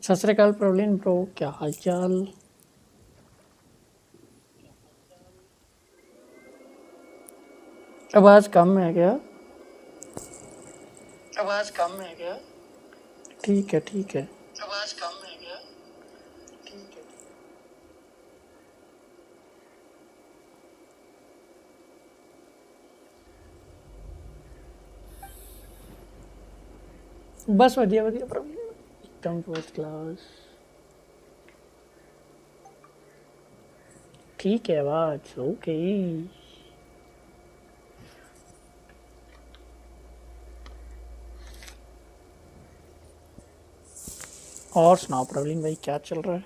सत श्री अकाल प्रवीण ब्रो, क्या हाल चाल। आवाज कम है क्या? आवाज कम है क्या? ठीक है ठीक है। आवाज कम है क्या? ठीक है। बस वधिया वधिया प्रवीण, एकदम फर्स्ट क्लास। ठीक है आवाज ओके। और सुनाओ प्रवीण भाई, क्या चल रहा है?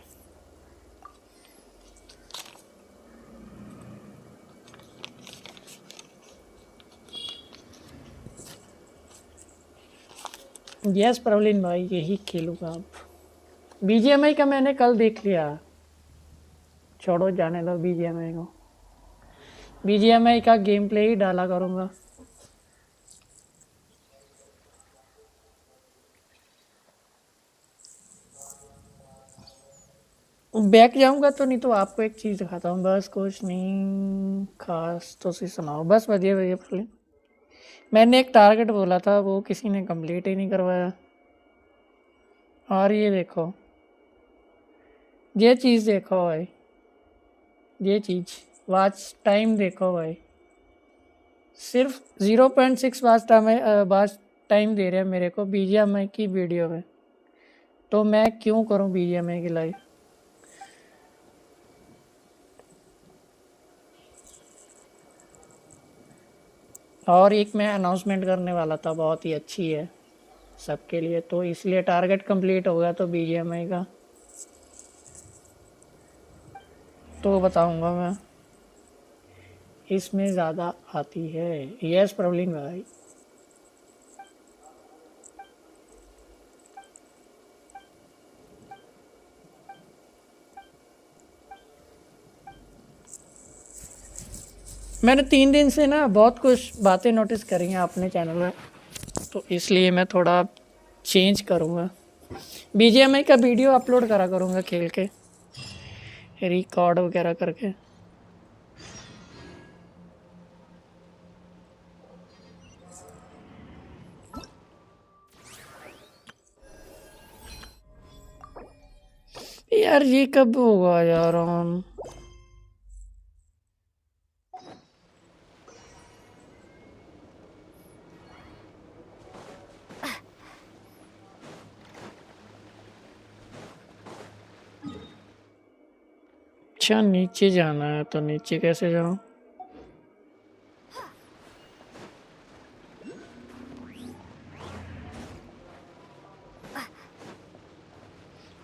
यस प्रवीण भाई, यही खेलूंगा अब। बीजीएमआई का मैंने कल देख लिया। छोड़ो, जाने दो बीजीएमआई को। बीजीएमआई का गेम प्ले ही डाला करूंगा। बैक जाऊंगा तो, नहीं तो आपको एक चीज़ दिखाता हूँ। बस कुछ नहीं खास, तो सी सुनाओ। बस बढ़िया बढ़िया प्रवीण। मैंने एक टारगेट बोला था, वो किसी ने कंप्लीट ही नहीं करवाया। और ये देखो, ये चीज़ देखो भाई, ये चीज़ वॉच टाइम देखो भाई। सिर्फ 0.6 वॉच टाइम दे रहे हैं मेरे को बीजीएमआई की वीडियो में। तो मैं क्यों करूं बीजीएमआई की लाइव? और एक मैं अनाउंसमेंट करने वाला था, बहुत ही अच्छी है सबके लिए, तो इसलिए टारगेट कंप्लीट हो गया तो बीजीएमआई का तो बताऊंगा मैं। इसमें ज़्यादा आती है। यस प्रॉब्लम भाई। मैंने 3 दिन से ना बहुत कुछ बातें नोटिस करी हैं अपने चैनल में, तो इसलिए मैं थोड़ा चेंज करूँगा। बीजीएमआई का वीडियो अपलोड करा करूँगा खेल के, रिकॉर्ड वगैरह करके। यार ये कब होगा यार ऑन? अच्छा नीचे जाना है, तो नीचे कैसे जाऊँ?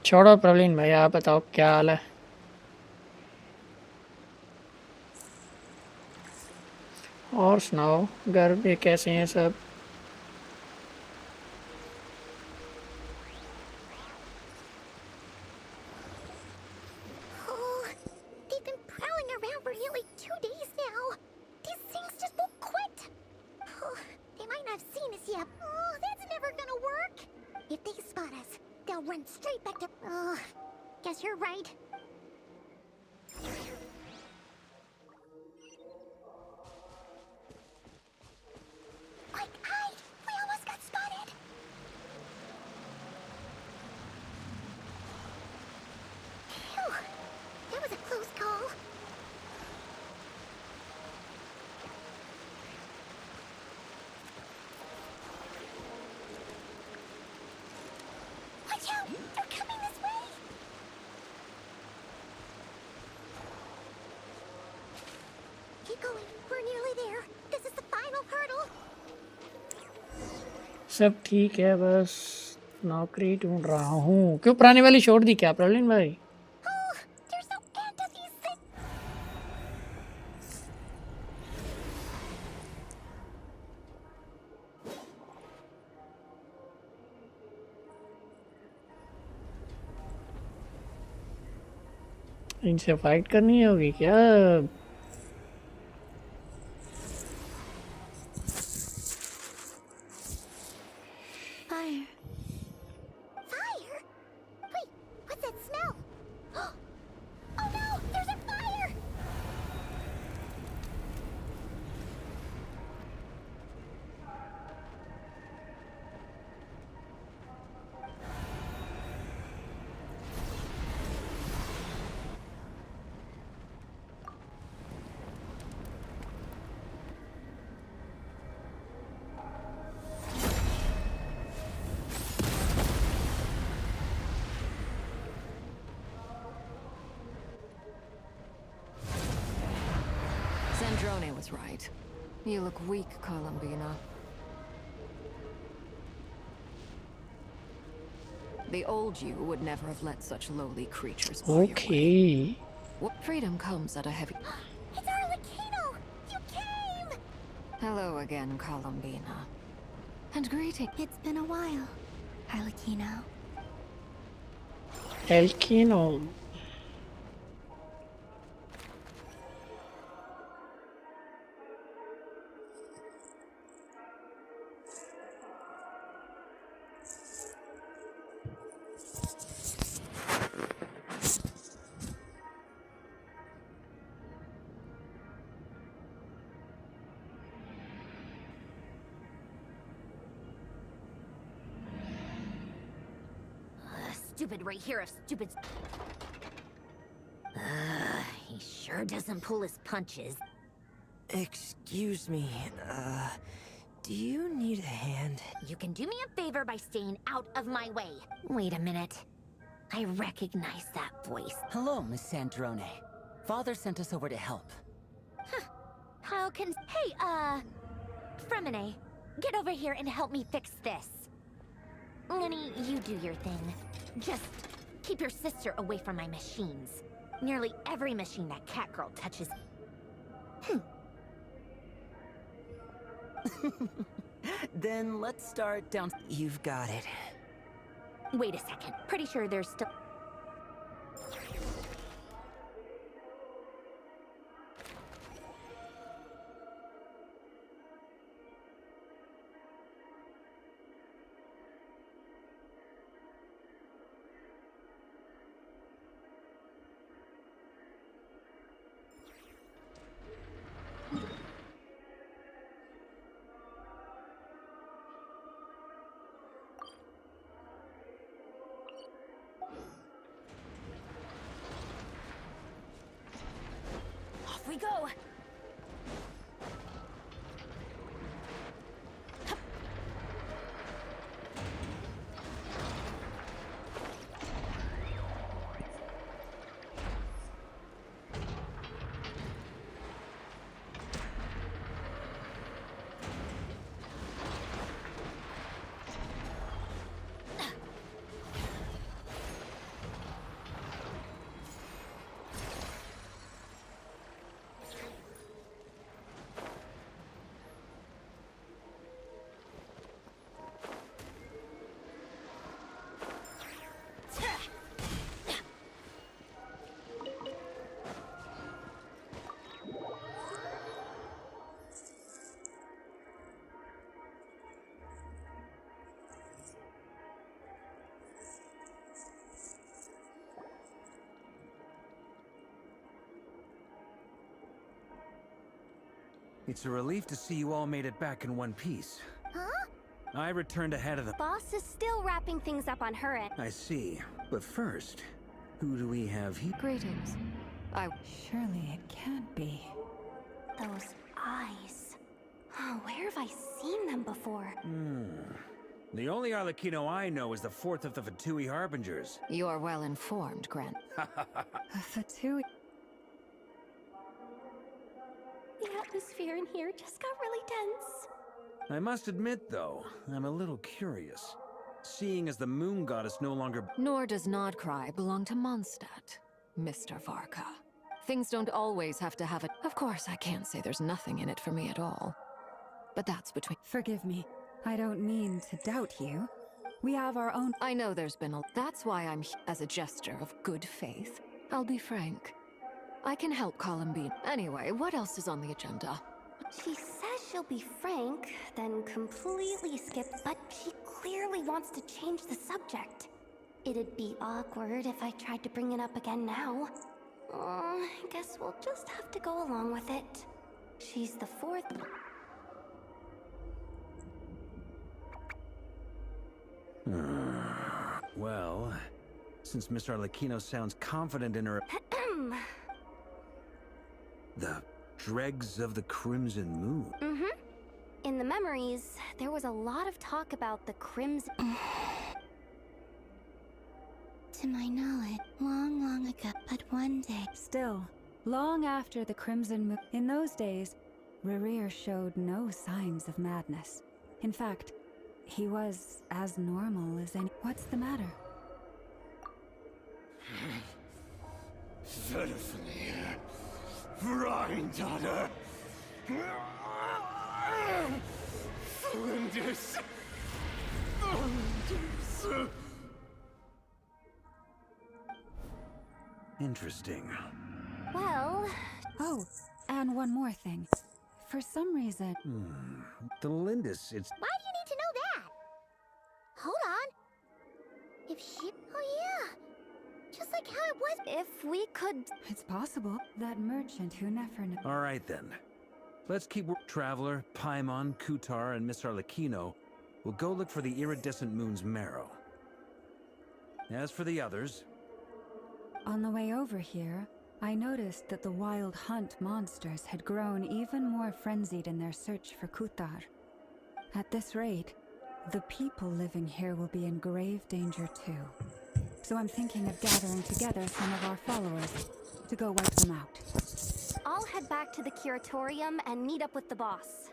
छोड़ो प्रवीण भाई, आप बताओ क्या हाल है? और सुनाओ, घर में कैसे हैं सब? Oh, they've been prowling around for nearly 2 days now. These things just won't quit. Oh, they might not have seen us yet. Oh, that's never gonna work. If they spot us, they'll run straight back to... Oh, guess you're right. Ike, we almost got spotted. Phew, that was a close call. Watch out! They're coming this way! Keep going. We're nearly there. This is the final hurdle. सब ठीक है, बस नौकरी ढूंढ रहा हूँ। क्यों पुरानी वाली छोड़ दी क्या प्रवीण भाई? Oh, they're so into these things. इनसे फाइट करनी होगी क्या? Fire. Fire? Wait, Sandrone was right. You look weak, Columbina. The old you would never have let such lowly creatures go your way. Okay. What freedom comes at a heavy... It's Arlecchino! You came! Hello again, Columbina. And greeting. It's been a while, Arlecchino. Elkino. Stupid right here of stupid. He sure doesn't pull his punches. Excuse me, do you need a hand? You can do me a favor by staying out of my way. Wait a minute. I recognize that voice. Hello, Miss Sandrone. Father sent us over to help. How can... Hey, Fremine, get over here and help me fix this. Lenny, you do your thing. Just keep your sister away from my machines. Nearly every machine that cat girl touches... Then let's start down... You've got it. Wait a second. Pretty sure there's still... Off we go! It's a relief to see you all made it back in one piece. Huh? I returned ahead of the... Boss is still wrapping things up on her end. I see. But first, who do we have here? Greetings. Surely it can't be. Those eyes. Oh, where have I seen them before? The only Arlecchino I know is the fourth of the Fatui Harbingers. You are well informed, Grant. A Fatui... The atmosphere in here just got really tense. I must admit, though, I'm a little curious. Seeing as the moon goddess no longer... Nor does Nodcry belong to Mondstadt, Mr. Varka. Things don't always have to have it. Of course, I can't say there's nothing in it for me at all. But that's between... Forgive me. I don't mean to doubt you. We have our own... I know there's been a... That's why I'm here as a gesture of good faith. I'll be frank. I can help Columbine. Anyway, what else is on the agenda? She says she'll be frank, then completely skip, but she clearly wants to change the subject. It'd be awkward if I tried to bring it up again now. I guess we'll just have to go along with it. She's the fourth... Well, since Miss Arlecchino sounds confident in her... The dregs of the Crimson Moon. In the memories, there was a lot of talk about the Crimson... To my knowledge, long, long ago, but one day... Still, long after the Crimson Moon. In those days, Rerir showed no signs of madness. In fact, he was as normal as any. What's the matter? Verfnir, Freindaughter, Flinders. Interesting. Well, Oh, and one more thing. For some reason, The Lindis, it's... why do you need to know that? Hold on. If she... Oh yeah. Just like how it was. If we could... it's possible that merchant who never knew. All right, then. Let's keep... Traveler, Paimon, Kutar, and Miss Arlecchino will go look for the iridescent moon's marrow. As for the others... On the way over here, I noticed that the wild hunt monsters had grown even more frenzied in their search for Kutar. At this rate, the people living here will be in grave danger too. So I'm thinking of gathering together some of our followers to go wipe them out. I'll head back to the curatorium and meet up with the boss.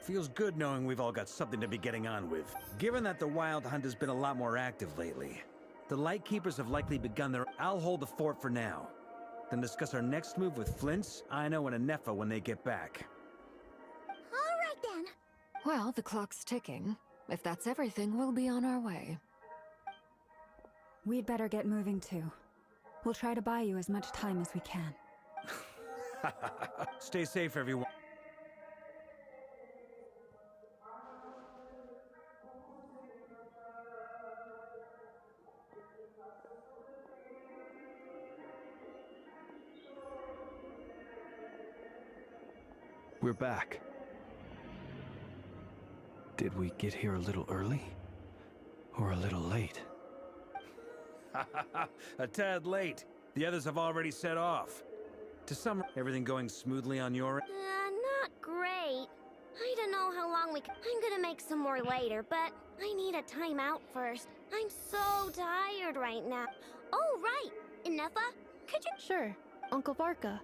Feels good knowing we've all got something to be getting on with. Given that the wild hunt has been a lot more active lately, the Lightkeepers have likely begun their... I'll hold the fort for now. Then discuss our next move with Flints, Ino, and Anefa when they get back. All right then. Well, the clock's ticking. If that's everything, we'll be on our way. We'd better get moving too. We'll try to buy you as much time as we can. Stay safe, everyone. We're back. Did we get here a little early? Or a little late? A tad late. The others have already set off. To sum, everything going smoothly on your... Not great. I don't know how long I'm gonna make some more later, but I need a timeout first. I'm so tired right now. Oh, right. Anefa, could you... Sure, Uncle Varka.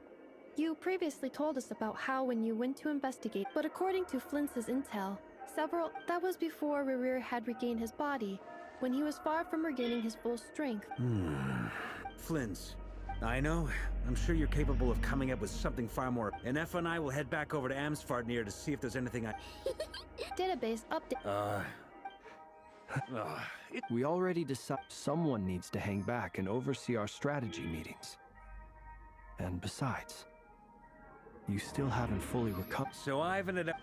You previously told us about how when you went to investigate, but according to Flintz's intel, that was before Rerir had regained his body, when he was far from regaining his full strength. Flints. I know. I'm sure you're capable of coming up with something far more. Anefa and I will head back over to Amsfartnir to see if there's anything I... Database update. We already decided someone needs to hang back and oversee our strategy meetings. And besides, you still haven't fully recovered. So I've ended up...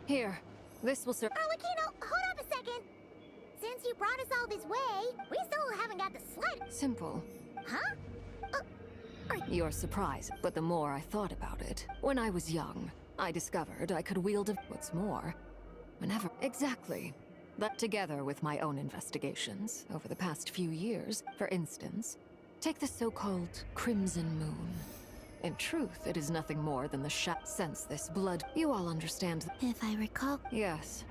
Here, this will serve. Arlecchino, hold up a second. Since you brought us all this way, we still haven't got the slightest... Simple. Huh? You're surprised, but the more I thought about it, when I was young, I discovered I could wield a... What's more, whenever... Exactly. But together with my own investigations over the past few years, for instance, take the so-called Crimson Moon. In truth, it is nothing more than the sense this blood. You all understand. If I recall... Yes.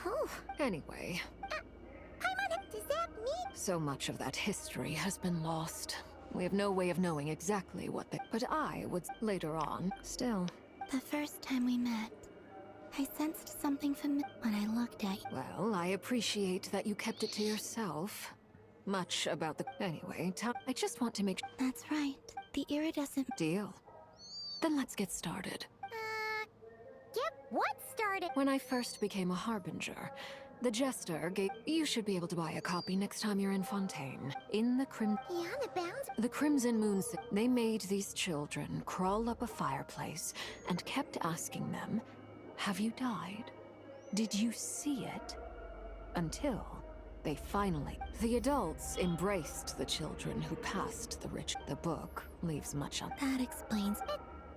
Oh. Anyway. Does that mean... So much of that history has been lost. We have no way of knowing exactly what they... But I would later on. Still. The first time we met, I sensed something familiar when I looked at you. Well, I appreciate that you kept it to yourself. Much about the... Anyway, I just want to make... That's right. The iridescent... Deal. Then let's get started. Get what started? When I first became a Harbinger, the Jester gave... You should be able to buy a copy next time you're in Fontaine. In the Beyond the bounds? The Crimson Moon... They made these children crawl up a fireplace and kept asking them, have you died? Did you see it? Until... They finally... The adults embraced the children who passed the rich... The book leaves much on... That explains...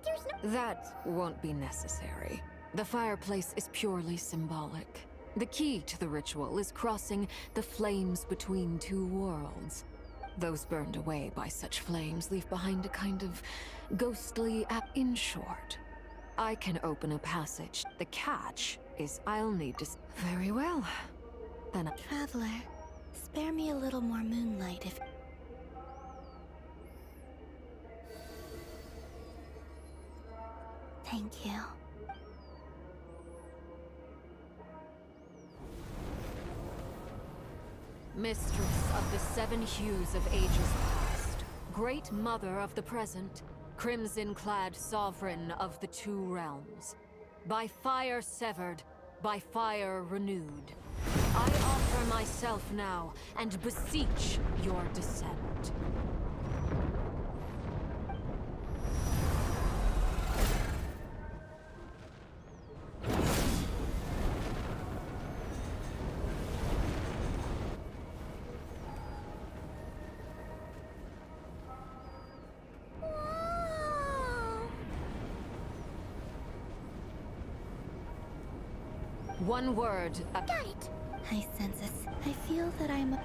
There's no... That won't be necessary. The fireplace is purely symbolic. The key to the ritual is crossing the flames between two worlds. Those burned away by such flames leave behind a kind of ghostly In short, I can open a passage. The catch is I'll need to... Very well. Then Traveler, spare me a little more moonlight if... Thank you. Mistress of the seven hues of ages past, great mother of the present, crimson-clad sovereign of the two realms, by fire severed, by fire renewed, I offer myself now and beseech your descent. One word. Got it. I sense this. I feel that I'm...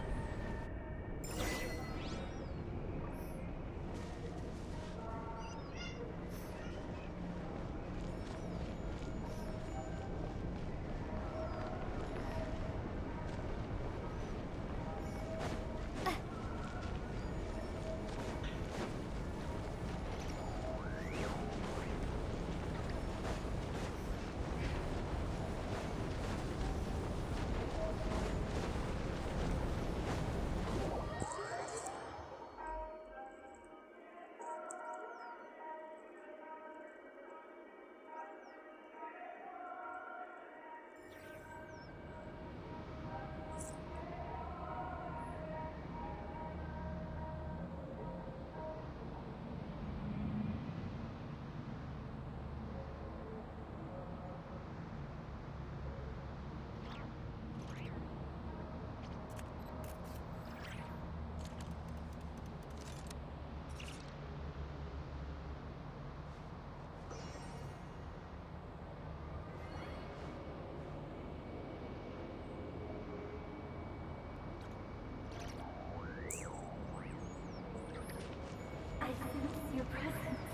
I sense your presence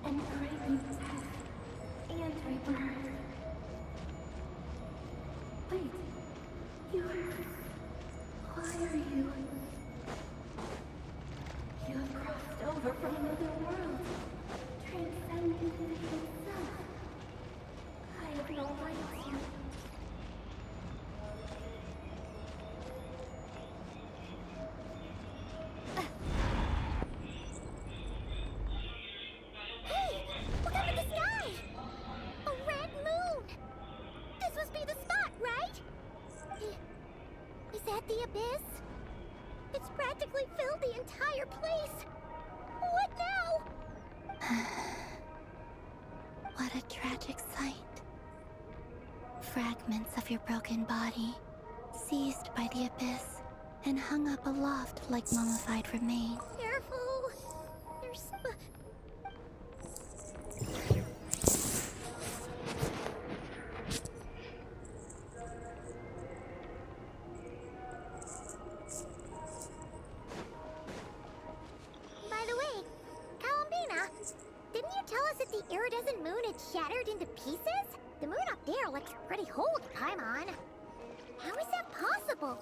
and craving death and rebirth. Wait, why are you? You have crossed over from another world, transcending fate itself. I have no right to. The abyss? It's practically filled the entire place. What now? What a tragic sight. Fragments of your broken body, seized by the abyss, and hung up aloft like mummified remains. Careful! There's... The iridescent moon had shattered into pieces? The moon up there looks pretty whole with Paimon. How is that possible?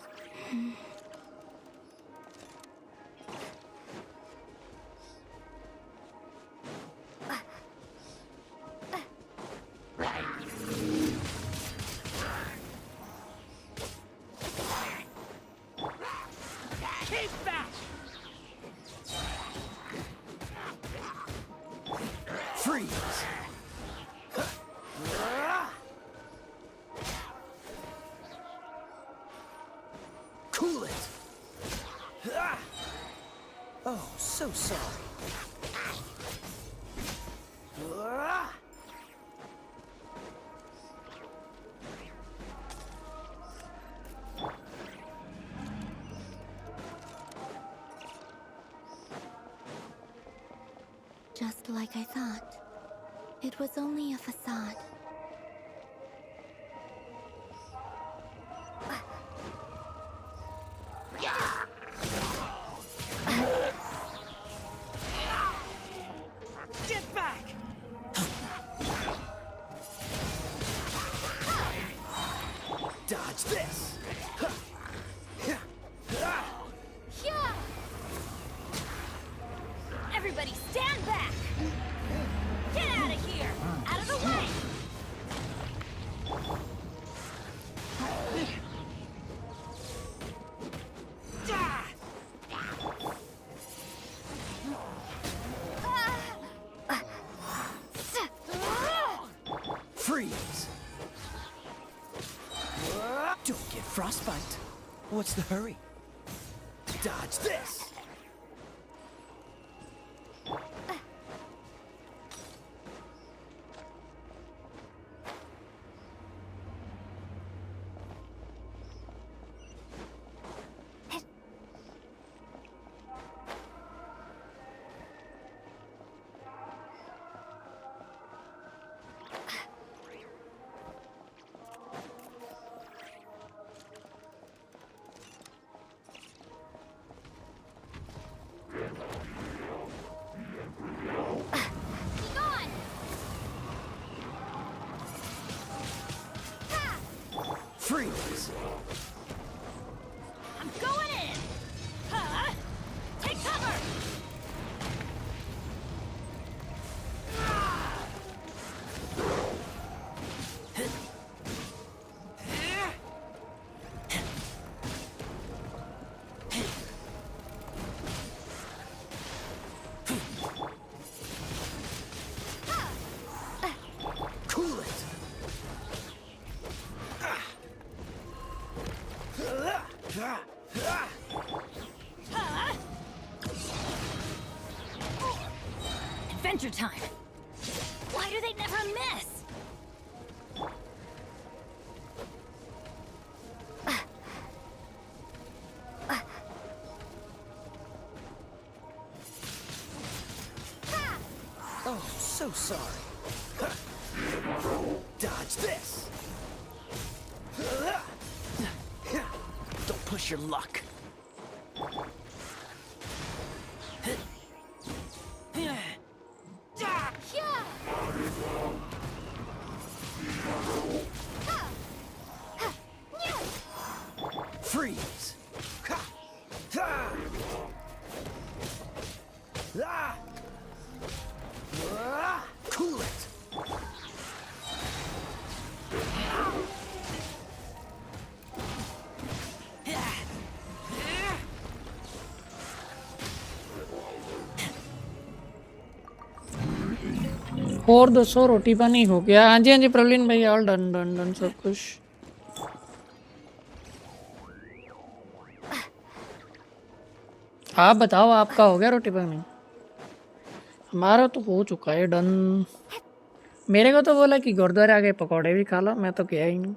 Keep that! Freeze! Cool it! Oh, so sorry. Just like I thought. It was only a facade. Get back! Dodge this! Everybody stand back! Get out of here! Out of the way! Freeze! Don't get frostbite. What's the hurry? Dodge this! Freeze! I'm going in! Huh? Take cover! Cool it! Adventure time! Why do they never miss? Oh, so sorry. Dodge this! Don't push your luck. Freeze! Cool it! और 200 रोटी पानी हो गया। हाँ जी प्रवीण भाई, all done done done सब कुछ। आप बताओ आपका हो गया रोटी पानी? हमारा तो हो चुका है डन। मेरे को तो बोला कि गुरुद्वारे आगे पकौड़े भी खा लो, मैं तो गया ही नहीं।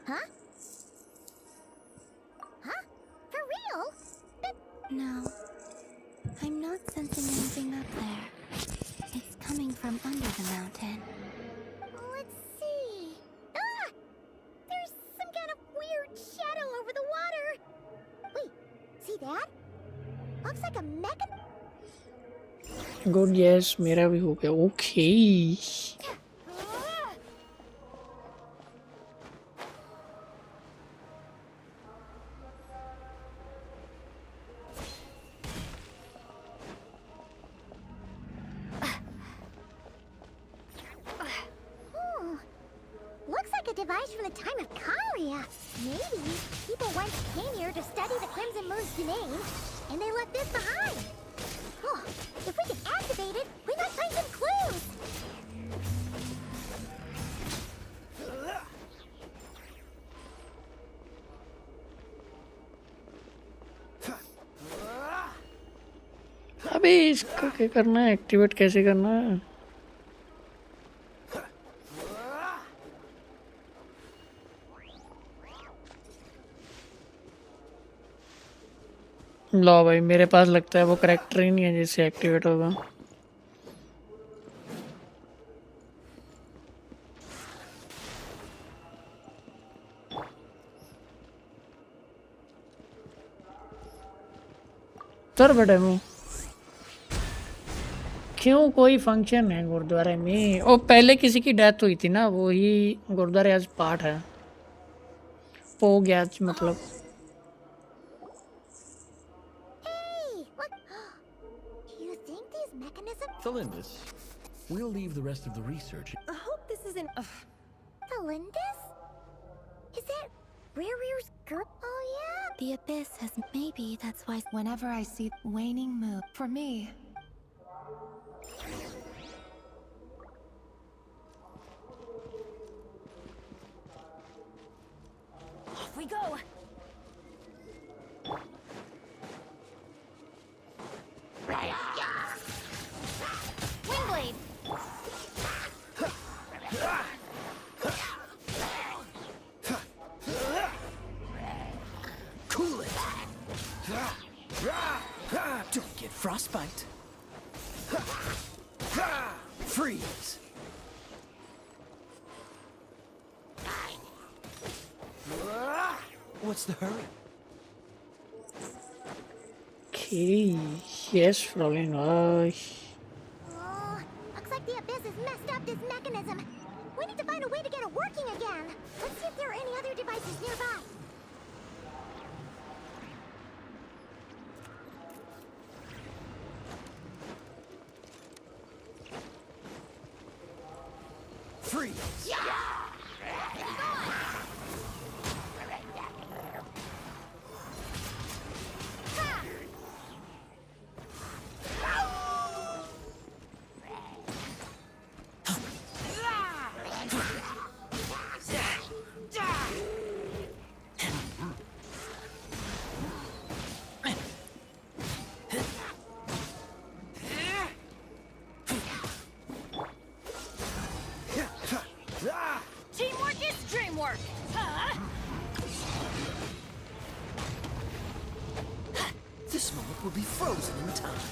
Huh? Huh? For real? No. I'm not sensing anything up there. It's coming from under the mountain. Let's see. Ah! There's some kind of weird shadow over the water. Wait, see that? Looks like a mecha. Good yes, मेरा भी हो गया। Okay Looks like a device from the time of Kalia. Maybe people once came here to study the Crimson Moon's domain, and they left this behind. Oh, if we can activate it, we might find some clues. अबे इसको क्या करना है, activate कैसे करना है? लो भाई, मेरे पास लगता है वो करेक्टर ही नहीं है जिससे एक्टिवेट होगा। पत्थर बड़े मुंह क्यों कोई फंक्शन है गुरुद्वारे में? ओ पहले किसी की डेथ हुई थी ना, वो ही गुरुद्वारे आज पाठ है। पो गया आज मतलब। Hey, what? Do you think these mechanisms? Felindus, we'll leave the rest of the research. I hope this isn't. Felindus? Is that Rear's girl? Oh yeah. The abyss has. Maybe that's why. Whenever I see waning moon, for me. Off we go. Wingblade. Cool it! Don't get frostbite. Freeze! What's the hurry? Okay, yes, Frosty. Oh, looks like the abyss has messed up this mechanism. We need to find a way to get it working again. Let's see if there are any other devices nearby. Freeze! Teamwork is dreamwork. This moment will be frozen in time.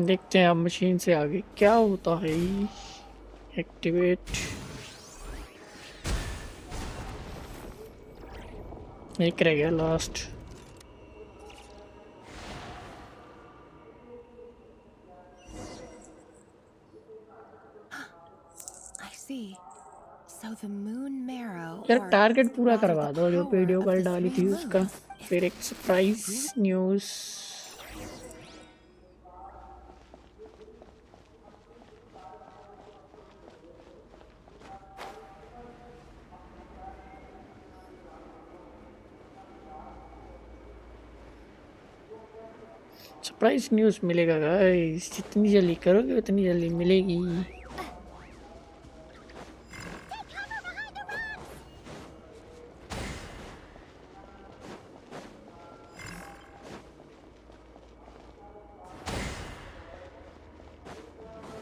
देखते हैं अब machine से आगे क्या होता है। Activate, एक रह गया last. I see. So the moon marrow. यार or टारगेट पूरा rather करवा the दो जो power वीडियो of कल this डाली थी new उसका। moon. फिर एक सरप्राइज न्यूज़। सरप्राइज न्यूज़ मिलेगा गाइस, जितनी जल्दी करोगे उतनी जल्दी मिलेगी।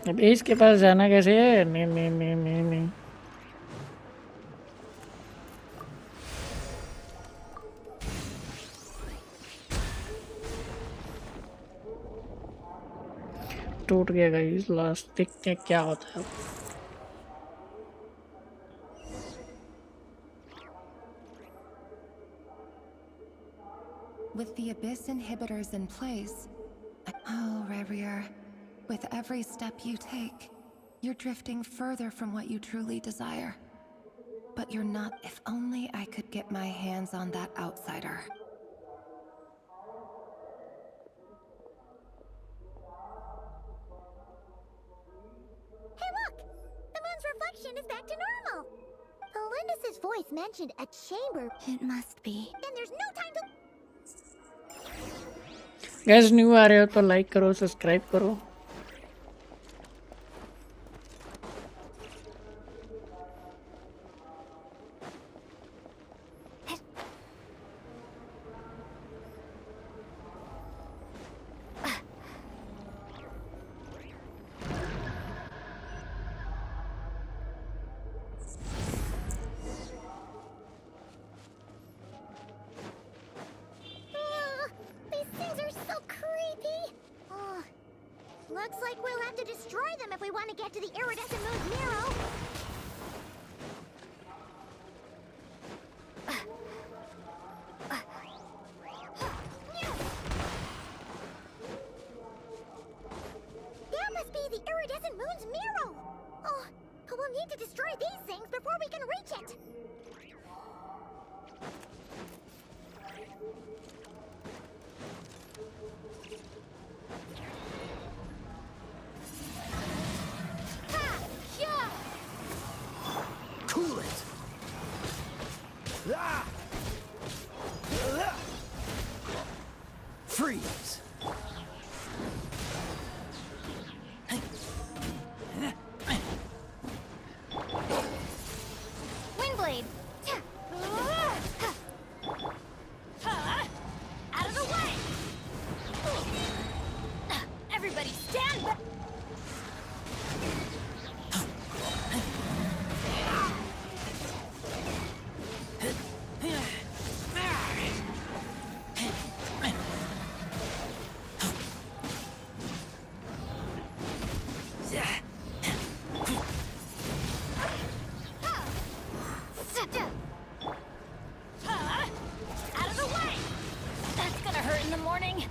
अब इसके पास जाना कैसे है? नहीं। टूट गया गाइस लास्ट। देखते हैं क्या होता है। With the abyss inhibitors in place, oh, Rerir, with every step you take, you're drifting further from what you truly desire. But you're not. If only I could get my hands on that outsider. Hey, look! The moon's reflection is back to normal. Felindus's voice mentioned a chamber. It must be. Then there's no time to. Guys new आ रहे हो तो like करो, subscribe करो। Looks like we'll have to destroy them if we want to get to the iridescent moon's marrow. That must be the iridescent moon's marrow. Oh, but we'll need to destroy these things before we can reach it. Cool it! Ah! Freeze! Windblade! Out of the way! Everybody stand back! Out of the way! That's gonna hurt in the morning.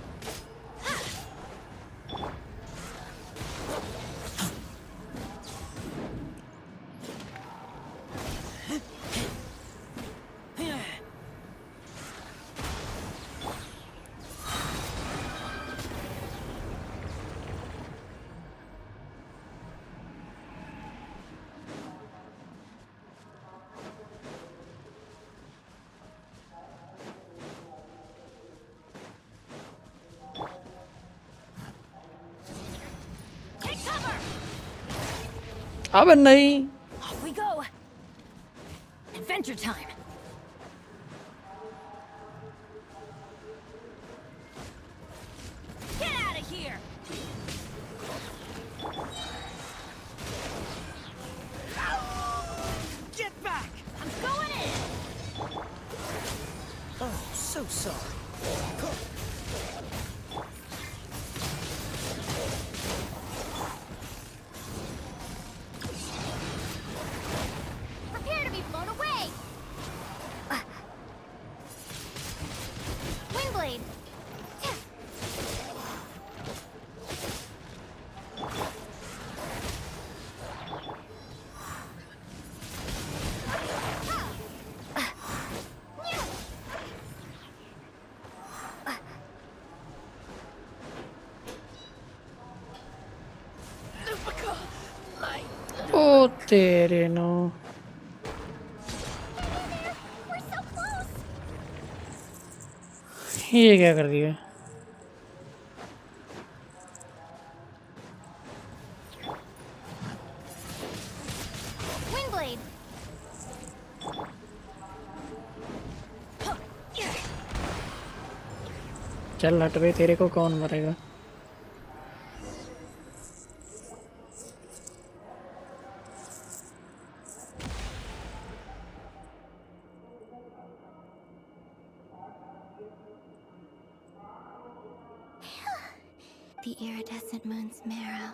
Take cover! अब नहीं. Off we go. Adventure time. Get out of here. Get back! I'm going in. Oh, so sorry. Prepare to be blown away. Windblade. ओ तेरे no. We're so close. ये क्या कर दिया? Windblade. चल हट बे, तेरे को कौन मरेगा? The iridescent moon's marrow.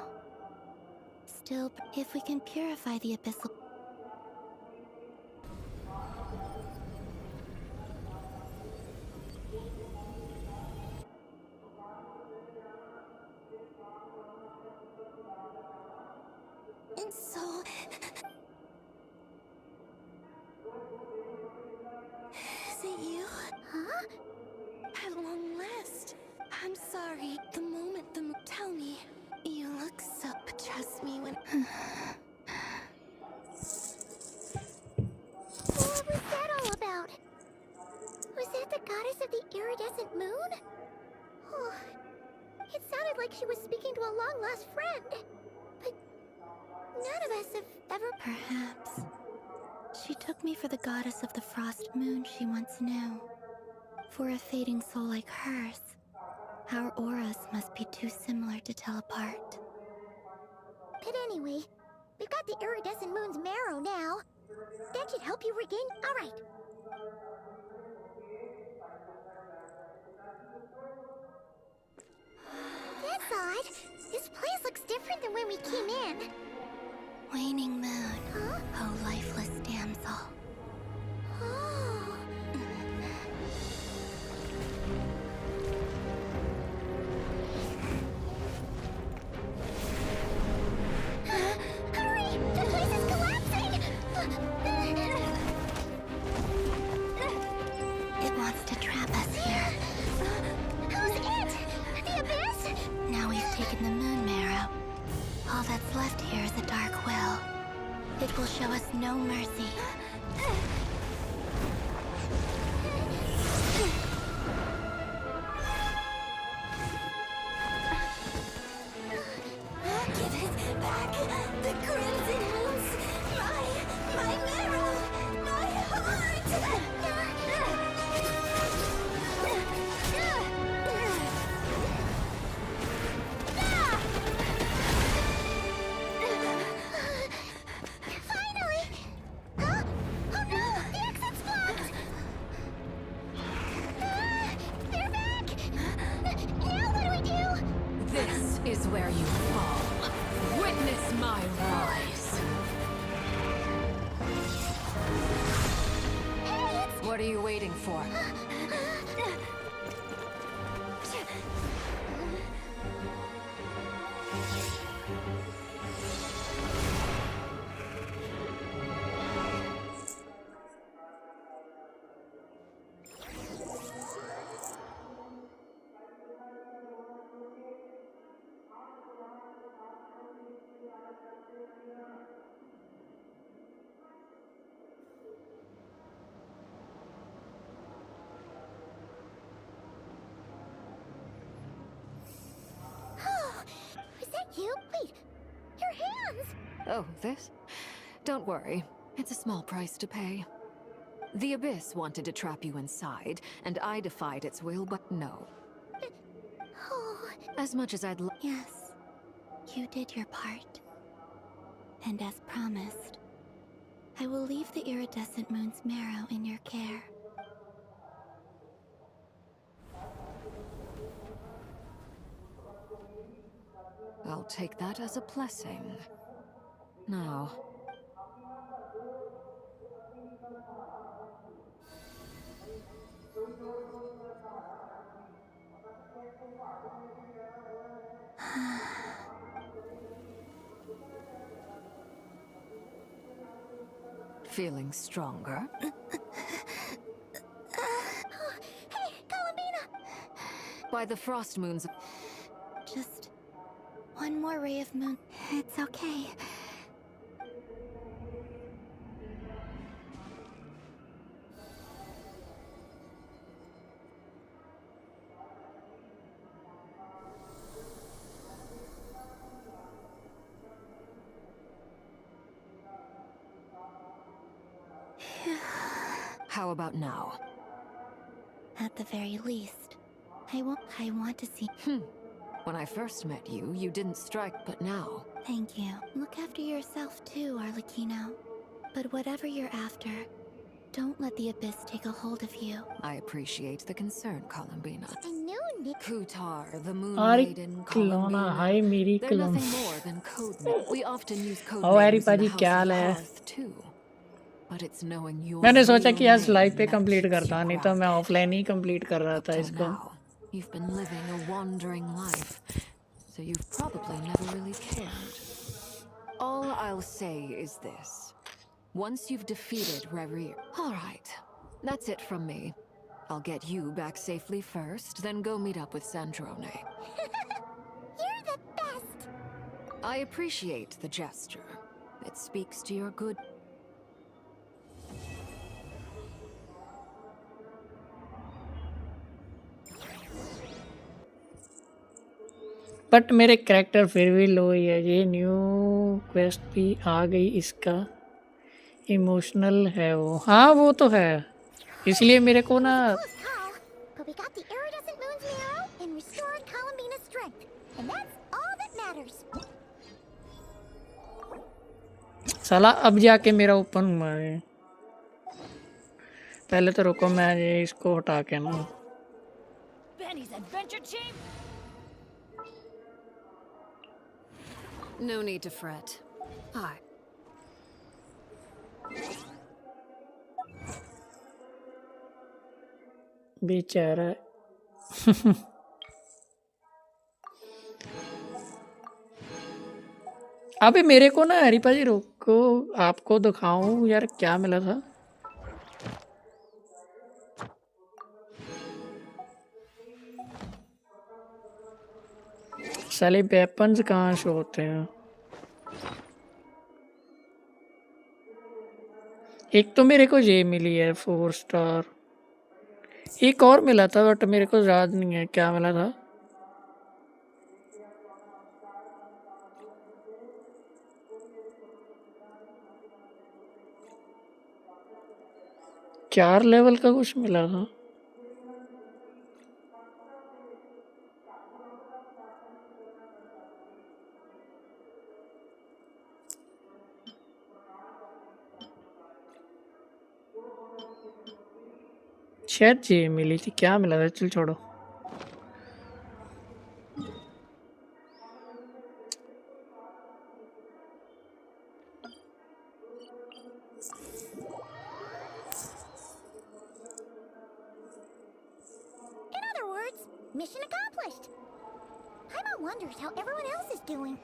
Still, if we can purify the abyssal... And so... Is it you? Huh? At long last. I'm sorry. The moment the tell me. You look so... But trust me when... What was that all about? Was that the goddess of the iridescent moon? Oh, it sounded like she was speaking to a long-lost friend. But none of us have ever... Perhaps. She took me for the goddess of the frost moon she once knew. For a fading soul like hers, our auras must be too similar to tell apart. But anyway, we've got the iridescent moon's marrow now. That should help you regain... Alright. That's odd. This place when we came in. Waning moon. Huh? Oh, lifeless damsel. Oh. Hurry! The place is collapsing! It wants to trap us here. Who's it? The Abyss? Now we've taken the moon marrow. All that's left here is a dark well. It will show us no mercy. Give it back! The crimson wounds! My marrow! My heart! Finally! Huh? Oh no! The exit's blocked! They're back! Now what do we do? This is where you fall. Witness my rise. Hey, it's... What are you waiting for? Is that you? Wait, your hands! Oh, this? Don't worry. It's a small price to pay. The Abyss wanted to trap you inside, and I defied its will, but no. Oh, As much as I'd yes. You did your part. And as promised, I will leave the iridescent moon's marrow in your care. I'll take that as a blessing. Now, feeling stronger? Hey, Columbina! By the frost moons. Just one more ray of moon. It's okay. How about now? At the very least, I want to see. When I first met you, you didn't strike, but now. Thank you. Look after yourself too, Arlecchino. But whatever you're after, don't let the Abyss take a hold of you. I appreciate the concern, Columbina. I knew Nick. Kutar, the Moon Ari Maiden, Kilona, hi मेरी They're Kilona. nothing more than code names. We often use code Oh, Ari names in the पाजी House क्या of हाल है? Hearth too. But it's knowing your मैंने सोचा real कि आज name live पे that complete keeps करता, you नहीं तो grounded. मैं ऑफलाइन ही कंप्लीट कर रहा था Till इसको. now, you've been living a wandering life, so you've probably never really cared. All I'll say is this. Once you've defeated Rerir... Alright, that's it from me. I'll get you back safely first, then go meet up with Sandrone. You're the best. I appreciate the gesture. It speaks to your good... but मेरे character फिर भी लो ही है. ये new quest भी आ गई इसका. Emotional है वो. हाँ वो तो है. इसलिए मेरे को ना Close call, but we got the iridescent moon's marrow and restored Columbina's strength, and that's all that matters. साला अब जाके मेरा ओपन हुआ है. पहले तो रुको मैं ये इसको हटा के ना. Benny's adventure team. No need to fret. I. बेचारा अबे मेरे को ना हरीपा जी रुको आपको दिखाऊं यार क्या मिला था साले वेपन्स कहाँ शो होते हैं एक तो मेरे को ये मिली है 4 स्टार एक और मिला था बट मेरे को याद नहीं है क्या मिला था 4 लेवल का कुछ मिला था शायद ये मिली थी क्या मिला था चल छोड़ो In other words, mission accomplished. Paimon wonders how everyone else is doing.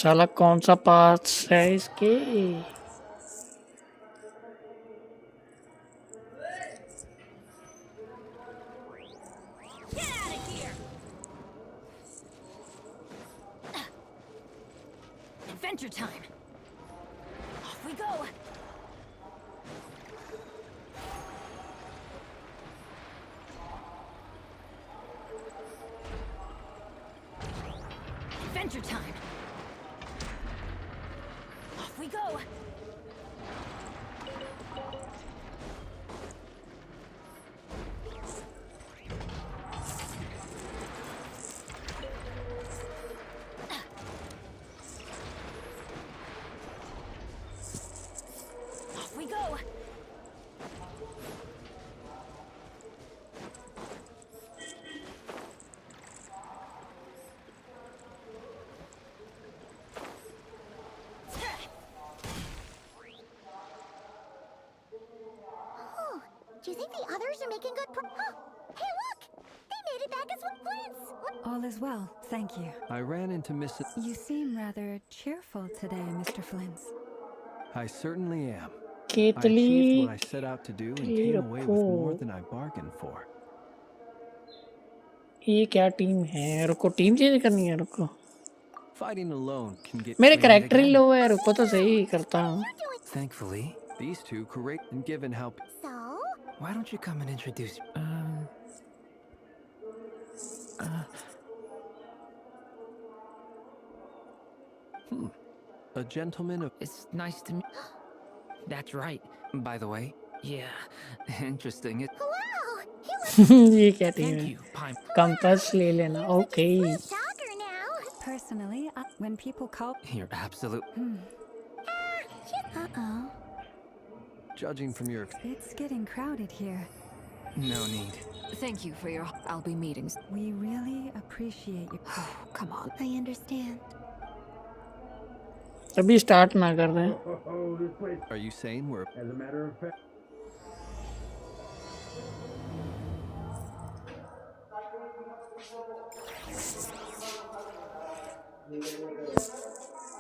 साला कौन सा पास है इसके Adventure time. Off we go. Adventure time. Off we go. Off we go. Oh, do you think the others are making good oh, hey look! They made it back as one Prince! All is well, thank you. I ran into Mrs. You seem rather cheerful today, Mr. Flint. I certainly am. I केतली achieved what I set out to do and केतली came away with more रखो than I bargained for. ये क्या team है रुको team change करनी है रुको Fighting alone can get मेरे tricky. करैक्टर ही लो है रुको तो सही करता हूँ Thankfully. These two correct and given how So? Why don't you come and introduce... a gentleman of It's nice to meet... That's right. By the way. Yeah. Interesting. Wow! He looks ये क्या team Thank है you, Paim. Compass ले लेना okay shocker now! Personally, when people call... You're absolute... Uh-oh. judging from your It's getting crowded here. No need. Thank you for your. I'll be meetings. We really appreciate you. Come on. I understand. अभी start ना कर रहे हैं Are you saying we're As a matter of fact.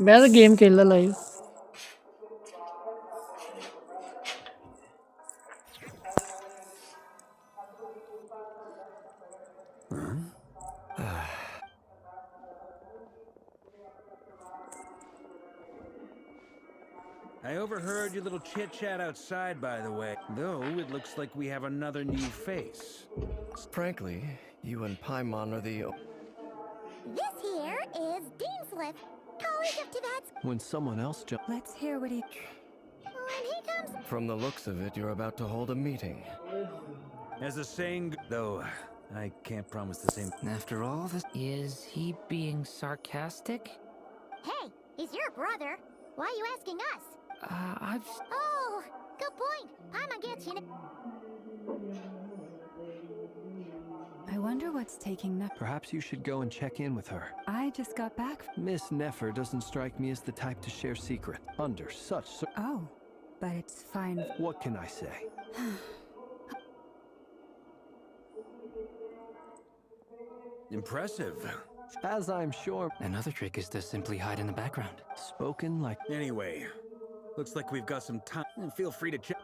मैं तो game खेल live I overheard your little chit-chat outside, by the way. Though, it looks like we have another new face. Frankly, you and Paimon are the... This here is Deanslip, colleague of Tibet's. When someone else jumps. Let's hear what he. When he comes, From the looks of it, you're about to hold a meeting. As the saying, though, I can't promise the same. After all this, is he being sarcastic? hey, he's your brother. Why are you asking us? I've... Oh, good point. Paimon gets you. I wonder what's taking Nefer. Perhaps you should go and check in with her. I just got back. Miss Nefer doesn't strike me as the type to share secret under such. Oh, but it's fine. What can I say? Impressive. As I'm sure. Another trick is to simply hide in the background. Spoken like. Anyway, looks like we've got some time. Feel free to check.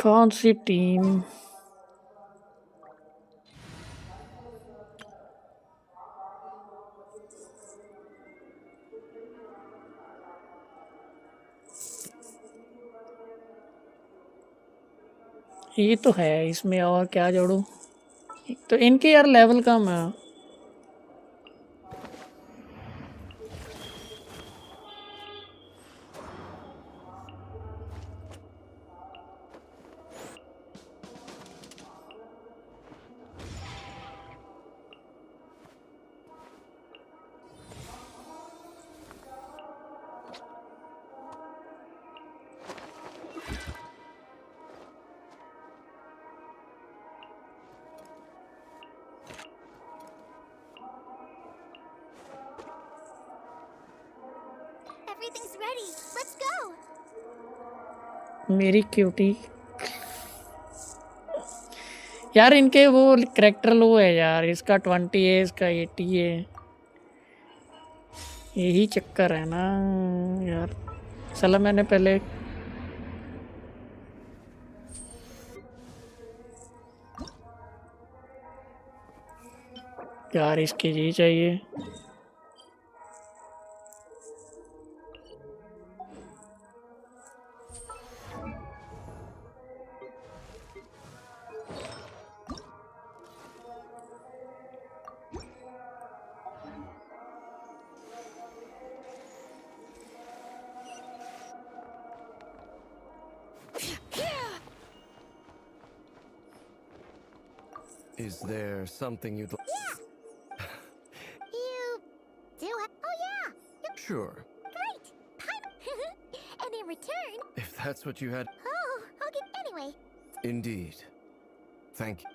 कौन सी team? ये तो है, इसमें और क्या जोड़ूं? तो इनके यार लेवल कम है. Everything's ready. Let's go. मेरी क्यूटी यार, इनके वो करेक्टर लो है यार. इसका 20 है, इसका 80 है. यही चक्कर है ना यार. साला मैंने पहले यार इसकी जी चाहिए. Is there something you'd like? Yeah. You do have. Oh yeah. Sure. Great. And in return. If that's what you had. Oh, I'll get anyway. Indeed. Thank you.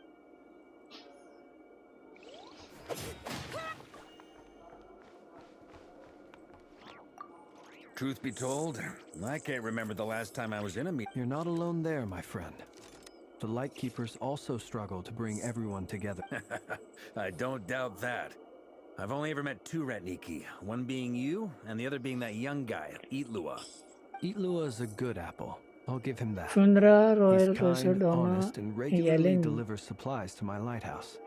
Truth be told, I can't remember the last time I was in a meeting. You're not alone there, my friend. The Lightkeepers also struggle to bring everyone together. I don't doubt that. I've only ever met two Ratniki, one being you, and the other being that young guy, iQOO. iQOO is a good apple. I'll give him that. Fundra Royal He's kind, Rosadona honest, and regularly Yellen. delivers supplies to my lighthouse.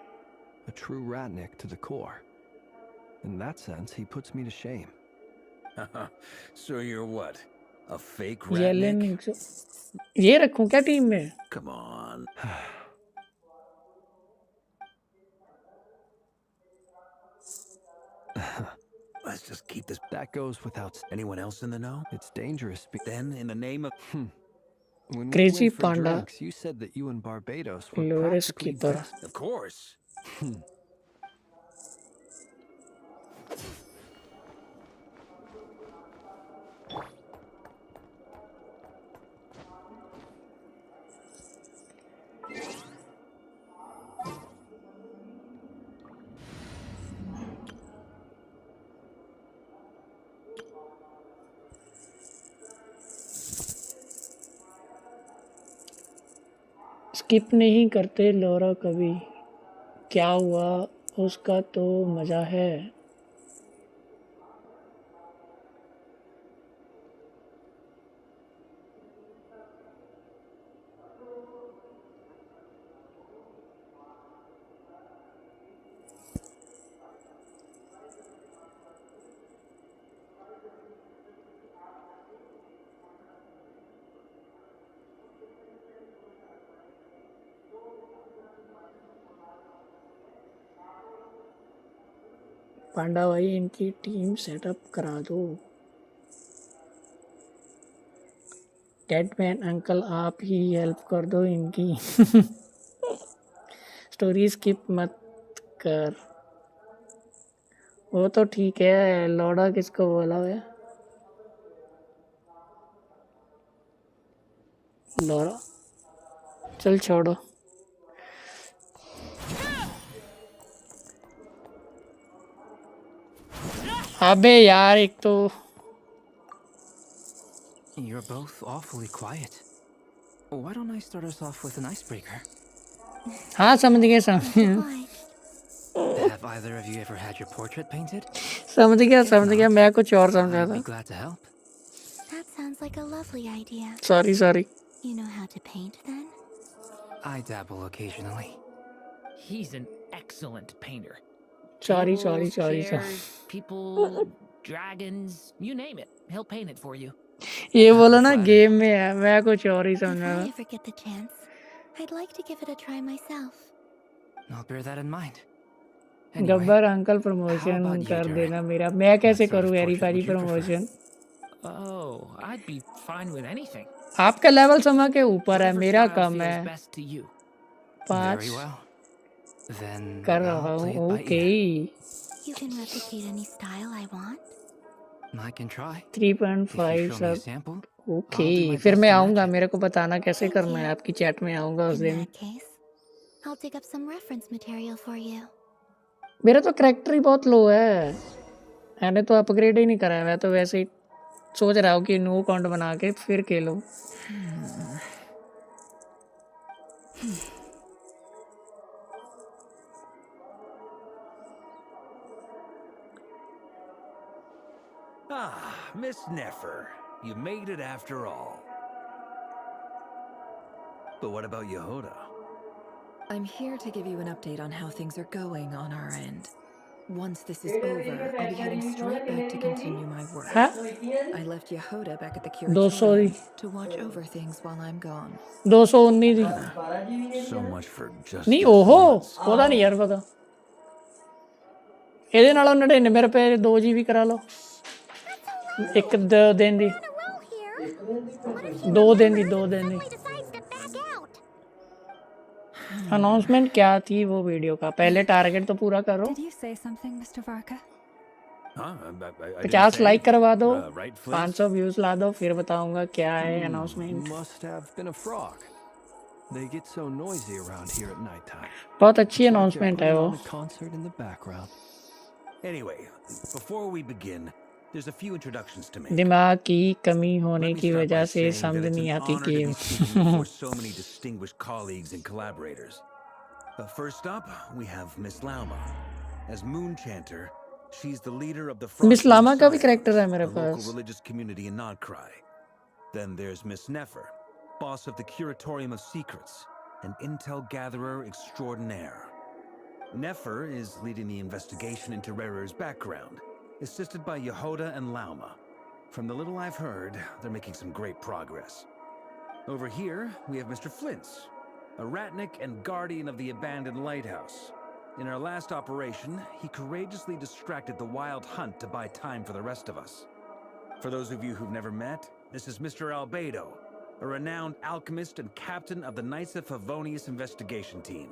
A true Ratnik to the core. In that sense, he puts me to shame. So you're what? A fake Yellen. Ratnik? ये रखूं क्या team में? Come on. Let's just keep this. That goes without. Anyone else in the know? It's dangerous. Then, in the name of. When Crazy we went for Panda. drinks, you said that you and Barbados were Loris practically Keeper. best. Of course. Skip नहीं करते लोरा कभी. क्या हुआ उसका तो मजा है. पांडा भाई इनकी टीम सेटअप करा दो। कैटमैन अंकल आप ही हेल्प कर दो इनकी। स्टोरी स्किप मत कर। वो तो ठीक है, लौड़ा किसको बोला है? लौड़ा चल छोड़ो। अबे यार एक तो You're both awfully quiet. Why don't I start us off with an icebreaker? हाँ समझ गया Have either of you ever had your portrait painted? समझ गया मैं कुछ और समझा I'd था। be glad to help. That sounds like a lovely idea. Sorry You know how to paint then? I dabble occasionally. He's an excellent painter. sorry Tables, sorry chairs, people, dragons, you name it. He'll paint it for you. ये बोला ना game में है, मैं कुछ और ही If समझा I था। ever get the chance, I'd like to give it a try myself. I'll bear that in mind. Gabbar uncle how promotion about you, कर Durin? देना मेरा। मैं कैसे What sort of करूँ हैरी portrait पारी would you prefer? Promotion? Oh, I'd be fine with anything. आपका level समा के ऊपर है, Whatever मेरा style कम feels है। best to you. 5 Very well. Then कर I'll रहा play हूँ। it by okay ear. You can replicate any style I want. I can try. 3.5 If you show me a सब sample, okay. I'll do my फिर best मैं to match आऊँगा, it. मेरे को बताना कैसे Thank करना है। you. आपकी चैट में आऊँगा उस In दिन। that case, I'll dig up some reference material for you. मेरा तो करैक्टर ही बहुत लो है, मैंने तो अपग्रेड ही नहीं करा है। मैं तो वैसे ही सोच रहा हूँ कि न्यू अकाउंट बना के फिर खेलूँ। Ah, Miss Nefer. You made it after all. But what about Yehoda? I'm here to give you an update on how things are going on our end. Once this is over, I'll be heading straight back to continue my work. हाँ I left Yehoda back at the 200 curatorium to watch over things while I'm gone. 219 थी So much for just नहीं। your ओहो thoughts. पता नहीं यार, पता ਇਹਦੇ ਨਾਲੋਂ 99 ਰੁਪਏ 2 GB ਕਰਾ ਲਓ। ਇੱਕ ਦਿਨ ਦੀ 2 दिन ਦੀ 2 दिन ਦੀ अनाउंसमेंट क्या थी वो वीडियो का? पहले टारगेट तो पूरा करो। Did you say something, Mr. Varka? Huh? I 50 like करवा दो, right, Flint? 500 व्यूज ला दो, फिर बताऊंगा क्या है announcement. Must have been a frog. They get so noisy around here at nighttime. बहुत अच्छी It's like they're अनाउंसमेंट है putting वो। on a concert in the background. Anyway, before we begin, there's a few introductions to make. दिमाग की कमी होने Let me की start by वजह से saying समझ that it's नहीं an आती honor to be game. speaking before so many distinguished colleagues and collaborators. First up, we have Miss Lauma. As Moon Chanter, she's the leader of the miss Frosty llama का भी Funland, character है मेरे a local पास। religious community in Nodcry. Then there's Miss Nefer, boss of the Curatorium of Secrets, an intel gatherer extraordinaire. Nefer is leading the investigation into Rerer's background, assisted by Yehoda and Lauma. From the little I've heard, they're making some great progress. Over here, we have Mr. Flint's, a ratnik and guardian of the abandoned lighthouse. In our last operation, he courageously distracted the wild hunt to buy time for the rest of us. For those of you who've never met, this is Mr. Albedo, a renowned alchemist and captain of the Knights of Favonius investigation team.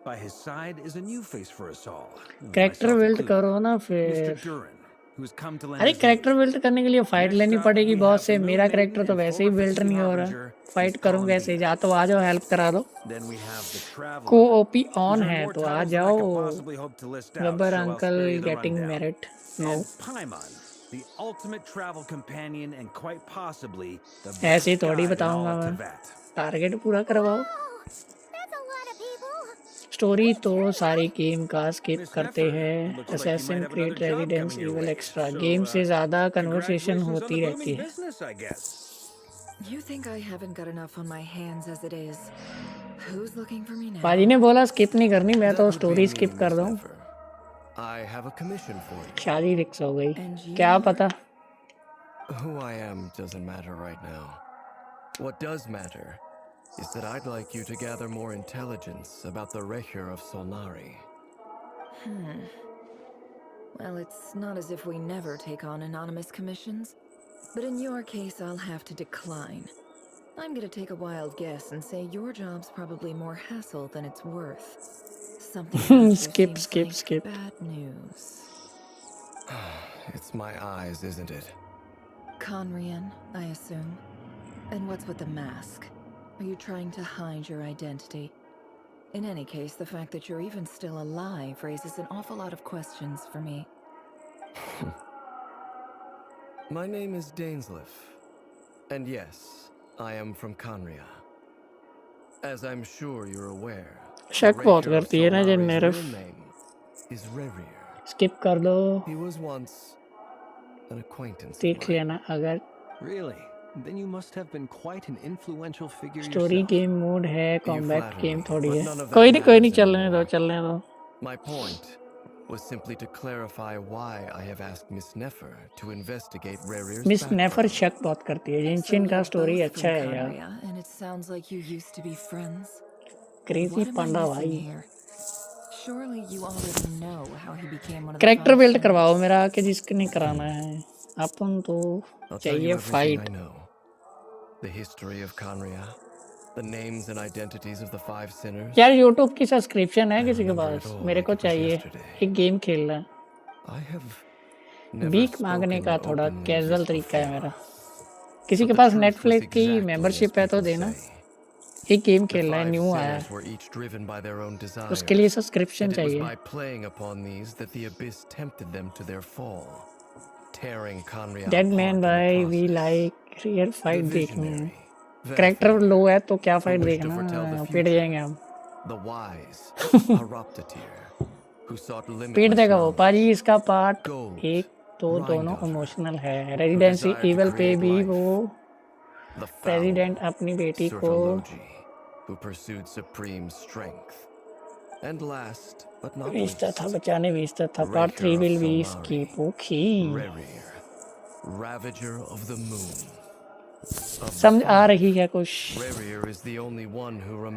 By his side is a new face for us all. Character myself build included, करो ना Mr. फिर। Durin, who's come to lend अरे his aid. Character build करने के लिए fight Next लेनी up, पड़ेगी we boss have से। the मेरा Moon कैरेक्टर Maiden तो and वैसे ही बिल्ड former नहीं हो रहा, Harbinger, फाइट Miss करूँ कैसे? Columbia. जा तो आ जाओ, हेल्प करा दो। Then we have the Traveler, को ओपी ऑन who's earned है more तो आ titles than I could जाओ। possibly hope to list out, Gabbar so I'll uncle spare you the getting rundown. Merit no. And Paimon, the ultimate travel companion and quite possibly the ऐसे ही best थोड़ी guide in all बताऊंगा of मैं। Teyvat. Target पूरा करवाओ। That's a lot of people. Story तो सारी game का skip Miss करते Nefer, हैं। looks like you might assassin have creed another job residence coming your evil way. Extra So, game से ज़्यादा कन्वर्सेशन congratulations on होती the रहती booming है। business, I guess. You think I haven't got enough on my hands as it is? Who's looking for me now? पाजी ने बोला skip नहीं करनी, मैं तो That would be story me, skip कर Miss दूँ। Nefer. I have a commission for you. शादी फिक्स हो गई, And you? क्या पता। Who I am doesn't matter right now. What does matter is that I'd like you to gather more intelligence about the Recher of Solnari. Well, it's not as if we never take on anonymous commissions. But in your case, I'll have to decline. I'm gonna take a wild guess and say your job's probably more hassle than it's worth. Something faster seems like bad news. It's my eyes, isn't it? Conrian, I assume. And what's with the mask? Are you trying to hide your identity? In any case, the fact that you're even still alive raises an awful lot of questions for me. My name is Dainsleif. And yes, I am from Conria. As I'm sure you're aware, शक बहुत करती है ना जेनेरिफ is Rerir. Skip कर दो He was once an acquaintance. देख लेना अगर Really? Then you must have been quite an influential figure story yourself. Game mode है कॉम्बैट गेम थोड़ी है कोई नहीं चलने दो My point was simply to clarify why I have asked Miss Nefer to investigate Rerir's miss Nefer शक बहुत करती है जेंशिन का स्टोरी अच्छा है यार And it sounds like you used to be friends. Crazy panda भाई Surely you already know how he became one of the character build करवाओ मेरा कि जिसके नहीं कराना है अपन तो चाहिए fight The history of Conria, the names and identities of the five sinners. यार YouTube की सब्सक्रिप्शन है किसी के पास मेरे को चाहिए एक गेम खेलना है भीख मांगने का थोड़ा कैजुअल तरीका है मेरा किसी के पास नेटफ्लिक्स की मेंबरशिप है तो देना एक गेम खेलना है न्यू आया है उसके लिए सब्सक्रिप्शन चाहिए डेड मैन भाई वी लाइक रियल फाइट देखनी है कैरेक्टर लो है तो क्या फाइट देखना पिट जाएंगे हम पिट देगा वो पाजी इसका पार्ट एक तो दोनों इमोशनल है रेजिडेंसी इवल पे भी वो प्रेसिडेंट अपनी बेटी को भेजता था बचाने भेजता था part 3 will be skip okay समझ आ रही है कुछ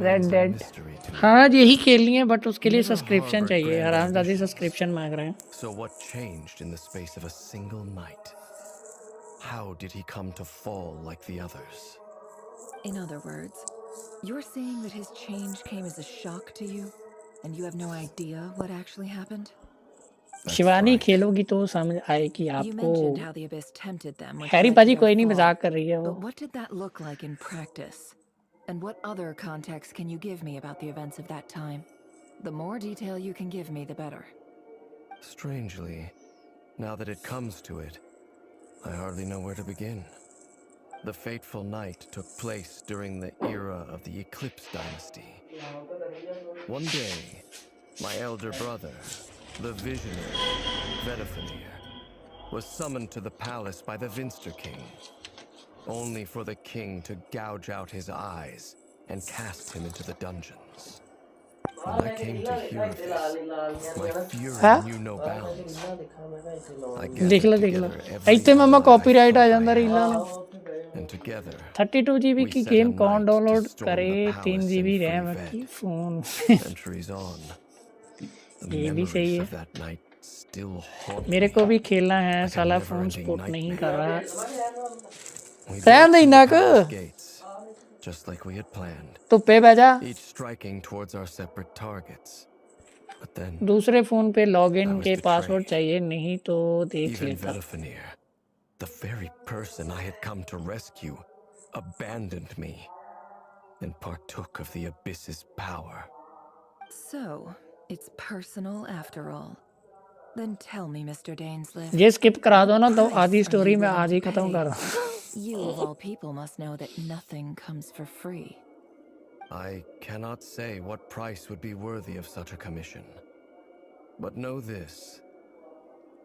रेड डेड हाँ यही खेलनी है बट उसके लिए सब्सक्रिप्शन चाहिए हरामजादी सब्सक्रिप्शन मांग रहे हैं So what changed in the space of a single night? How did he come to fall like the others? In other words, you're saying that his change came as a shock to you and you have no idea what actually happened? Shivani खेलोगी तो समझ आएगी आपको Harry पाजी कोई नहीं मजाक कर रही है वो What did that look like in practice? And what other context can you give me about the events of that time? The more detail you can give me, the better. Strangely, now that it comes to it, I hardly know where to begin. The fateful night took place during the era of the Eclipse Dynasty. One day, my elder brother, the visionary, Vedafenir, was summoned to the palace by the Vinster King, only for the king to gouge out his eyes and cast him into the dungeons. When I came to hear of this, my fury knew no bounds. I gathered together ਇੱਥੇ ਮਮਾ copyright ਆ ਜਾਂਦਾ ਰੀਲਾਂ and together 32 GB की game कौन download करे 3 GB RAM की phone centuries on. ये भी सही है मेरे को भी खेलना है साला फोन सपोर्ट नहीं कर रहा रहने दे ना को just like we had planned. तो पे बैजा Each striking towards our separate targets. But then दूसरे फोन पे लॉगिन के पासवर्ड चाहिए नहीं तो देख लेता Vedafenir, the very person I had come to rescue, abandoned me and partook of the abyss's power. So, it's personal after all. Then tell me, Mr. Dainsleif. ये skip करा दो ना तो आधी स्टोरी में आधी खत्म कर You of all people must know that nothing comes for free. I cannot say what price would be worthy of such a commission. But know this.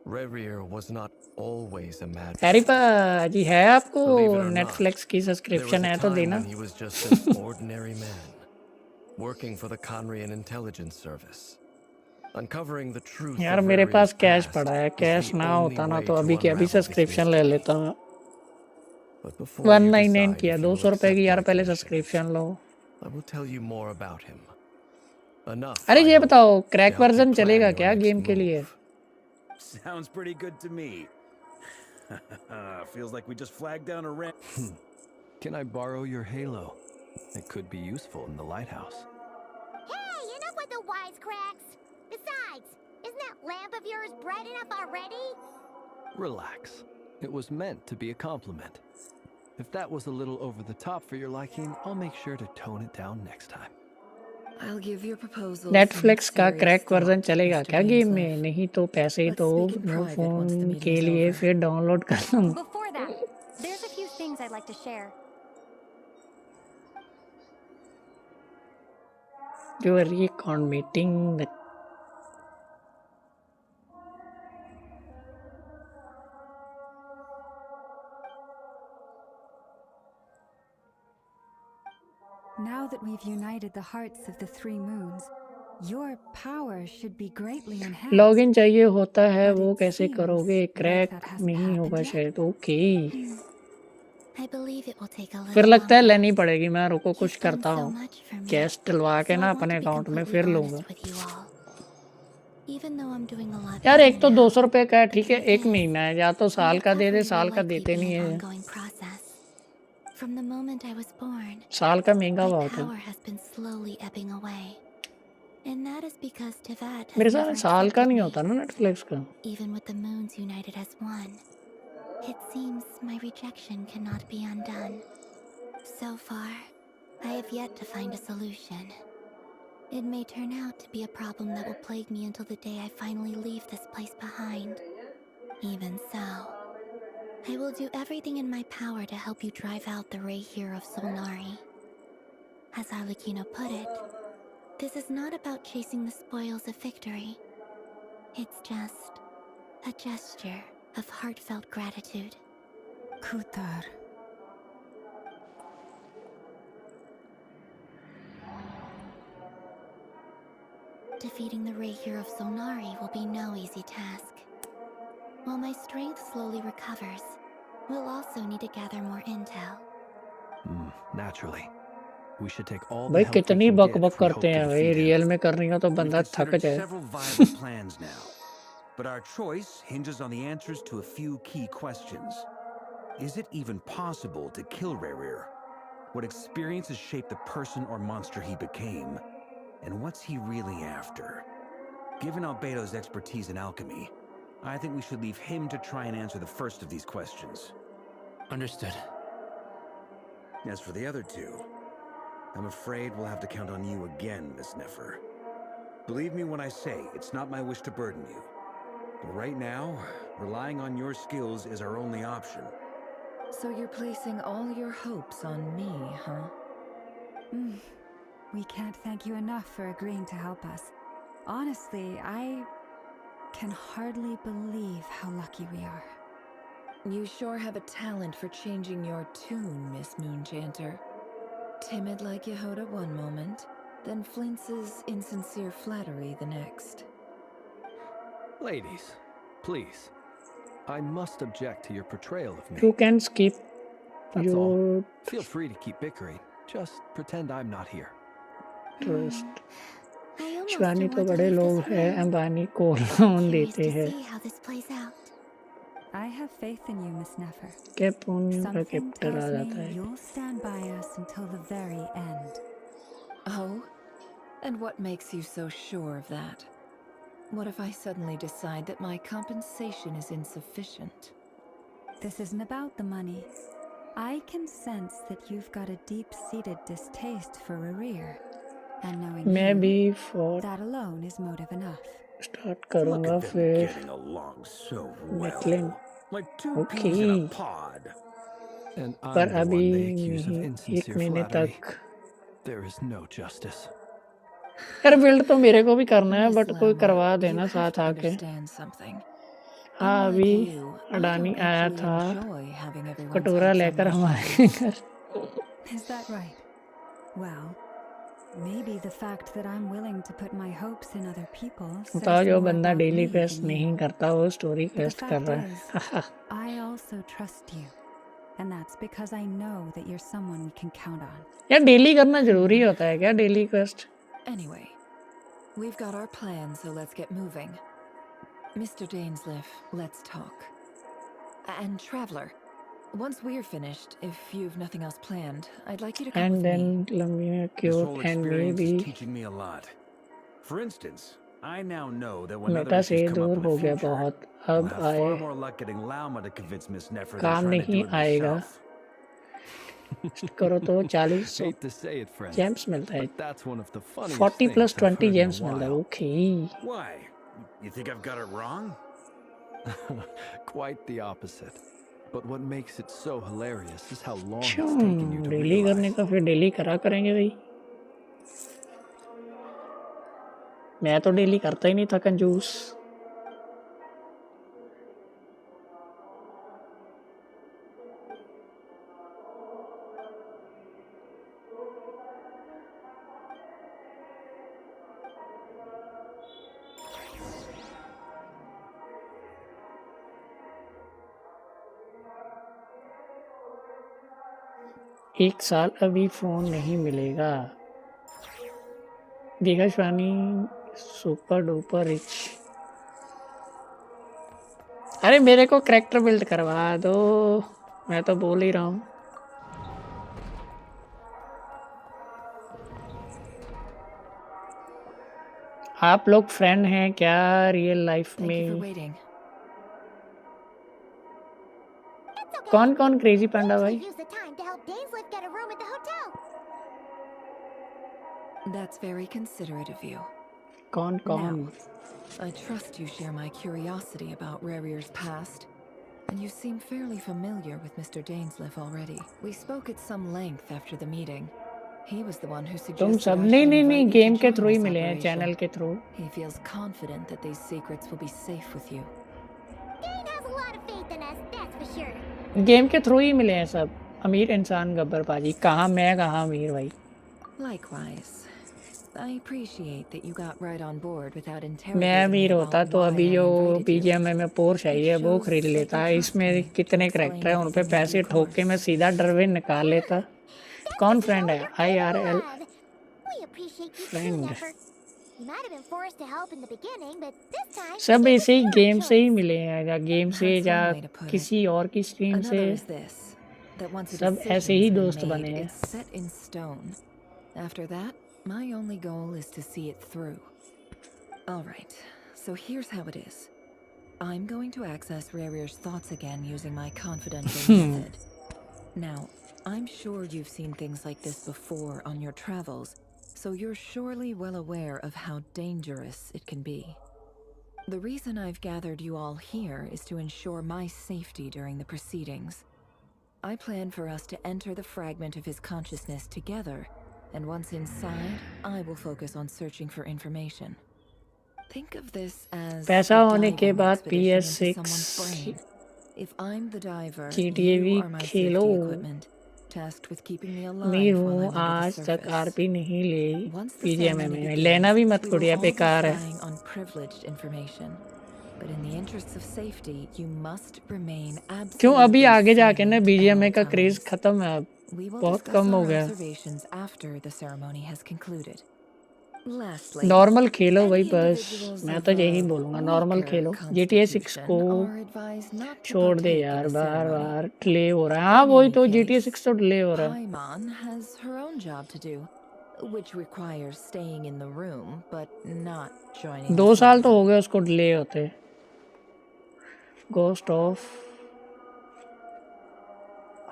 Rerir was not always a mad. Harry पाजी है आपको Netflix की subscription है तो देना He was just an ordinary man, working for the Conrian intelligence service. Uncovering the truth. यार मेरे पास cash पड़ा है कैश ना होता ना तो अभी के अभी सब्सक्रिप्शन ले लेता हूँ 199 किया 200 रुपए की यार पहले subscription low I will tell you more about him. Enough. अरे ये बताओ क्रैक वर्जन चलेगा क्या गेम के लिए Sounds pretty good to me. Feels like we just flagged down a rent. Can I borrow your halo? It could be useful in the lighthouse. Hey, enough with the wisecracks. Besides, isn't that lamp of yours bright enough already? Relax. It was meant to be a compliment. If that was a little over the top for your liking, I'll make sure to tone it down next time. I'll give your proposal Netflix का serious crack version thought, चलेगा Mr. क्या game में? Gainslev. नहीं तो पैसे Let's तो speak in no private once the phone meeting के is लिए over. फिर डाउनलोड करना. Before that, there's a few things I'd like to share. You are recommitting the Now that we've united the hearts of the three moons, your power should be greatly enhanced. Login चाहिए होता है, But वो it कैसे seems करोगे? like crack that hasn't नहीं होगा happened yet. शायद. Okay, I believe it will take a फिर little लगता है longer. लेनी पड़ेगी. मैं रुको कुछ You've done करता so हूँ, much for me, कैश डलवा के so ना I want अपने to be अकाउंट में completely फिर लूँगा. honest with you all. Even though I'm doing a lot यार better एक तो now, 200 रुपये का है, ठीक है, the एक truth is, महीना है, या तो my साल का दे दे, recovery साल will का likely देते be नहीं an है. ongoing process. From the moment I was born, साल का महंगा my बहुत है. power has been slowly ebbing away. And that is because Tevat मेरे has साथ never साल का accepted नहीं me, होता ना नेटफ्लिक्स का. even with the moons united as one. It seems my rejection cannot be undone. So far, I have yet to find a solution. It may turn out to be a problem that will plague me until the day I finally leave this place behind. Even so, I will do everything in my power to help you drive out the ray here of Solnari. As Arlecchino put it, this is not about chasing the spoils of victory. It's just a gesture of heartfelt gratitude. Kutar. Defeating the ray here of Solnari will be no easy task. While my strength slowly recovers, we'll also need to gather more intel. Naturally. We should take all the भाई help we कितनी can buck get buck if we hope करते to हैं भाई, defeat him. Real में करने का तो We've बंदा थक considered जाए. several viable plans now, but our choice hinges on the answers to a few key questions. Is it even possible to kill Rerir? What experiences shaped the person or monster he became? And what's he really after? Given Albedo's expertise in alchemy, I think we should leave him to try and answer the first of these questions. Understood. As for the other two, I'm afraid we'll have to count on you again, Miss Nefer. Believe me when I say it's not my wish to burden you. But right now, relying on your skills is our only option. So you're placing all your hopes on me, huh? We can't thank you enough for agreeing to help us. Honestly, I can hardly believe how lucky we are. You sure have a talent for changing your tune, Miss Moonchanter. Timid like Yehoda one moment, then flinches insincere flattery the next. Ladies, please. I must object to your portrayal of me. You can skip That's all. your Feel free to keep bickering. Just pretend I'm not here. trust. I almost Shivani don't तो want to बड़े leave लोग this हैं, room. Ambani को loan Curious देते to हैं. see how this plays out. I have faith in you, Miss Nefer. के पुण्य का Something कैपिटल आ tells जाता me है. you'll stand by us until the very end. Oh? And what makes you so sure of that? What if I suddenly decide that my compensation is insufficient? This isn't about the money. I can sense that you've got a deep-seated distaste for Rerir. And knowing मैं you, भी for that alone is motive enough. start Look करूँगा at them फिर getting along so निकलें. well. Like two peas in a Okay. pod. And पर I'm the अभी one they accuse of नहीं, एक insincere महीने flattery. तक. There is no justice. यार बिल्ड तो मेरे को भी करना है, Miss बट कोई Lama, करवा you देना have साथ to आके. understand something. हाँ Unlike अभी you, I अडानी don't आया actually था enjoy having everyone's कटोरा hopes on लेकर my हमारे shoulders. घर. Is that right? Well, maybe the fact that I'm willing to put my hopes in other people says बताओ जो more बंदा about daily me quest than नहीं you. करता वो स्टोरी But the क्वेस्ट कर fact रहा is, है. I also trust you. And that's because I know that you're someone we can count on. यार डेली करना जरूरी होता है क्या, daily quest? Anyway, we've got our plan, so let's get moving. Mr. Dainsliff, let's talk. And Traveler, once we're finished, if you've nothing else planned, I'd like you to come And with then me. Lamina This cute whole and experience is maybe teaching me a lot. For instance, I now know that when other Meta से issues come up दूर in हो the गया future, बहुत we'll अब have आए far more luck getting Lauma to convince Miss Nefer than काम trying to नहीं do it आएगा myself. करो तो 40 Hate to say it, friend, James मिलता है but that's one of the funniest 40 things plus I've 20 heard in a James मिलता है while. Okay Why? You think I've got it wrong? Quite the opposite. But what makes it so hilarious is how long it's taken you to daily करने realize. का फिर daily करा करेंगे भाई मैं तो डेली करता ही नहीं था कंजूस एक साल अभी फोन नहीं मिलेगा देखा शिवानी सुपर डुपर रिच अरे मेरे को कैरेक्टर बिल्ड करवा दो मैं तो बोल ही रहा हूँ आप लोग फ्रेंड हैं क्या real life Thank you for में waiting. कौन कौन क्रेजी पांडा Usually भाई use the time to help Dainsliff get a room at the hotel. That's very considerate of you. कौन कौन Now, I trust you share my curiosity about Rarier's past, and you seem fairly familiar with Mr. Dainsliff already. We spoke at some length after the meeting. He was the one who तुम suggested सब I नहीं should नहीं नहीं invite you game to के join through he this मिले हैं operation. Channel के through He feels confident that these secrets will be safe with you. Dane has a lot of faith in us, that's for sure. Game के through ही मिले हैं सब अमीर इंसान गब्बर पाजी कहाँ मैं कहाँ अमीर भाई Likewise. I appreciate that you got right on board without मैं interrogating me अमीर होता about तो why अभी I जो invited you. बीजीएमआई में पोर्श आई है वो खरीद लेता इसमें कितने करेक्टर हैं उन पे पैसे ठोक के मैं सीधा डरविन निकाल लेता कौन फ्रेंड है IRL We appreciate you too, friend Nefer. You might have been forced to help in the beginning, but this time सब it was ऐसे ही your गेम से ही choice. मिले हैं या गेम से That's या one way to put it. किसी और की स्ट्रीम से Another is this, that once a सब ऐसे ही decision's been दोस्त made, बने हैं it's set in stone. After that, my only goal is to see it through. All right, so here's how it is. I'm going to access Rarier's thoughts again using my confidential method. Now, I'm sure you've seen things like this before on your travels, so you're surely well aware of how dangerous it can be. The reason I've gathered you all here is to ensure my safety during the proceedings. I plan for us to enter the fragment of his consciousness together, and once inside, I will focus on searching for information. Think of this as पैसा a होने के diving बाद expedition into PS6 someone's brain. If I'm the diver, GTA you भी are my Khelo safety equipment, tasked with keeping me अमीर alive while हूँ I'm under the आज तक surface. RP नहीं ली Once the बीजीएमआई ceremony में begins, लेना भी मत we will कुड़िया all be बेकार है flying on privileged information. But in the interests of safety, you must remain absolutely क्यों अभी आगे जाके ना silent at बीजीएमआई all का क्रेज times. खत्म है अब We will बहुत discuss कम हो our गया observations after the ceremony has concluded. Lastly, normal खेलो भाई any बस individuals मैं of तो यही a बोलूँगा नॉर्मल weaker खेलो GTA 6 constitution को are advised not to छोड़ दे partake in यार the bar ceremony. Bar delay हो रहा है हाँ In वही any तो case, GTA 6 तो डिले हो रहा है Paimon has her own job to do, which requires staying in the room but not joining the 2 साल तो हो ceremony. गए उसको डिले होते गोस्ट ऑफ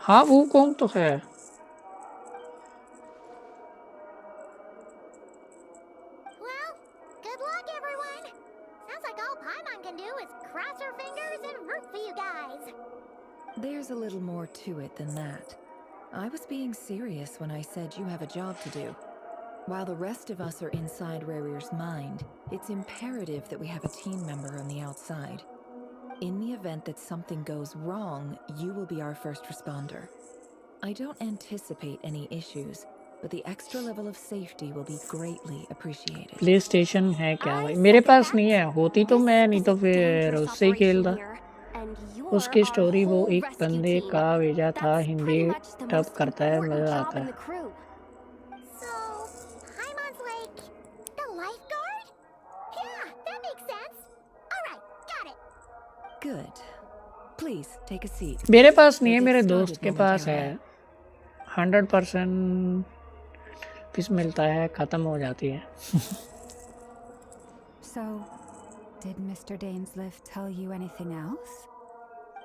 हाँ वो कौन तो है Well, good luck, everyone. Sounds like all Paimon can do is cross her fingers and root for you guys. There's a little more to it than that. I was being serious when I said you have a job to do. While the rest of us are inside Rarier's mind, it's imperative that we have a team member on the outside. In the event that something goes wrong, you will be our first responder. I don't anticipate any issues, but the extra level of safety will be greatly appreciated. Play station है क्या भाई मेरे पास नहीं है होती तो मैं नहीं तो फिर उससे ही खेलता उसकी स्टोरी वो एक बंदे का भेजा था हिंदी डब करता है मज़ा आता है So, Paimon's like the lifeguard? Yeah, that makes sense. All right, got Good. Please take a seat. मेरे पास नहीं है, We'll get मेरे started दोस्त के पास है। momentarily. 100% पीस मिलता है, ख़त्म हो जाती है। So, did Mr. Dainsliff tell you anything else?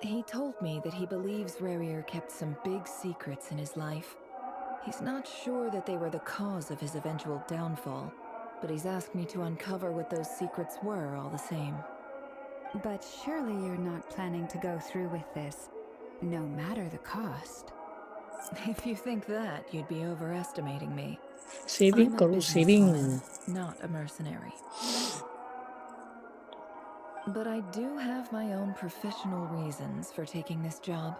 He told me that he believes Rarier kept some big secrets in his life. He's not sure that they were the cause of his eventual downfall, but he's asked me to uncover what those secrets were all the same. But surely you're not planning to go through with this, no matter the cost. If you think that, you'd be overestimating me. Saving I'm a करो, saving. businesswoman, not a mercenary. But I do have my own professional reasons for taking this job.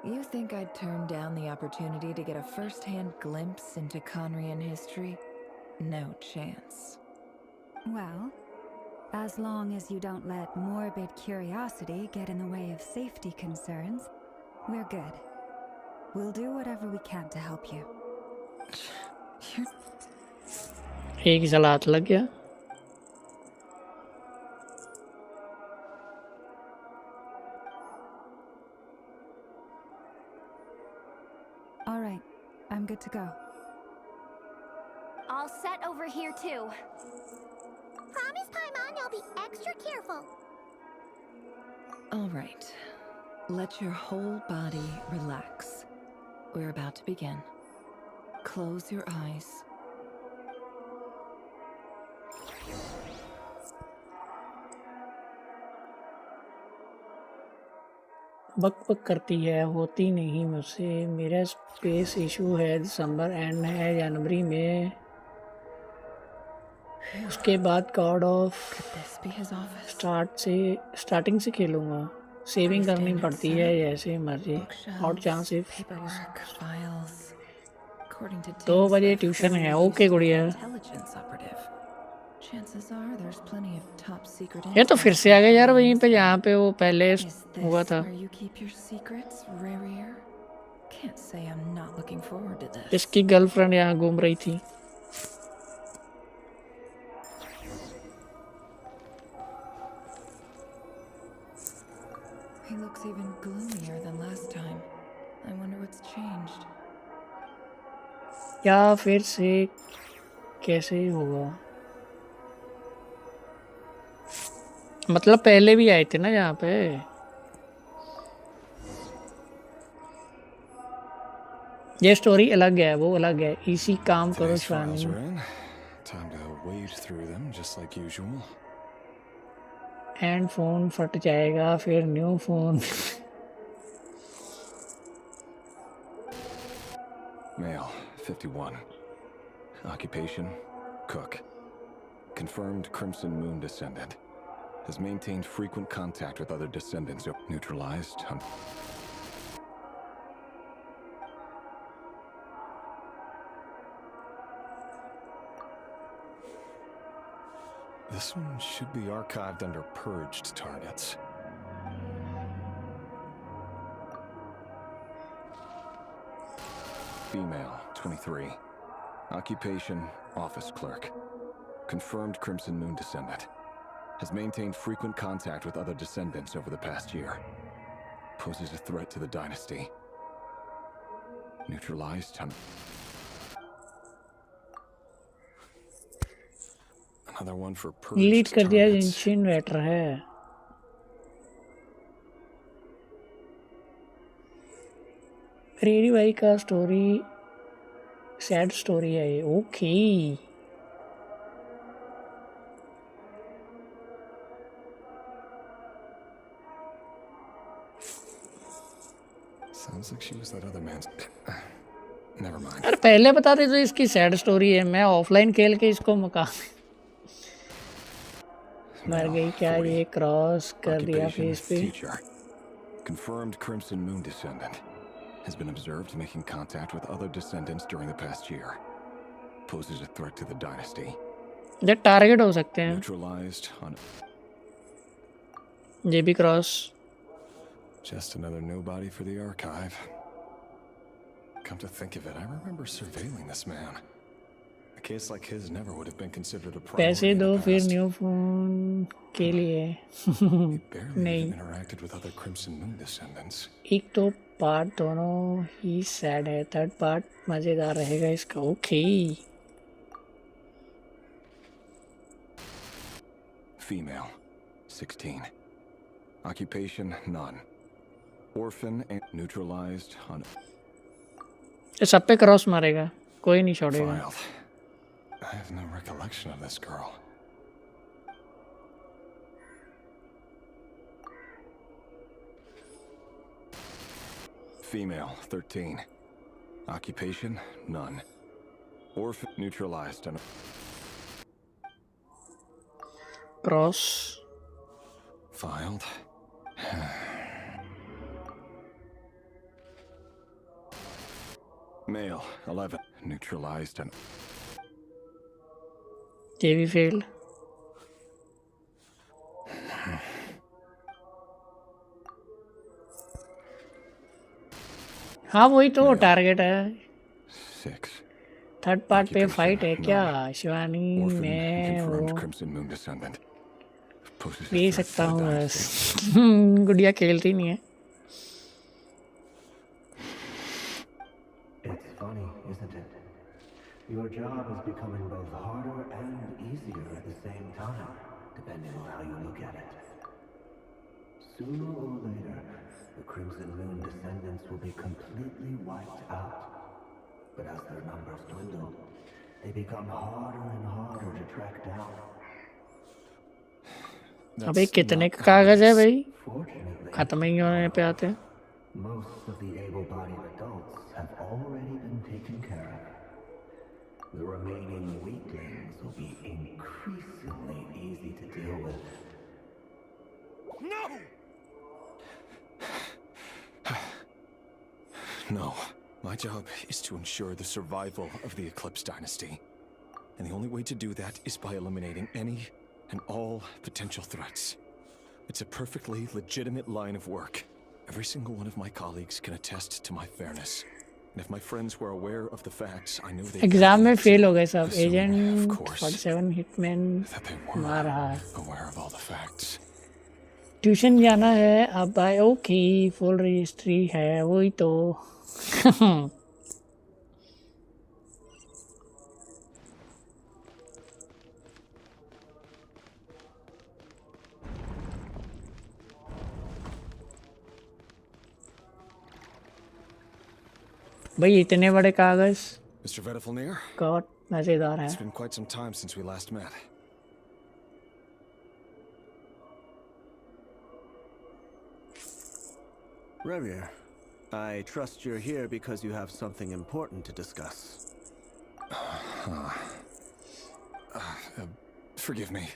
You think I'd turn down the opportunity to get a first-hand glimpse into Conrian history? No chance. Well, as long as you don't let morbid curiosity get in the way of safety concerns, we're good. We'll do whatever we can to help you. एक जलात लग गया। All right, I'm good to go. All set over here too. Promise, Paimon, I'll be extra careful. All right. Let your whole body relax. We're about to begin. Close your eyes. बक बक करती है, होती नहीं मुझसे। मेरा space issue है, दिसंबर and है, जनवरी में। उसके बाद गॉड ऑफ स्टार्टिंग से खेलूँगा। सेविंग करनी पड़ती है जैसे मर्जी। और चांस 2 बजे ट्यूशन है। ओके गुड़िया। ये तो फिर से आ गया यार वहीं पे जहाँ पे वो पहले हुआ था। इसकी गर्लफ्रेंड यहाँ घूम रही थी। He looks even gloomier than last time. I wonder what's changed. या फिर से कैसे होगा? मतलब पहले भी आए थे ना यहाँ पे। ये स्टोरी अलग है, वो अलग है। इसी काम करो श्वानी। Time to wade through them just like usual. And phone फट जाएगा, फिर new phone. Male, 51. Occupation, cook. Confirmed Crimson Moon descendant. Has maintained frequent contact with other descendants. Neutralized. This one should be archived under purged targets. Female, 23. Occupation, office clerk. Confirmed Crimson Moon descendant. Has maintained frequent contact with other descendants over the past year. Poses a threat to the dynasty. Neutralized. Another one for purged lead कर दिया। targets. जेंशिन waiter है। Ready भाई का story sad story है ये। Okay Sounds like she was that other man's. Never mind. अरे पहले बताते तो इसकी सैड स्टोरी है। मैं ऑफलाइन खेल के इसको मुका मर गई। क्या ये क्रॉस कर दिया फेस पे? Teacher. Confirmed Crimson Moon descendant. Has been observed making contact with other descendants during the past year. Poses a threat to the dynasty. ये टारगेट हो सकते हैं। Neutralized on. ये भी cross. Just another nobody for the archive. Come to think of it, I remember surveilling this man. A case like his never would have been considered a priority पैसे in दो the फिर past. New phone के लिए He barely नहीं even interacted with other Crimson Moon descendants. एक तो part दोनों ही sad है, थर्ड पार्ट मज़ेदार रहेगा इसका। Okay Female, 16. Occupation, none. Orphan and neutralized on ये सब पे क्रॉस मारेगा, कोई नहीं छोड़ेगा। filed. I have no recollection of this girl. Female, 13. Occupation, none. Orphan, neutralized on cross filed. Male, 11. Neutralized and ये भी फेल। हाँ वही तो टारगेट है। 6. थर्ड पार्ट पे फाइट है क्या शिवानी? Orphan, मैं confirmed वो Crimson Moon descendant. Poses a ले threat सकता to the हूँ dynasty. बस। गुड़िया खेलती नहीं है। It's funny, isn't it? Your job is becoming both harder and easier at the same time, depending on how you look at it. Sooner or later, the Crimson Moon descendants will be completely wiped out. But as their numbers dwindle, they become harder and harder to track down. अबे कितने कागज है भाई? खत्म ही होने पे आते हैं। Most of the able-bodied adults have already been taken care of. The remaining weaklings will be increasingly easy to deal with. No! No. My job is to ensure the survival of the Eclipse Dynasty. And the only way to do that is by eliminating any and all potential threats. It's a perfectly legitimate line of work. Every single one of my colleagues can attest to my fairness. And if my friends were aware of the facts, I know they exam में fail हो गए सब। assume, agent of course, 47 hitman that they were मार रहा है। aware of all the facts. Tuition जाना है अब भाई। ओके फुल रजिस्ट्री है वही तो। भाई इतने बड़े कागज। Mr. Vettelflnir, गॉड मजेदार है। it's been quite some time since we last met. Revier, I trust you're here because you have something important to discuss. Forgive me.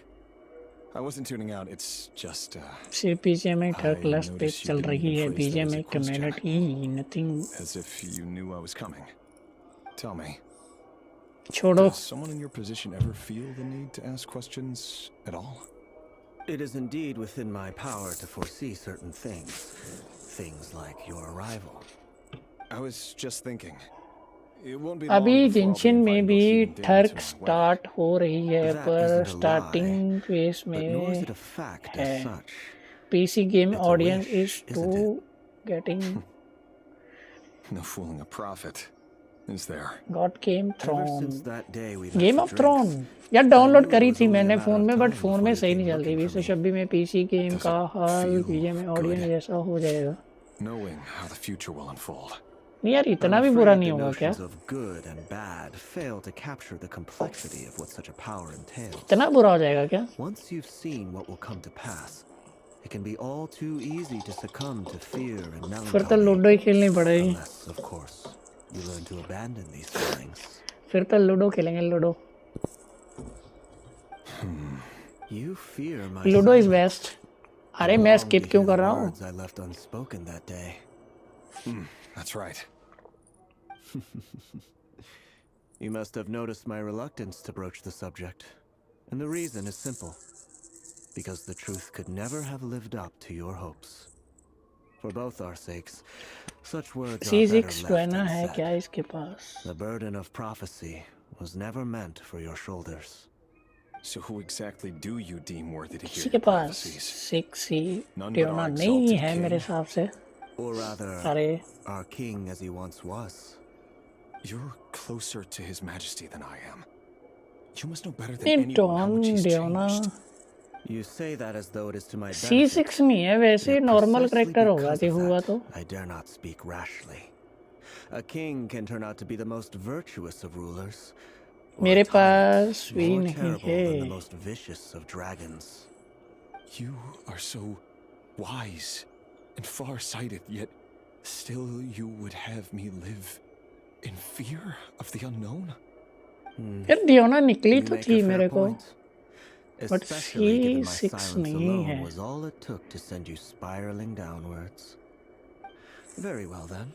I wasn't tuning out. It's just, सिर्फ BGMI third I class पे noticed you चल didn't रही है। even phrase that as a BGMI question. Community nothing. as if you knew I was coming. Tell me, छोड़ो। does someone in your position ever feel the need to ask questions at all? It is indeed within my power to foresee certain things. Things like your arrival. I was just thinking. It won't be अभी long before I'll be जेंशिन में inviting भी those human beings थर्क to my wedding. Start हो रही है That पर isn't a starting phase But nor is में it a fact है। as such. PC game It's a audience wish, is isn't too getting No fooling a prophet, is there? God Game Ever Throne since that day we met Game for of drinks, Throne यार I download knew करी it was थी only a मैंने matter phone of में but time phone before में you सही came नहीं चलती। looking भी for तो me. जब भी मैं PC गेम Does का it hall feel BGMI audience good? जैसा हो जाएगा। Knowing how the future will unfold. नहीं यार इतना I'm भी बुरा afraid नहीं the होगा क्या? notions of good and bad fail to capture the complexity of what such a power entails. इतना बुरा हो जाएगा क्या? Once you've seen what will come to pass, it can be all too easy to succumb to fear and फिर तो melancholy. Ludo ही खेलनी पड़ेगी। Unless, of course, you learn to abandon these feelings. फिर तो लूडो खेलेंगे ludo. You fear my ludo is silence. Best. अरे You मैं long to skip क्यों hear कर the रहा हूँ? words I left unspoken that day. That's right. You must have noticed my reluctance to broach the subject. And the reason is simple. Because the truth could never have lived up to your hopes. For both our sakes, such words are better C6 left ट्वेना है unsaid. क्या इसके पास? The burden of prophecy was never meant for your shoulders. So who exactly do you deem worthy to hear किसी your के पास prophecies? Sexy None but ड्योना our नहीं exalted है मेरे king? हिसाब से। Or rather, अरे our king as he once was. You're closer to his majesty than I am. You must know better than नहीं anyone how much he's ड्योना changed. You say that as though it is to my benefit. C6 नहीं है वैसे Yet normal precisely character होगा because कि of हुआ that, तो। I dare not speak rashly. A king can turn out to be the most virtuous of rulers, or मेरे a tyrant पास भी more नहीं terrible है। than the most vicious of dragons. You are so wise and far-sighted, yet still you would have me live in fear of the unknown? यार ड्योना निकली You तो make थी a fair मेरे को, point. But Especially given my C6 silence नहीं alone है। was all it took to send you spiraling downwards. Very well then.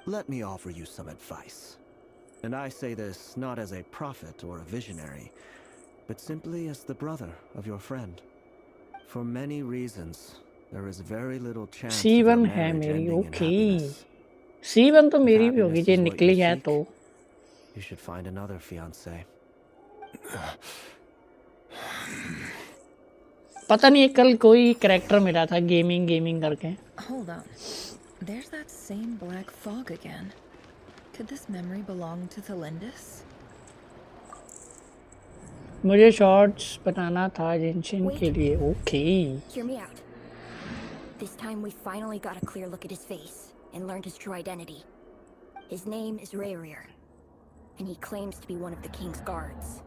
Let me offer you some advice. And I say this not as a prophet or a visionary, but simply as the brother of your friend. For many reasons, there is very little chance of your C1 है marriage मेरी, ending in okay. happiness. C1 तो If मेरी भी होगी happiness J is what निकली you है seek, तो। you should find another fiancé. पता नहीं कल कोई कैरेक्टर मिला था गेमिंग करके। Hold on. There's that same black fog again. Could this memory belong to Thelindis? मुझे शॉर्ट्स बनाना था जेंशिन के लिए, okay. Hear me out. This time we finally got a clear look at his face and learned his true identity. His name is Rayrir, and he claims to be one of the king's guards.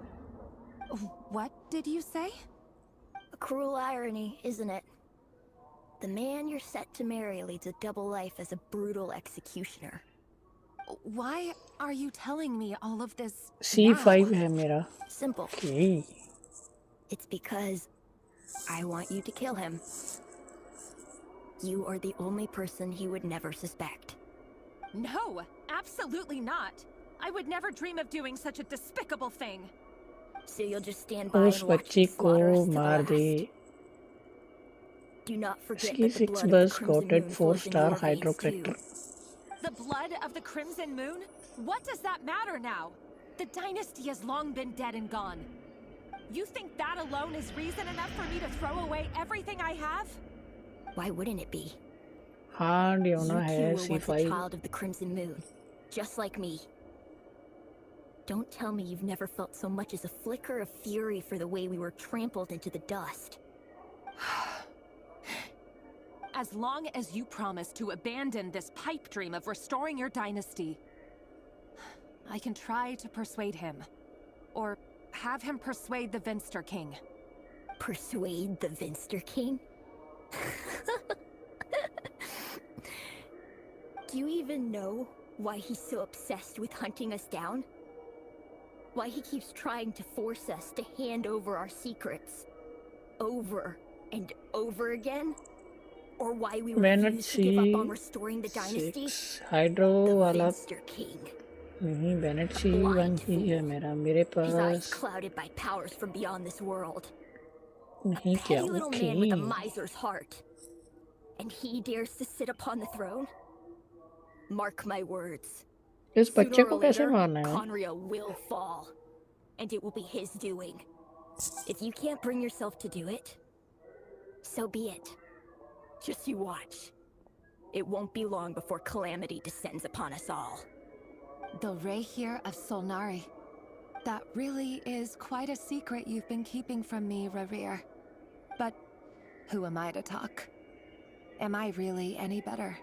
What did you say? A cruel irony, isn't it? The man you're set to marry leads a double life as a brutal executioner. Why are you telling me all of this C5 now? है मेरा, Simple. Okay. It's because I want you to kill him. You are the only person he would never suspect. No, absolutely not. I would never dream of doing such a despicable thing. So you'll just stand by उस and watch बच्ची him को slaughter us to the मार दे। last. Do not forget इसकी that the 6 blood of the बस Crimson coated Moon 4 flows in star your hydro veins too. Character. The blood of the Crimson Moon? What does that matter now? The dynasty has long been dead and gone. You think that alone is reason enough for me to throw away everything I have? Why wouldn't it be? हाँ You ड्योना too है were once a C5। child of the Crimson Moon, just like me. Don't tell me you've never felt so much as a flicker of fury for the way we were trampled into the dust. As long as you promise to abandon this pipe dream of restoring your dynasty, I can try to persuade him. Or have him persuade the Vinster King. Persuade the Vinster King? Do you even know why he's so obsessed with hunting us down? Why he keeps trying to force us to hand over our secrets over and over again? Or why we refuse to give up on restoring the dynasty? Hydro The वाला Vinster King. नहीं, Bennett C1 ही है मेरा, मेरे His eyes pass clouded by powers from beyond this world. नहीं क्या, Petty little man with a okay. miser's heart. And he dares to sit upon the throne? Mark my words. इस बच्चे Sooner को or कैसे later, मारना है? Conqueror will fall. And it will be his doing. If you can't bring yourself to do it, so be it. Just you watch. It won't be long before calamity descends upon us all. The Rayrir of Solnari. That really is quite a secret you've been keeping from me, Rayrir. But who am I to talk? Am I really any better?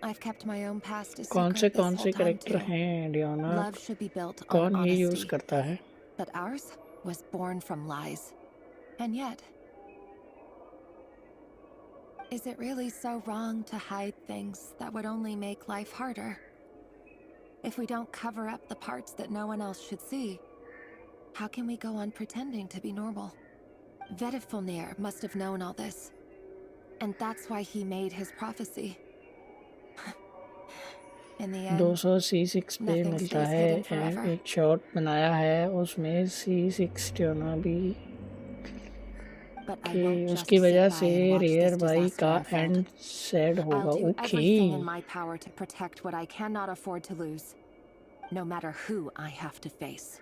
I've kept my own past a कौन secret this से whole time character too. हैं ड्योना? Love should be built on कौन ये use honesty. करता है? But ours was born from lies. And yet, is it really so wrong to hide things that would only make life harder? If we don't cover up the parts that no one else should see, how can we go on pretending to be normal? Vedifulnir must have known all this. And that's why he made his prophecy. In the end, 200 C6 पे nothing मिलता stays है। hidden forever. एक shot बनाया है उसमें C6 ड्योना भी, But I कि won't just उसकी sit वजह by से and watch रेयर this भाई disaster का unfold. एंड सैड होगा, I'll do okay. everything in my power to protect what I cannot afford to lose. no matter who I have to face.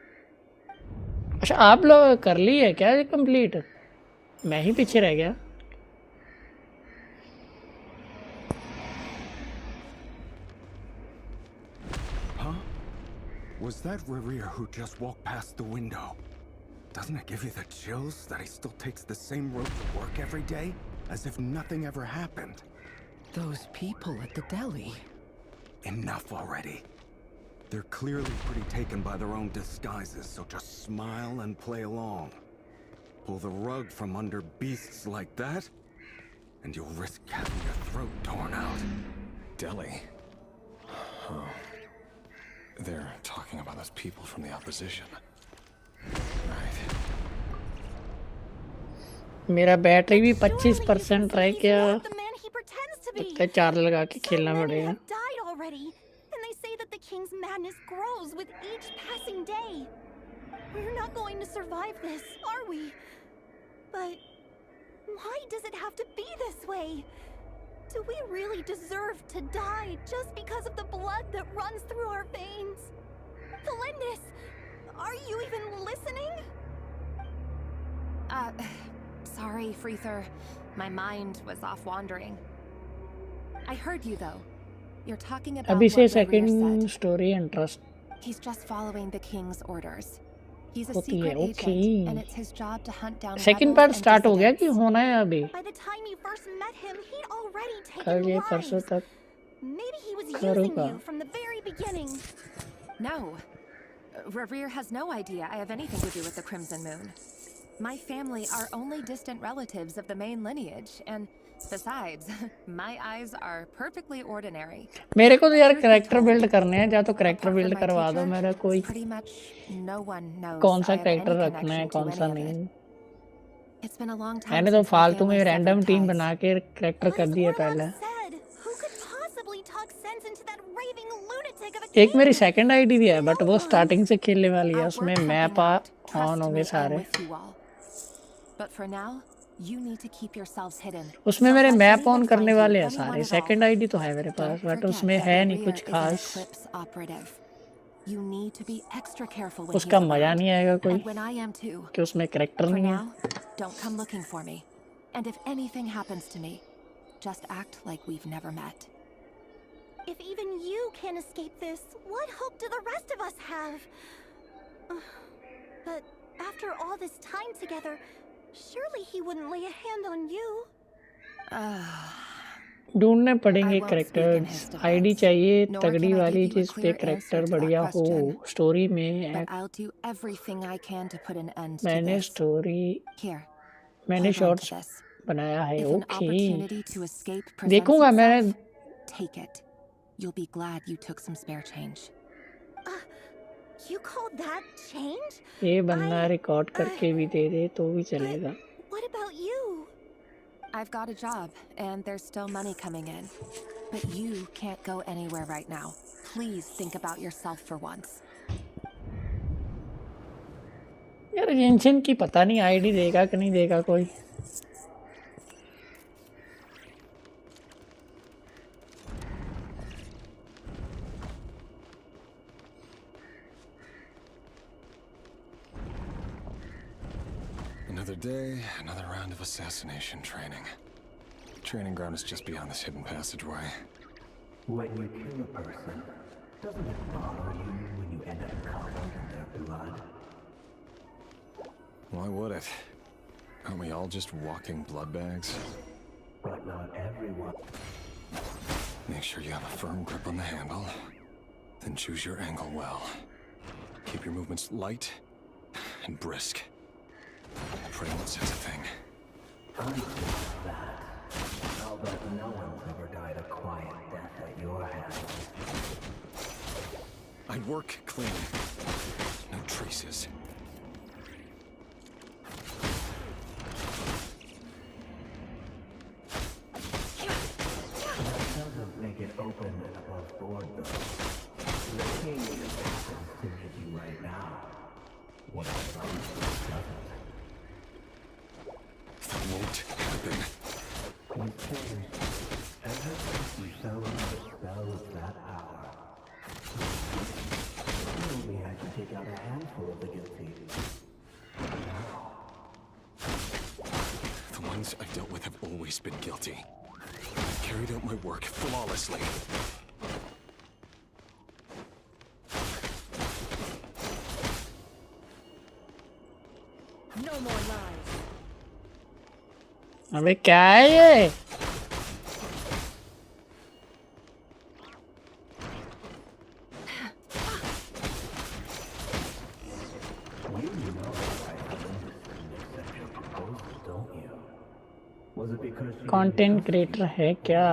अच्छा आप लोग कर ली है क्या ये कंप्लीट? मैं ही पीछे रह गया। Huh? Was that Rerir who just walked past the window? Doesn't it give you the chills that he still takes the same road to work every day? As if nothing ever happened. Those people at the deli. Enough already. They're clearly pretty taken by their own disguises, so just smile and play along. Pull the rug from under beasts like that, and you'll risk having your throat torn out. Deli? Oh. They're talking about those people from the opposition. Right. मेरा battery भी 25% रह गया। लगता है charge लगा के खेलना पड़ेगा। And they say that the king's madness grows with each passing day. We're not going to survive this, are we? But why does it have to be this way? Do we really deserve to die just because of the blood that runs through our veins? Felindis, are you even listening? Sorry, Freether. My mind was off wandering. I heard you though. You're talking about अभी से what Rerir second said. Story interest He's just following the king's orders. He's a होती है। secret agent, okay and it's his job to hunt down second rebels part and start हो गया कि dissidents. होना है अभी? By the time you first met him, he'd already taken कल ये परसों lives. तक Maybe he was using करूँगा। you from the very beginning. No. Rerir has no idea I have anything to do with the Crimson Moon. My family are only distant relatives of the main lineage, and besides, my eyes are perfectly ordinary. मेरे को तो यार character build करने हैं, या तो character build करवा दो मेरा कोई। Pretty much no one knows कौन सा I have कैरेक्टर any रखना है, connection कौन to सा any of नहीं। it. It's been a long time मैंने तो since my फालतू में family random severed team ties. बना के कैरेक्टर कर दिए पहले। Said, who could possibly talk sense into that raving lunatic of a एक मेरी सेकंड आईडी भी है, बट वो स्टार्टिंग से खेलने वाली है, उसमें मैप ऑन हो गए सारे। But for now, you need to keep yourselves hidden. उसमें मेरे मैप ऑन करने वाले हैं सारे। सेकंड आईडी तो है मेरे पास, बट उसमें है नहीं कुछ खास। You need to be extra careful when उसका he's मजा around. नहीं आएगा कोई, And when I am too. कि उसमें कैरेक्टर For नहीं है। now, don't come looking for me. And if anything happens to me, just act like we've never met. If even you can't escape this, what hope do the rest of us have? But after all this time together, surely he wouldn't lay a hand on you. ढूंढने पड़ेंगे characters. ID चाहिए तगड़ी वाली जिस पे character बढ़िया हो। Story में But I'll do everything I can to put an end to मैंने this. स्टोरी Here, मैंने hold on to shorts this. बनाया है। If an okay opportunity to escape presents देखूंगा मैं। itself, take it. You'll be glad you took some spare change. You call that change? ये बंदा record करके भी दे दे तो भी चलेगा। What about you? I've got a job, and there's still money coming in. But you can't go anywhere right now. Please think about yourself for once. यार जेंशिन की पता नहीं आईडी देगा कि नहीं देगा कोई। Another day, another round of assassination training. The training ground is just beyond this hidden passageway. When you kill a person, doesn't it bother you when you end up covered in their blood? Why would it? Aren't we all just walking blood bags? But not everyone. Make sure you have a firm grip on the handle. Then choose your angle well. Keep your movements light and brisk. Pray one says a thing. I think that. I'll bet no one's ever died a quiet death at your hands. I work clean. No traces. That doesn't make it open and above board, though. The king just happens to need you right now. What if doesn't? That won't happen. You changed. Ever since you fell under the spell of that power. ones I've dealt with have always been guilty. I've carried out my work flawlessly. No more lies. अबे क्या है ये? Content creator है क्या?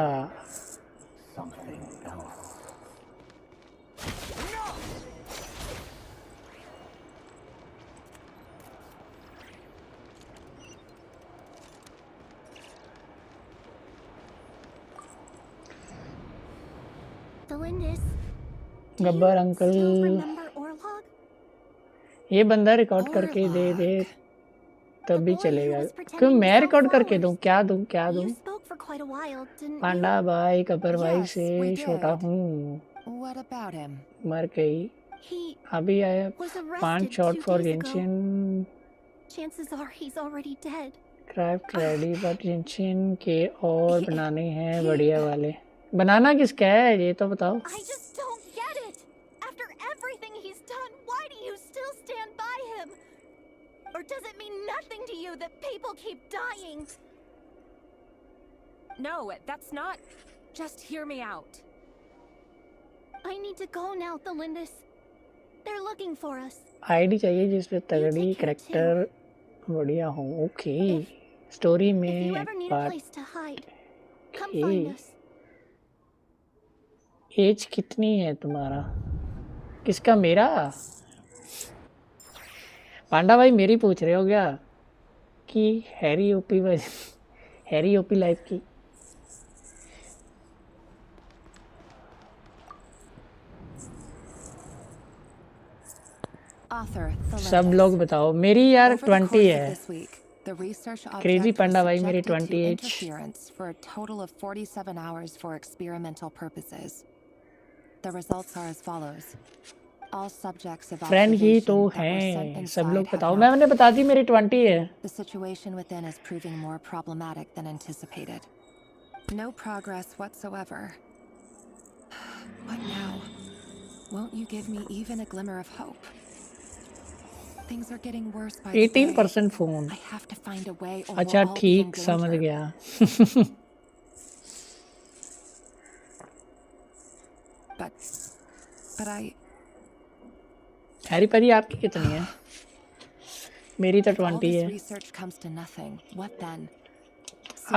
Gabbar uncle, ये बंदा record करके दे दे तभी चलेगा। क्यों मैं रिकॉर्ड करके दूं? क्या दूं? क्या दूं? पांडा भाई गब्बर भाई से छोटा हूँ। मर गई। अभी आया 5 shot for Genshin. Craft ready but Genshin के और बनाने हैं बढ़िया वाले। बनाना किसका है ये तो बताओ। Or does it mean nothing to you that people keep dying? No, that's not. Just hear me out. I need to go now, Thelindis. They're looking for us. ID चाहिए जिसपे तगड़ी कैरेक्टर बढ़िया हो। ओके, स्टोरी में as कितनी है तुम्हारा? किसका? मेरा? पांडा भाई मेरी पूछ रहे हो क्या कि हैरी ओपी लाइफ की? सब लोग बताओ। मेरी यार 20 है। क्रेजी पांडा भाई मेरी 28। फ्रेंड ही तो हैं। सब लोग बताओ। मैंने बता दी मेरी 20 है। The situation within is proving more problematic than anticipated. No progress whatsoever. What now? Won't you give me even a glimmer of hope? Things are getting worse by the day. 18% phone. I have to find a way or अच्छा ठीक समझ गया। But I Harry परी आपकी कितनी है? मेरी तो 20 है।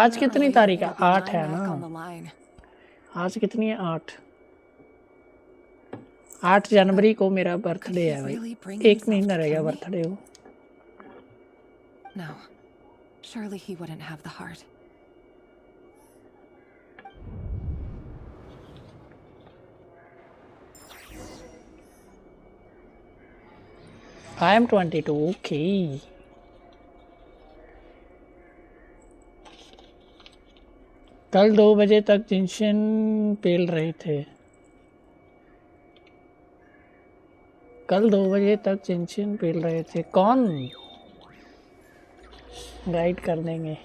आज कितनी तारीख है? 8 है ना? आज कितनी है? 8 जनवरी को मेरा बर्थडे है भाई। 1 महीना रहेगा बर्थडे को। No, surely he wouldn't have the heart. I am 22. Okay. कल 2 बजे तक जेंशिन पेल रहे थे। कल 2 बजे तक जेंशिन पेल रहे थे। कौन? गाइड कर देंगे।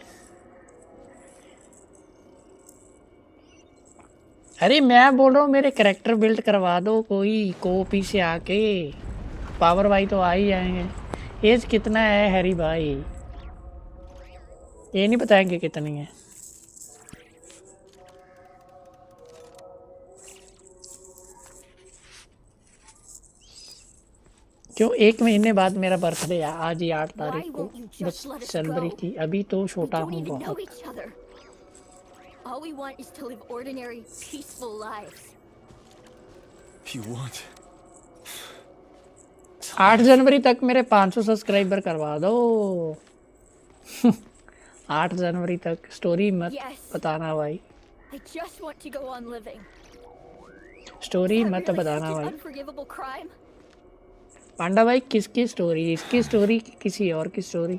अरे मैं बोल रहा हूँ मेरे कैरेक्टर बिल्ड करवा दो कोई कॉपी से आके। पावर भाई तो आ ही जाएंगे। एज कितना है हैरी भाई? ये नहीं बताएंगे कितनी है। क्यों 1 महीने बाद मेरा बर्थडे है। आज ही 8 तारीख को 10 जनवरी की। अभी तो छोटा हूँ बहुत। All we want is to live ordinary, peaceful lives. You want? 8 जनवरी तक मेरे 500 सब्सक्राइबर करवा दो। 8 जनवरी तक। स्टोरी मत बताना भाई। I just want to go on living. Story मत बताना भाई। पांडा भाई किसकी स्टोरी? इसकी स्टोरी किसी और की story?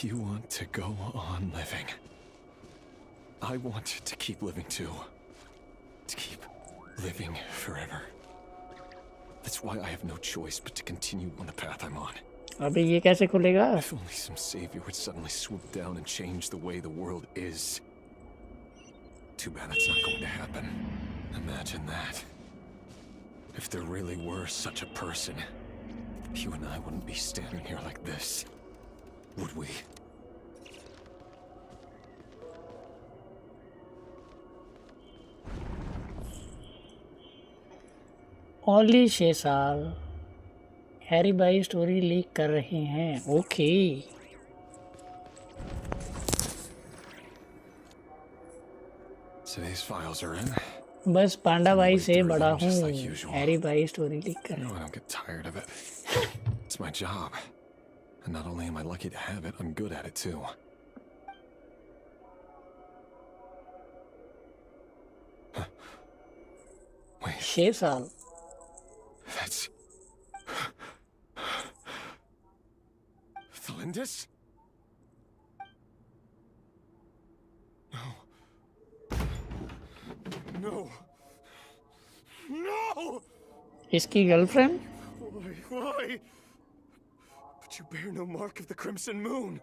You want to go on living. I want to keep living too. To keep living forever. That's why I have no choice but to continue on the path I'm on. अबे ये कैसे खुलेगा? If only some savior would suddenly swoop down and change the way the world is. Too bad that's not going to happen. Imagine that. If there really were such a person, you and I wouldn't be standing here like this, would we? Only 6 साल। Harry भाई story leak कर रहे हैं। Okay So these files are in. बस पांडा भाई से through बड़ा them just हूँ। like usual. हैरी भाई स्टोरी लीक कर रहे No, I don't get tired of it. It's my job. And not only am I lucky to have it, I'm good at it too. Huh. Wait. 6 साल। That's... Thalindis? No. No. No! इसकी girlfriend? Why? But you bear no mark of the Crimson Moon.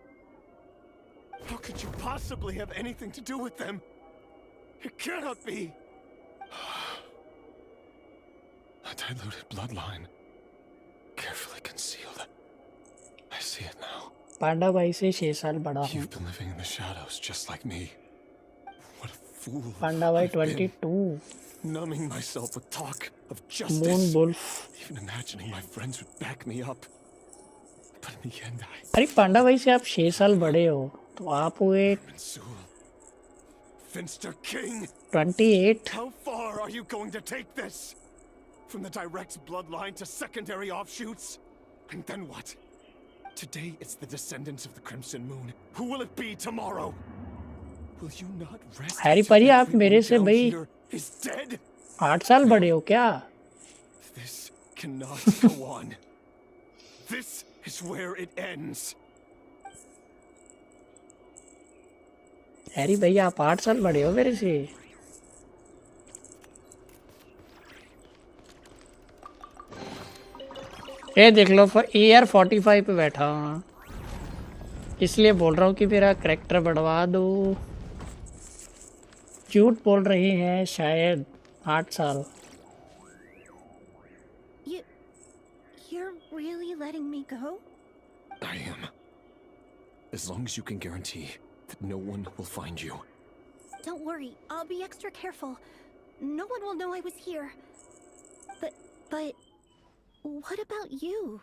How could you possibly have anything to do with them? It cannot be. A diluted bloodline. Carefully concealed. I see it now. पांडा भाई से 6 साल बड़ा हूँ। You've been living in the shadows just like me. What a fool. पांडा भाई I've been. 22। Numbing myself with talk of justice. Moon wolf. Even imagining my friends would back me up. But in the end, अरे पांडा भाई से आप 6 साल बड़े हो तो आप हुए Finster King. 28। How far are you going to take this? From the direct bloodline to secondary offshoots? And then what? Today it's the descendants of the Crimson Moon. Who will it be tomorrow? Will you not rest? Harry भाई आप मेरे से भाई is dead? 8 साल बड़े हो क्या? This cannot go on. This is where it ends. Harry भाई आप 8 साल बड़े हो मेरे से। ये देख लो AR 45 पे बैठा हूँ, इसलिए बोल रहा हूँ कि मेरा करैक्टर बढ़वा दो। झूठ बोल रहे हैं शायद 8 साल। You're really letting me go? I am. As long as you can guarantee that no one will find you. Don't worry, I'll be extra careful. No one will know I was here. But what about you?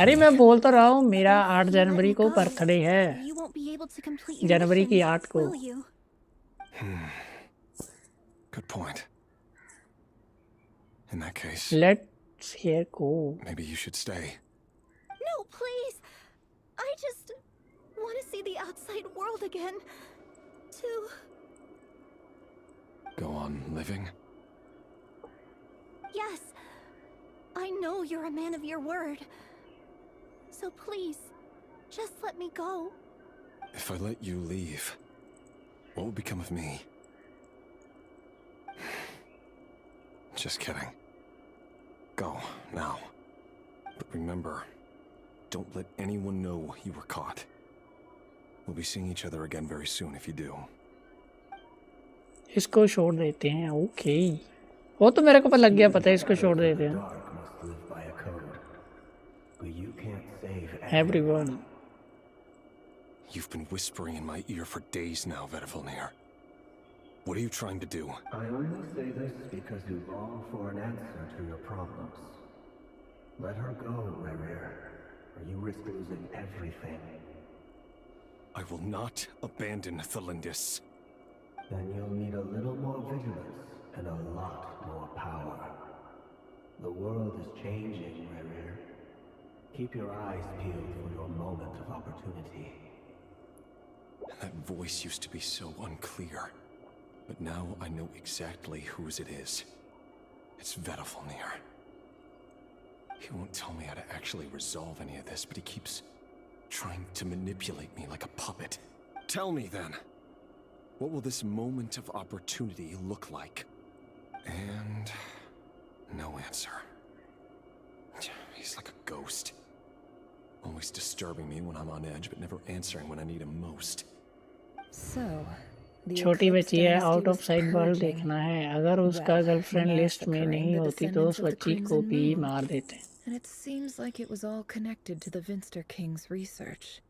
अरे मैं बोल तो रहा हूँ मेरा 8 जनवरी को birthday है। You won't be able to complete your जनवरी की mission, 8 को। will you? Good point. In that case, Let's here go. maybe you should stay. No, please. I just want to see the outside world again. To Go on living. Yes. I know you're a man of your word. So please, just let me go. If I let you leave, what will become of me? Just kidding. Go, now. But remember, don't let anyone know you were caught. We'll be seeing each other again very soon if you do. इसको छोड़ देते हैं। Okay वो तो मेरे को लग गया पता है, इसको छोड़ देते हैं। Everyone. You've been whispering in my ear for days now, Vedafilnir. What are you trying to do? I only say this because you long for an answer to your problems. Let her go, Rerir, or you risk losing everything. I will not abandon Thalindis. Then you'll need a little more vigilance and a lot more power. The world is changing, Rerir. Keep your eyes peeled for your moment of opportunity. That voice used to be so unclear. But now I know exactly whose it is. It's Vedafilnir. He won't tell me how to actually resolve any of this, but he keeps trying to manipulate me like a puppet. Tell me then, what will this moment of opportunity look like? And no answer. He's like a ghost. Always disturbing me when I'm on edge, but never answering when I need him most. So, the छोटी Eclipse बच्ची है, dynasty out of was site world purging. देखना है। अगर उसका Well, girlfriend list में massacring नहीं the होती तो descendants उस of the बच्ची को Crimson भी Moon. मार देते। And it seems like it was all connected to the Vinster King's research.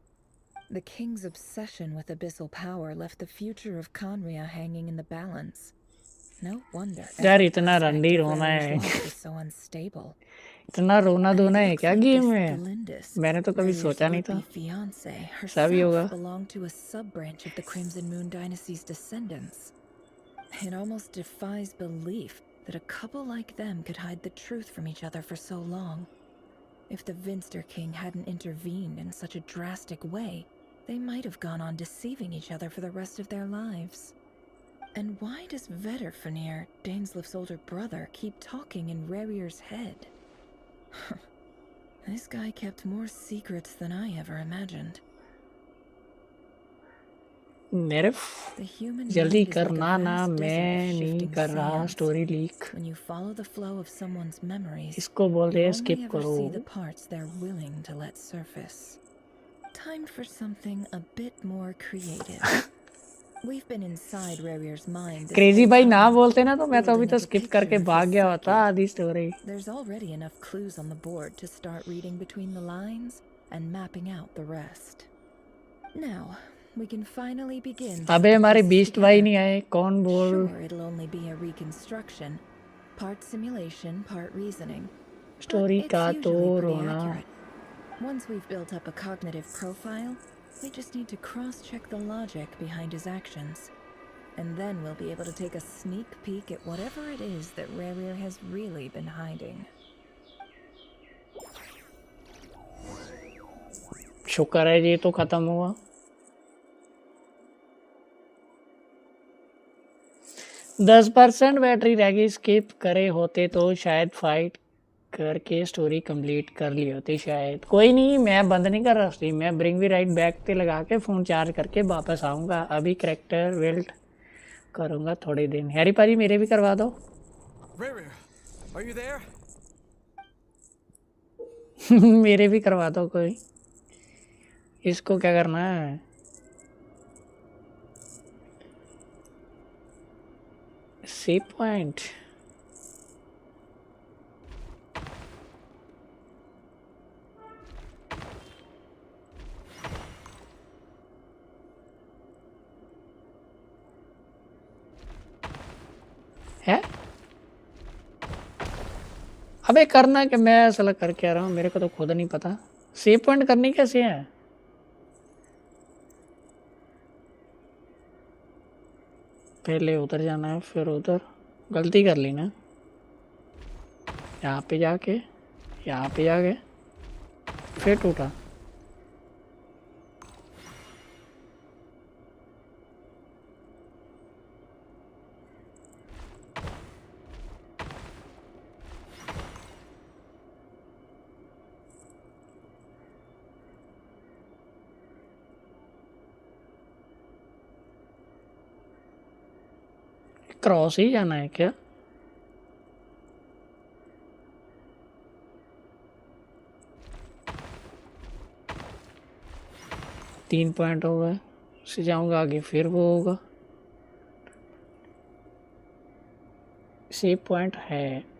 The King's obsession with abyssal power left the future of Conria hanging in the balance. No wonder यार every इतना aspect रंडी of रोना Ramir's है। life is so unstable. इतना रोना And it धोना है looks क्या like गेम this में? Delindis, मैंने तो कभी Ramir's सोचा नहीं था would-be fiancé, ऐसा भी होगा। herself belonged to a sub-branch of the Crimson Moon dynasty's descendants. It almost defies belief that a couple like them could hide the truth from each other for so long. If the Vinster King hadn't intervened in such a drastic way, they might have gone on deceiving each other for the rest of their lives. And why does Vetterfenir, Daneslif's older brother, keep talking in Rerir's head? This guy kept more secrets than I ever imagined. The human जल्दी mind is like a करना ना, vast desert मैं of नहीं shifting कर रहा sands. Story leak. When you follow the flow of someone's memories, इसको बोलते you हैं only स्किप ever करो। see the parts they're willing to let surface. Time for something a bit more creative. We've been inside Rerir's mind this crazy whole भाई ना time, बोलते ना तो मैं तो अभी building तो up a स्किप picture करके of भाग his गया होता psyche. आधी story. There's already enough clues on the board to start reading between the lines and mapping out the rest. Now, we can finally begin. अबे हमारे beast भाई नहीं आए, कौन बोल? Sure, it'll only be a reconstruction, part simulation, part reasoning. Story It's का तो usually pretty रोना। accurate. Once we've built up a cognitive profile, we just need to cross-check the logic behind his actions. And then we'll be able to take a sneak peek at whatever it is that Rerir has really been hiding. शुक्र है ये तो खत्म हुआ। दस % battery रह गई, skip करे होते तो शायद फाइट करके स्टोरी कंप्लीट कर ली होती शायद। कोई नहीं, मैं बंद नहीं कर रहा स्ट्रीम, मैं ब्रिंग वी राइट बैक पे लगा के फ़ोन चार्ज करके वापस आऊँगा। अभी करैक्टर बिल्ड करूँगा थोड़े दिन। हैरी पाजी मेरे भी करवा दो। Are you there? मेरे भी करवा दो कोई। इसको क्या करना है? सेव पॉइंट है। अबे करना कि मैं ऐसा करके आ रहा हूँ, मेरे को तो खुद नहीं पता। सेव पॉइंट करनी कैसे है? पहले उधर जाना है, फिर उधर। गलती कर ली ना। यहाँ पे जाके फिर टूटा। क्रॉस ही जाना है क्या? तीन पॉइंट हो गए, से जाऊंगा आगे फिर वो होगा। सेव पॉइंट है।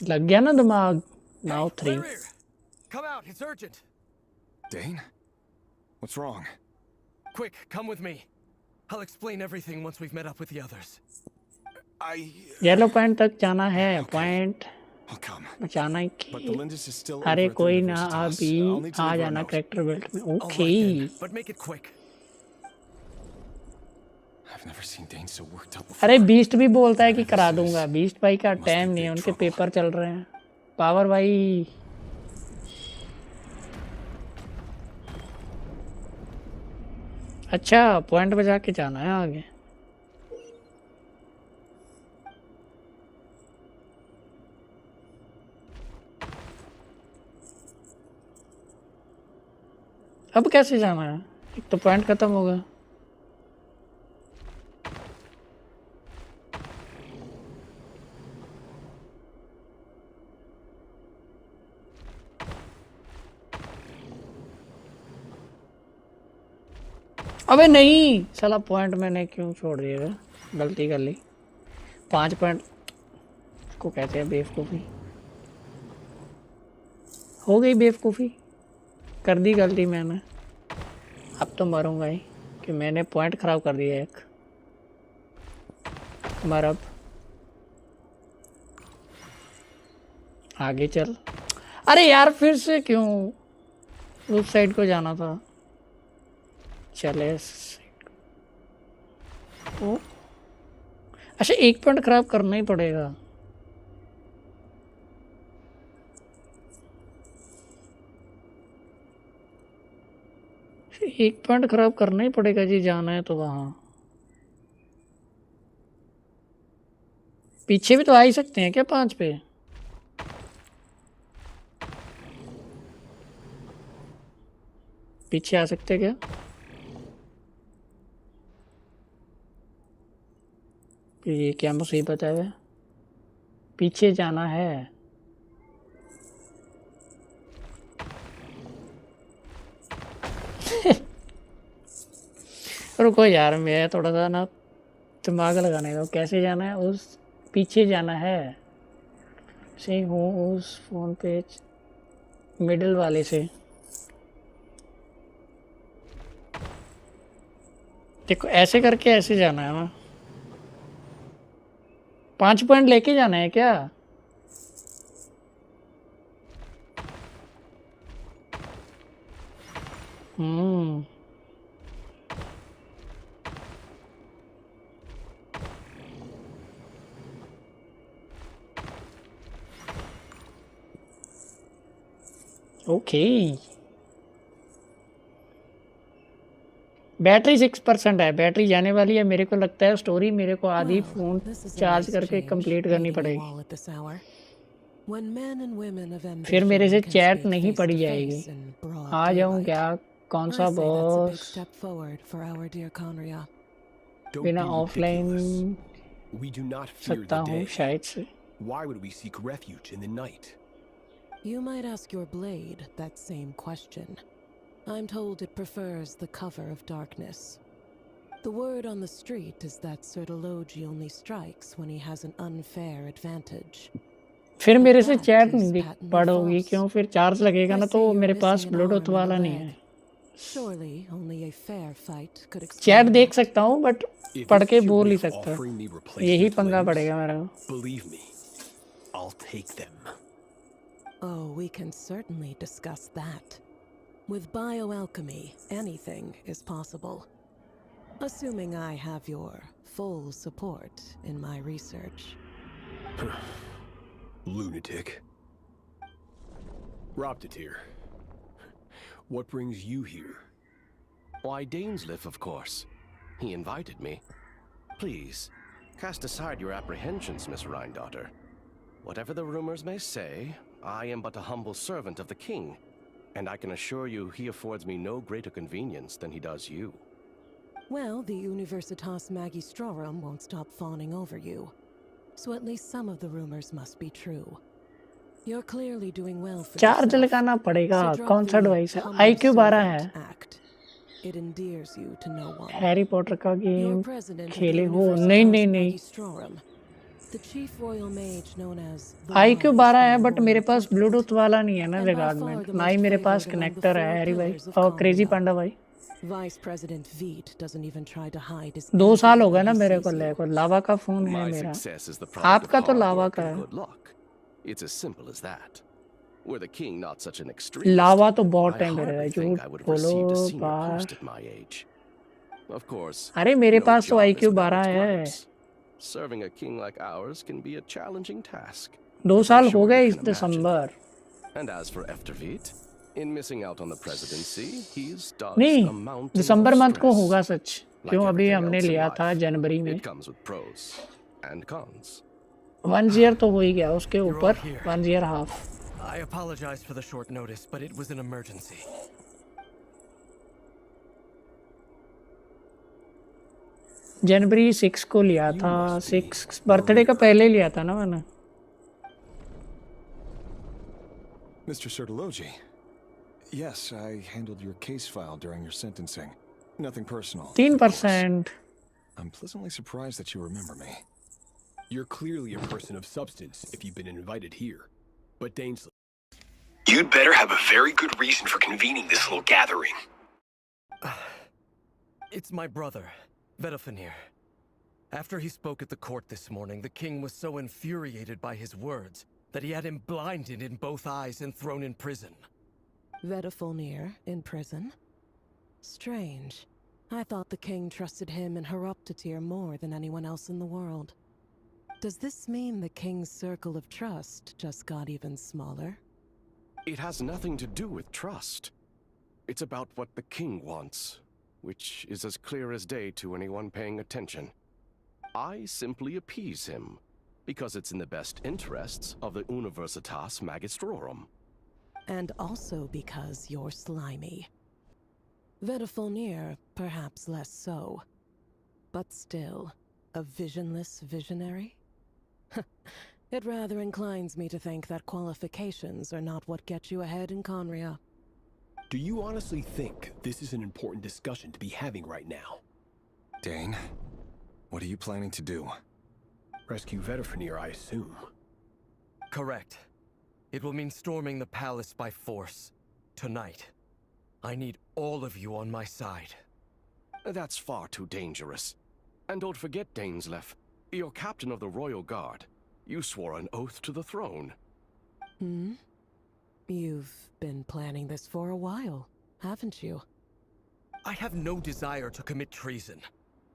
लग गया ना दिमाग। Now 3. Come out, it's urgent. Dane? What's wrong? Quick, come with me. I'll explain everything once we've met up with the others. Yellow point तक जाना है। पॉइंट बचाना ही अरे कोई ना, अभी आ जाना कैरेक्टर बिल्ड में। Okay But make it quick. अरे बीस्ट भी बोलता है कि करा दूंगा। बीस्ट भाई का टाइम नहीं है, उनके पेपर चल रहे हैं। पावर भाई अच्छा पॉइंट बजा के जाना है आगे। अब कैसे जाना है? एक तो पॉइंट खत्म हो गया। अबे नहीं, साला पॉइंट मैंने क्यों छोड़ दिया? गलती कर ली। 5 पॉइंट को कहते हैं बेवकूफ़ी। हो गई बेवकूफ़ी, कर दी गलती मैंने। अब तो मरूंगा ही कि मैंने पॉइंट खराब कर दिया एक। मर अब, आगे चल। अरे यार फिर से क्यों उस साइड को जाना था? चले ओ, अच्छा 1 पॉइंट खराब करना ही पड़ेगा। एक पॉइंट खराब करना ही पड़ेगा जी, जाना है तो वहां। पीछे भी तो आ ही सकते हैं क्या 5 पे? पीछे आ सकते क्या? ये क्या मुसीबत है? पीछे जाना है। रुको यार, मैं थोड़ा सा ना दिमाग लगाने दो। कैसे जाना है? उस पीछे जाना है से हूँ उस फोन पे मिडिल वाले से। देखो ऐसे करके ऐसे जाना है ना। 5 पॉइंट लेके जाना है क्या? ओके। बैटरी 6% है, बैटरी जाने वाली है। मेरे को लगता है स्टोरी मेरे को आधी फोन चार्ज करके कंप्लीट करनी पड़ेगी, फिर मेरे से चैट नहीं पड़ी जाएगी। आ जाऊं क्या? कौन सा बॉस? बिना ऑफलाइन सकता हूँ शायद से। Why would we seek refuge in the night? You might ask your blade that same question. I'm told it prefers the cover of darkness. The word on the street is that Sertologi only strikes when he has an unfair advantage. फिर मेरे से chat नहीं पढ़ोगी क्यों? फिर charge लगेगा ना, तो मेरे पास ब्लूटूथ वाला नहीं है। चैट देख सकता हूँ बट पढ़ के बोल नहीं सकता। यही पंगा पड़ेगा मेरा। Believe me, I'll take them. Oh, we can certainly discuss that. With bioalchemy, anything is possible. Assuming I have your full support in my research. Lunatic. Robtatir. What brings you here? Why, Dainsliff, of course. He invited me. Please, cast aside your apprehensions, Miss Rhindaughter. Whatever the rumors may say, I am but a humble servant of the king, and I can assure you he affords me no greater convenience than he does you. Well, the Universitas Magistrorum won't stop fawning over you. So at least some of the rumors must be true. You're clearly doing well for yourself. Charge लगाना पड़ेगा। कौन सा device है? iQOO 12 है। It endears you to no one. Harry Potter का game खेले हो? नहीं नहीं नहीं। The chief royal mage known as iQOO 12 है बट मेरे पास ब्लूटूथ वाला नहीं है ना रिगार्डमेंट, ना ही मेरे पास कनेक्टर है हैरी भाई और क्रेजी पांडा भाई। Vice President Veet doesn't even try to hide his 2 साल हो गए ना मेरे को ले को। लावा का फोन है मेरा, आपका तो लावा का है। It's as simple as that. Were the king not such an extremist, लावा तो बहुत टाइम I मेरा है। hardly think I would have received a senior post at my age. Of course. अरे मेरे no पास तो job is iQOO without 12 its है। gripes. Serving a king like ours can be a challenging task. 2 साल I'm हो sure गए you इस can imagine. December. And as for Efterveet, in missing out on the presidency, he's dodged नहीं, a mountain December of month को stress. होगा सच। क्यों? Like अभी everything हमने else in लिया था life, जनवरी में। it comes with pros and cons. 1 year तो हो ही गया, उसके ऊपर 1 year half. I apologize for the short notice, but it was an emergency. जनवरी 6 को लिया था, 6 बर्थडे का पहले लिया था ना मैंने। Mr. Sertologi. Yes, I handled your case file during your sentencing. Nothing personal. 3%. I'm pleasantly surprised that you remember me. You're clearly a person of substance if you've been invited here. But Danesley... You'd better have a very good reason for convening this little gathering. It's my brother, Vedafinir. After he spoke at the court this morning, the king was so infuriated by his words that he had him blinded in both eyes and thrown in prison. Vedafinir in prison? Strange. I thought the king trusted him and Horoptatyr more than anyone else in the world. Does this mean the king's circle of trust just got even smaller? It has nothing to do with trust. It's about what the king wants, which is as clear as day to anyone paying attention. I simply appease him, because it's in the best interests of the Universitas Magistrorum. And also because you're slimy. Vedafinir, perhaps less so. But still, a visionless visionary? It rather inclines me to think that qualifications are not what get you ahead in Conria. Do you honestly think this is an important discussion to be having right now? Dane, what are you planning to do? Rescue Vedafinir, I assume. Correct. It will mean storming the palace by force. Tonight. I need all of you on my side. That's far too dangerous. And don't forget, Dainsleif, you're captain of the Royal Guard. You swore an oath to the throne. Hmm? You've been planning this for a while, haven't you? I have no desire to commit treason.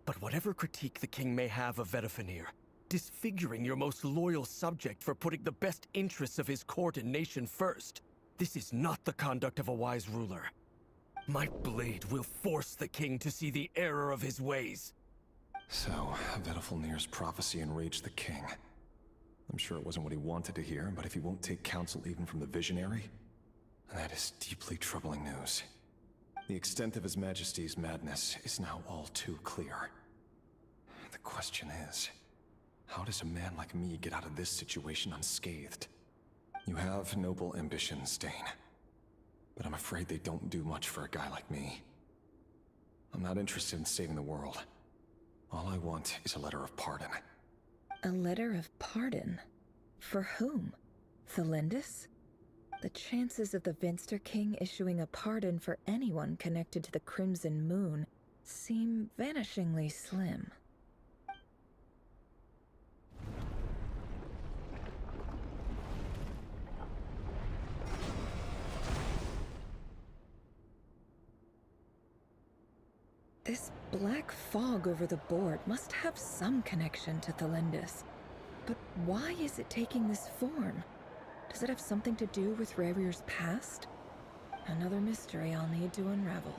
But whatever critique the king may have of Vedafinir, disfiguring your most loyal subject for putting the best interests of his court and nation first, this is not the conduct of a wise ruler. My blade will force the king to see the error of his ways. So, Vedafinir's prophecy enraged the king. I'm sure it wasn't what he wanted to hear, but if he won't take counsel even from the visionary, that is deeply troubling news. The extent of His Majesty's madness is now all too clear. The question is, how does a man like me get out of this situation unscathed? You have noble ambitions, Dane. But I'm afraid they don't do much for a guy like me. I'm not interested in saving the world. All I want is a letter of pardon. A letter of pardon? For whom? Thelindis? The chances of the Vinster King issuing a pardon for anyone connected to the Crimson Moon seem vanishingly slim. This black fog over the board must have some connection to Thelindis. But why is it taking this form? Does it have something to do with Revir's past? Another mystery I'll need to unravel.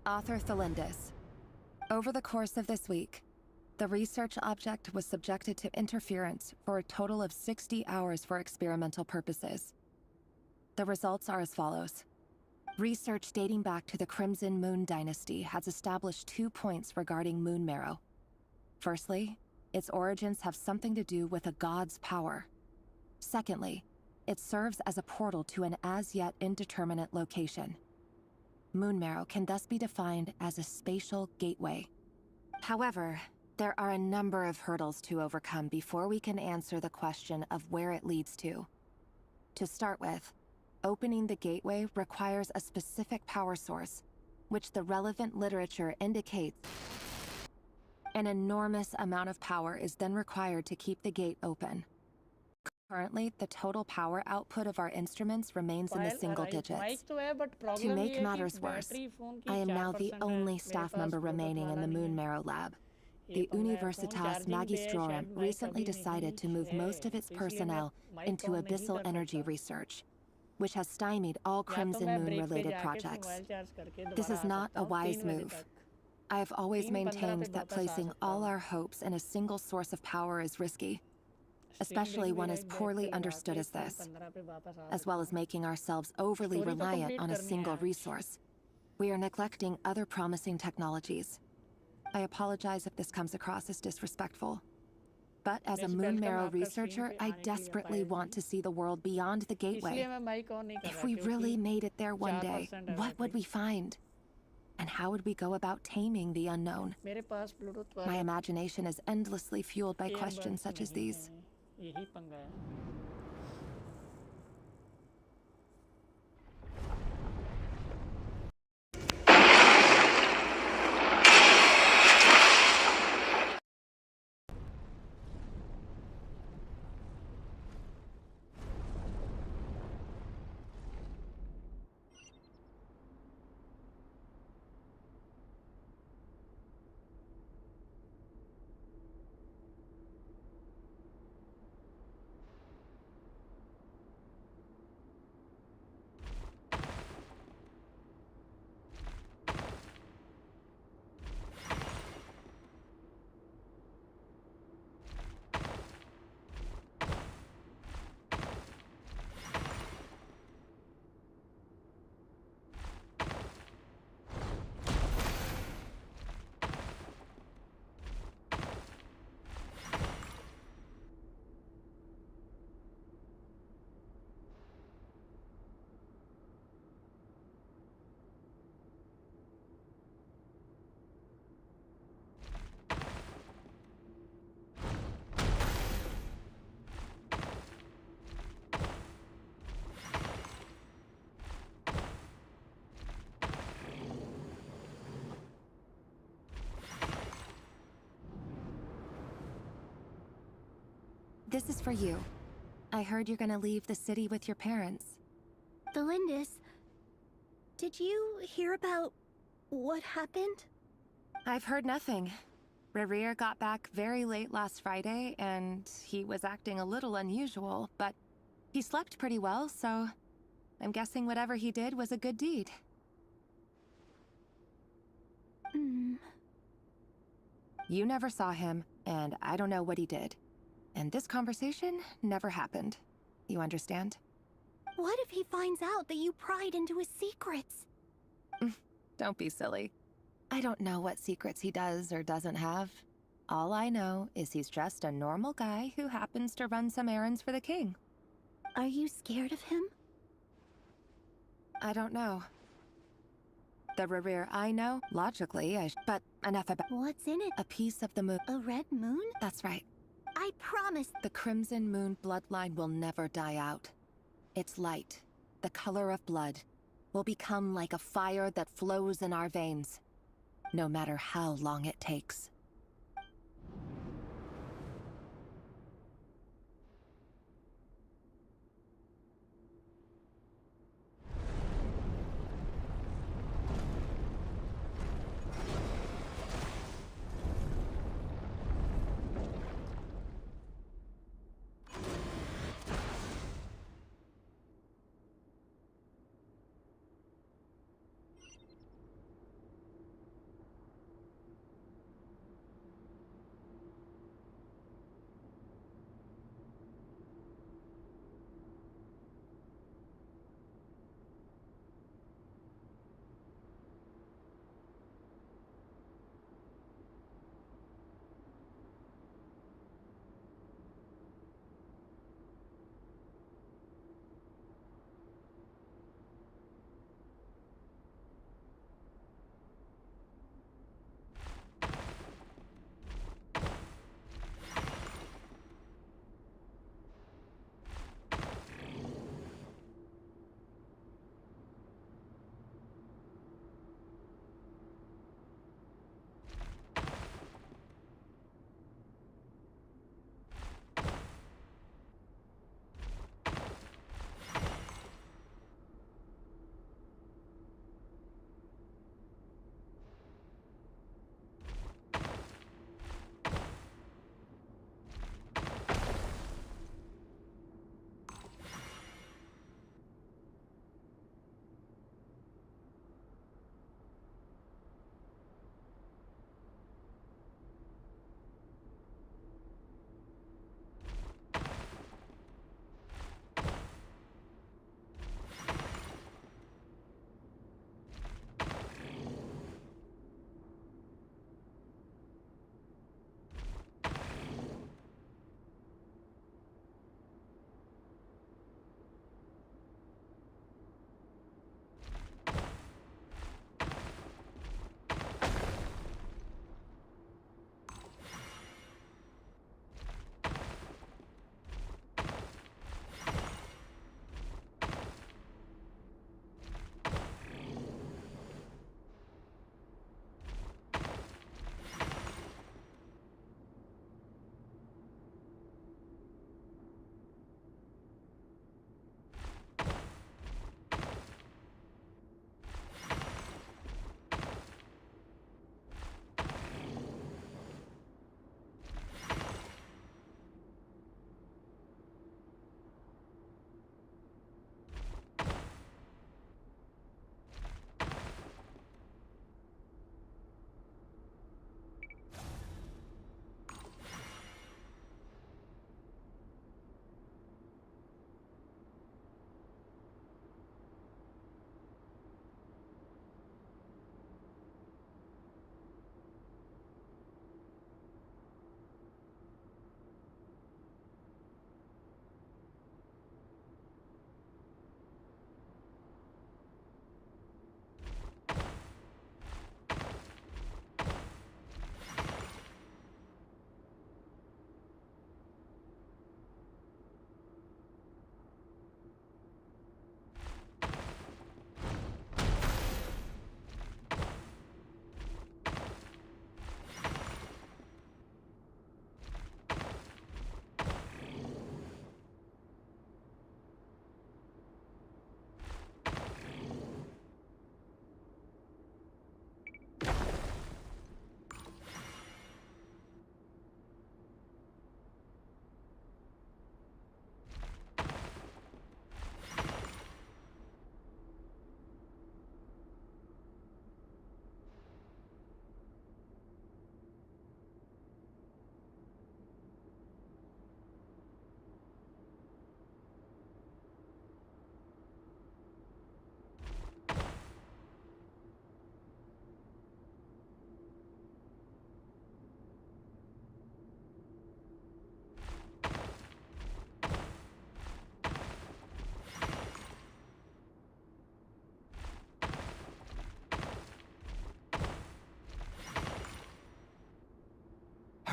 Author Thelindis. Over the course of this week, the research object was subjected to interference for a total of 60 hours for experimental purposes. The results are as follows. Research dating back to the Crimson Moon Dynasty has established 2 points regarding moon marrow. Firstly, its origins have something to do with a god's power. Secondly, it serves as a portal to an as-yet indeterminate location. Moon marrow can thus be defined as a spatial gateway. However, there are a number of hurdles to overcome before we can answer the question of where it leads to. To start with, opening the gateway requires a specific power source, which the relevant literature indicates. An enormous amount of power is then required to keep the gate open. Currently, the total power output of our instruments remains in the single digits. To make matters worse, I am now the only staff member remaining in the Moon Marrow lab. The Universitas Magistrorum recently decided to move most of its personnel into abyssal energy research, which has stymied all Crimson Moon-related projects. This is not a wise move. I have always maintained that placing all our hopes in a single source of power is risky, especially one as poorly understood as this, as well as making ourselves overly reliant on a single resource. We are neglecting other promising technologies. I apologize if this comes across as disrespectful. But as a Moon Marrow researcher, I desperately want to see the world beyond the gateway. If we really made it there one day, what would we find? And how would we go about taming the unknown? My imagination is endlessly fueled by questions such as these. This is for you. I heard you're gonna leave the city with your parents. Thelindis, did you hear about what happened? I've heard nothing. Rerir got back very late last Friday, and he was acting a little unusual, but he slept pretty well, so I'm guessing whatever he did was a good deed. You never saw him, and I don't know what he did. And this conversation never happened. You understand? What if he finds out that you pried into his secrets? Don't be silly. I don't know what secrets he does or doesn't have. All I know is he's just a normal guy who happens to run some errands for the king. Are you scared of him? I don't know. The Rerir I know, logically, but enough about— What's in it? A piece of the moon. A red moon? That's right. I promise. The Crimson Moon bloodline will never die out. Its light, the color of blood, will become like a fire that flows in our veins, no matter how long it takes.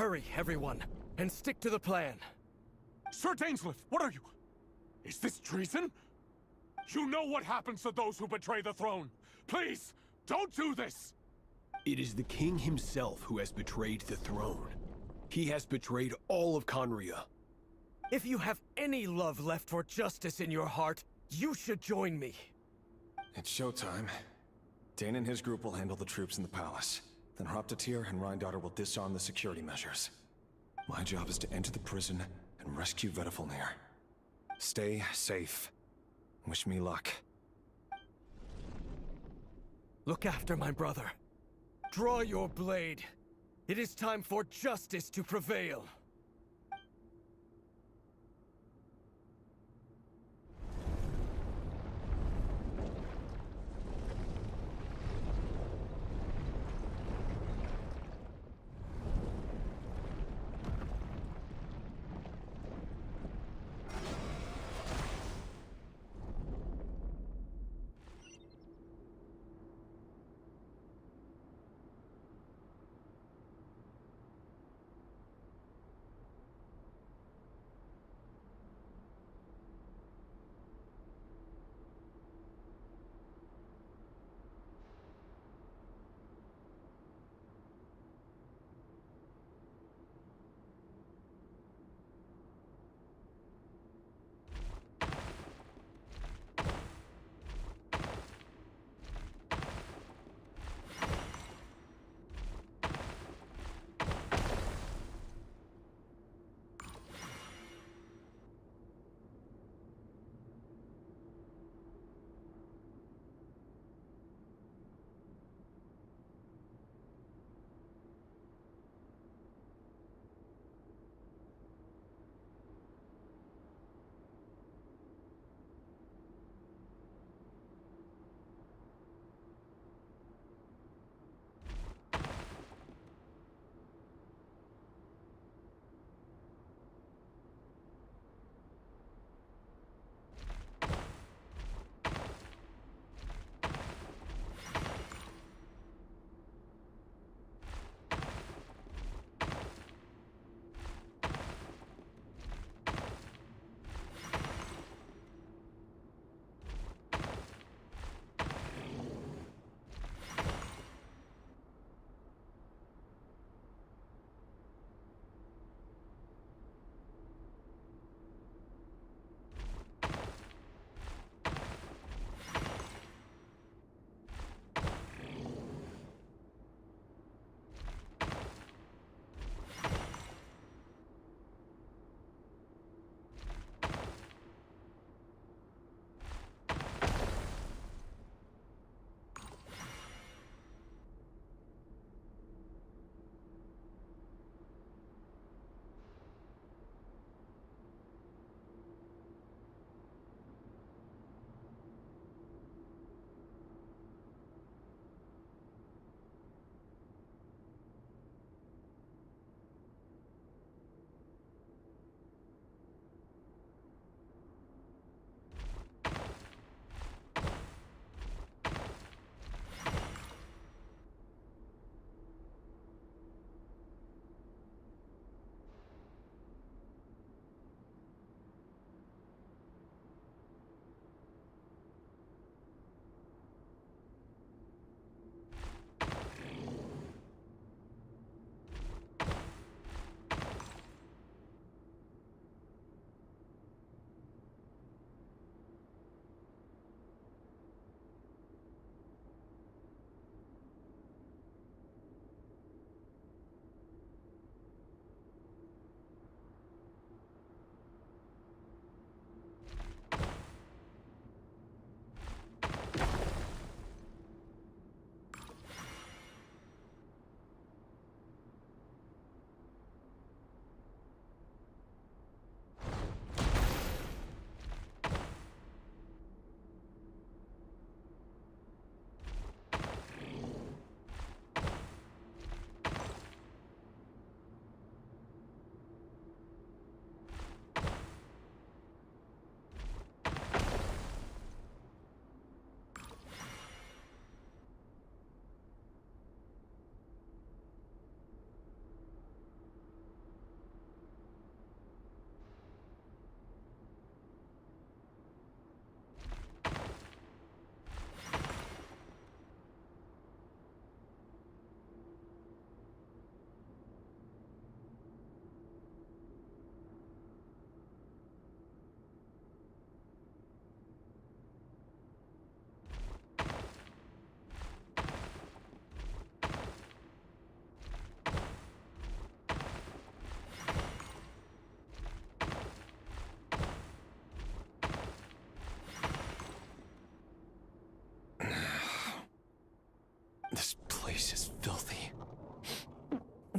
Hurry, everyone, and stick to the plan. Sir Dainsleif, what are you? Is this treason? You know what happens to those who betray the throne. Please, don't do this! It is the king himself who has betrayed the throne. He has betrayed all of Conria. If you have any love left for justice in your heart, you should join me. It's showtime. Dane and his group will handle the troops in the palace. Then Hraptatir and Rhindaughter will disarm the security measures. My job is to enter the prison and rescue Vedifalnir. Stay safe. Wish me luck. Look after my brother. Draw your blade. It is time for justice to prevail.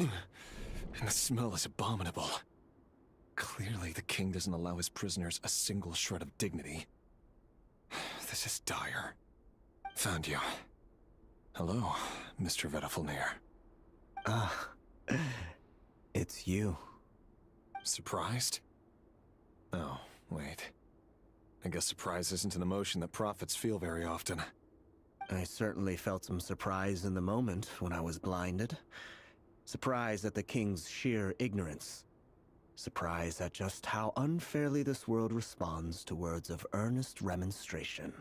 And the smell is abominable. Clearly, the king doesn't allow his prisoners a single shred of dignity. This is dire. Found you. Hello, Mr. Vettelfulnir. Ah, it's you. Surprised? Oh, wait. I guess surprise isn't an emotion that prophets feel very often. I certainly felt some surprise in the moment when I was blinded. Surprise at the king's sheer ignorance. Surprise at just how unfairly this world responds to words of earnest remonstration.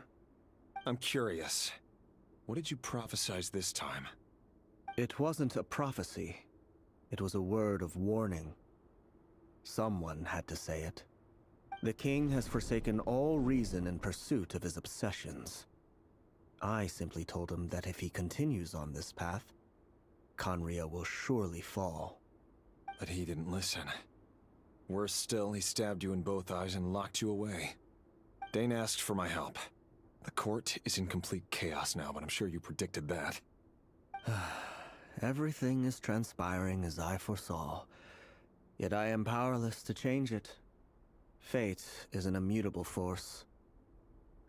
I'm curious. What did you prophesize this time? It wasn't a prophecy. It was a word of warning. Someone had to say it. The king has forsaken all reason in pursuit of his obsessions. I simply told him that if he continues on this path, Conria will surely fall. But he didn't listen. Worse still, he stabbed you in both eyes and locked you away. Dane asked for my help. The court is in complete chaos now, but I'm sure you predicted that. Everything is transpiring as I foresaw, yet I am powerless to change it. Fate is an immutable force.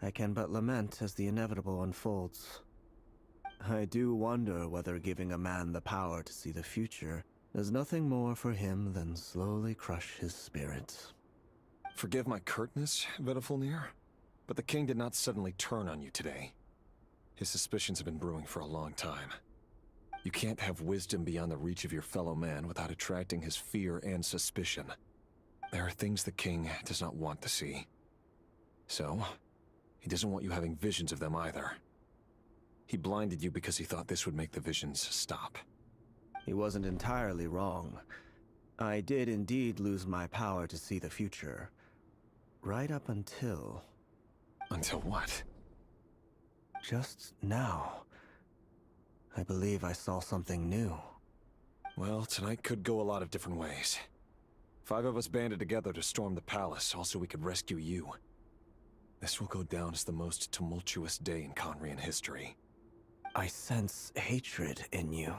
I can but lament as the inevitable unfolds. I do wonder whether giving a man the power to see the future does nothing more for him than slowly crush his spirit. Forgive my curtness, Vettelfulnir, but the king did not suddenly turn on you today. His suspicions have been brewing for a long time. You can't have wisdom beyond the reach of your fellow man without attracting his fear and suspicion. There are things the king does not want to see. So, he doesn't want you having visions of them either. He blinded you because he thought this would make the visions stop. He wasn't entirely wrong. I did indeed lose my power to see the future. Right up until... Until what? Just now. I believe I saw something new. Well, tonight could go a lot of different ways. 5 of us banded together to storm the palace, also we could rescue you. This will go down as the most tumultuous day in Conrian history. I sense hatred in you.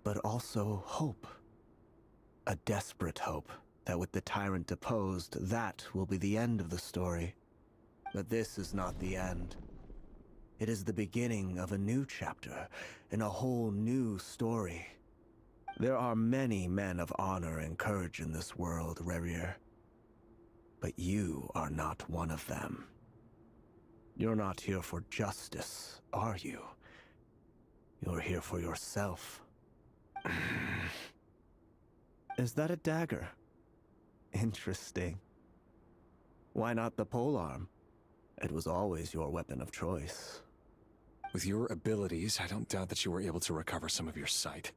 But also hope. A desperate hope that with the tyrant deposed, that will be the end of the story. But this is not the end. It is the beginning of a new chapter, in a whole new story. There are many men of honor and courage in this world, Rerir. But you are not one of them. You're not here for justice, are you? You're here for yourself. Is that a dagger? Interesting. Why not the polearm? It was always your weapon of choice. With your abilities, I don't doubt that you were able to recover some of your sight.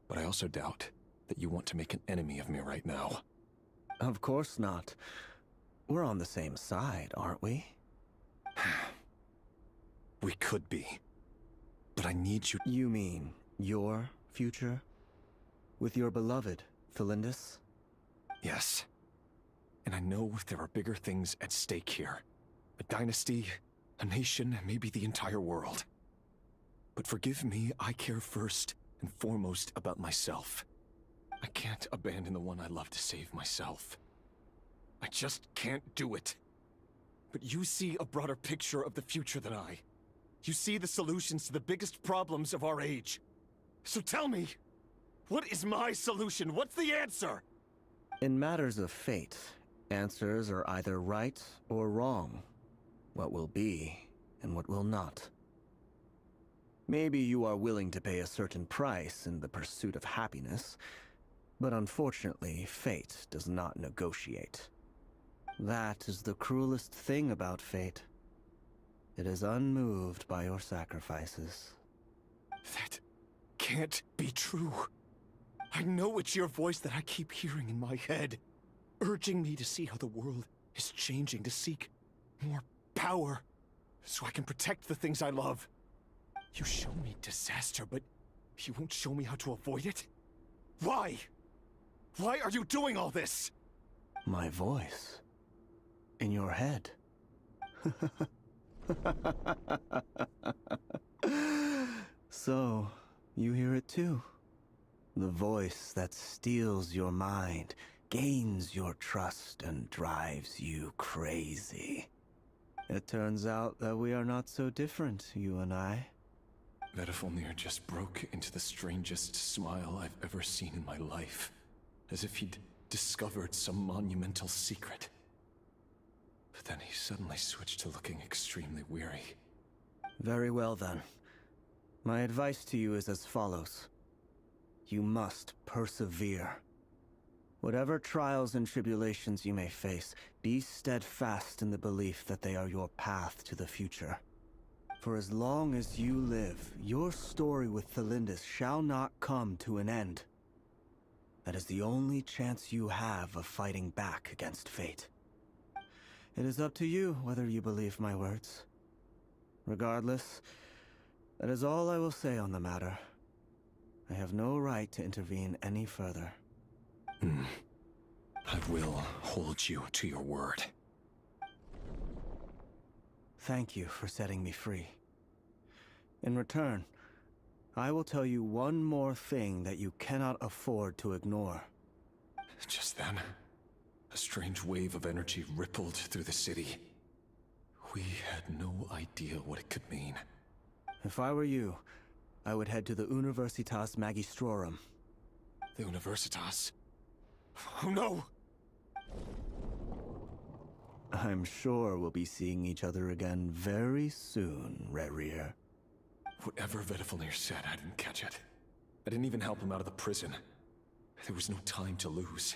But I also doubt that you want to make an enemy of me right now. Of course not. We're on the same side, aren't we? We could be. But I need you... You mean your future? With your beloved, Felindis? Yes. And I know there are bigger things at stake here. A dynasty, a nation, maybe the entire world. But forgive me, I care first and foremost about myself. I can't abandon the one I love to save myself. I just can't do it. But you see a broader picture of the future than I. You see the solutions to the biggest problems of our age. So tell me, what is my solution? What's the answer? In matters of fate, answers are either right or wrong. What will be, and what will not. Maybe you are willing to pay a certain price in the pursuit of happiness, but unfortunately, fate does not negotiate. That is the cruelest thing about fate. It is unmoved by your sacrifices. That can't be true. I know it's your voice that I keep hearing in my head, urging me to see how the world is changing, to seek more power, so I can protect the things I love. You show me disaster, but you won't show me how to avoid it? Why? Why are you doing all this? My voice. In your head. So, you hear it too. The voice that steals your mind, gains your trust, and drives you crazy. It turns out that we are not so different, you and I. Vedifilnir just broke into the strangest smile I've ever seen in my life. As if he'd discovered some monumental secret. But then he suddenly switched to looking extremely weary. Very well then. My advice to you is as follows. You must persevere. Whatever trials and tribulations you may face, be steadfast in the belief that they are your path to the future. For as long as you live, your story with Thelindis shall not come to an end. That is the only chance you have of fighting back against fate. It is up to you whether you believe my words. Regardless, that is all I will say on the matter. I have no right to intervene any further. I will hold you to your word. Thank you for setting me free. In return, I will tell you one more thing that you cannot afford to ignore. Just then, a strange wave of energy rippled through the city. We had no idea what it could mean. If I were you, I would head to the Universitas Magistrorum. The Universitas? Oh no! I'm sure we'll be seeing each other again very soon, Rerir. Whatever Vedifilnir said, I didn't catch it. I didn't even help him out of the prison. There was no time to lose.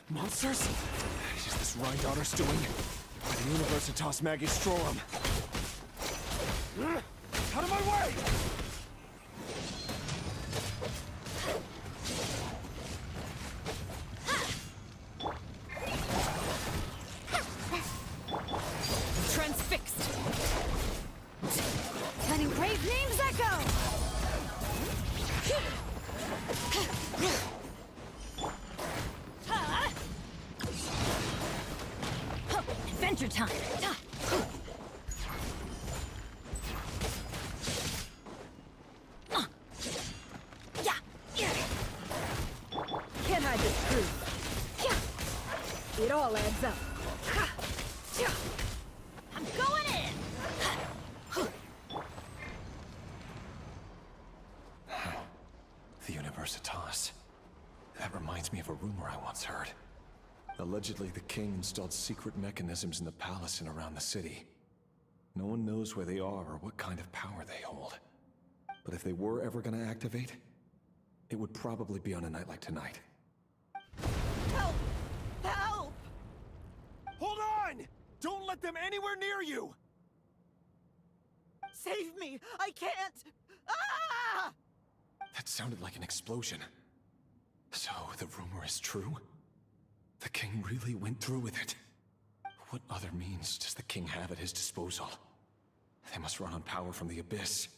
Monsters? Is this Rhindotter's doing? By the Universitas Magistrorum. Out of my way! Transfixed. Letting brave names echo. Adventure time! Can't hide this truth. It all adds up. I'm going in! The Universitas. That reminds me of a rumor I once heard. Allegedly, the king installed secret mechanisms in the palace and around the city. No one knows where they are or what kind of power they hold. But if they were ever going to activate, it would probably be on a night like tonight. Help! Help! Hold on! Don't let them anywhere near you! Save me! I can't! Ah! That sounded like an explosion. So, the rumor is true? The king really went through with it. What other means does the king have at his disposal? They must run on power from the Abyss.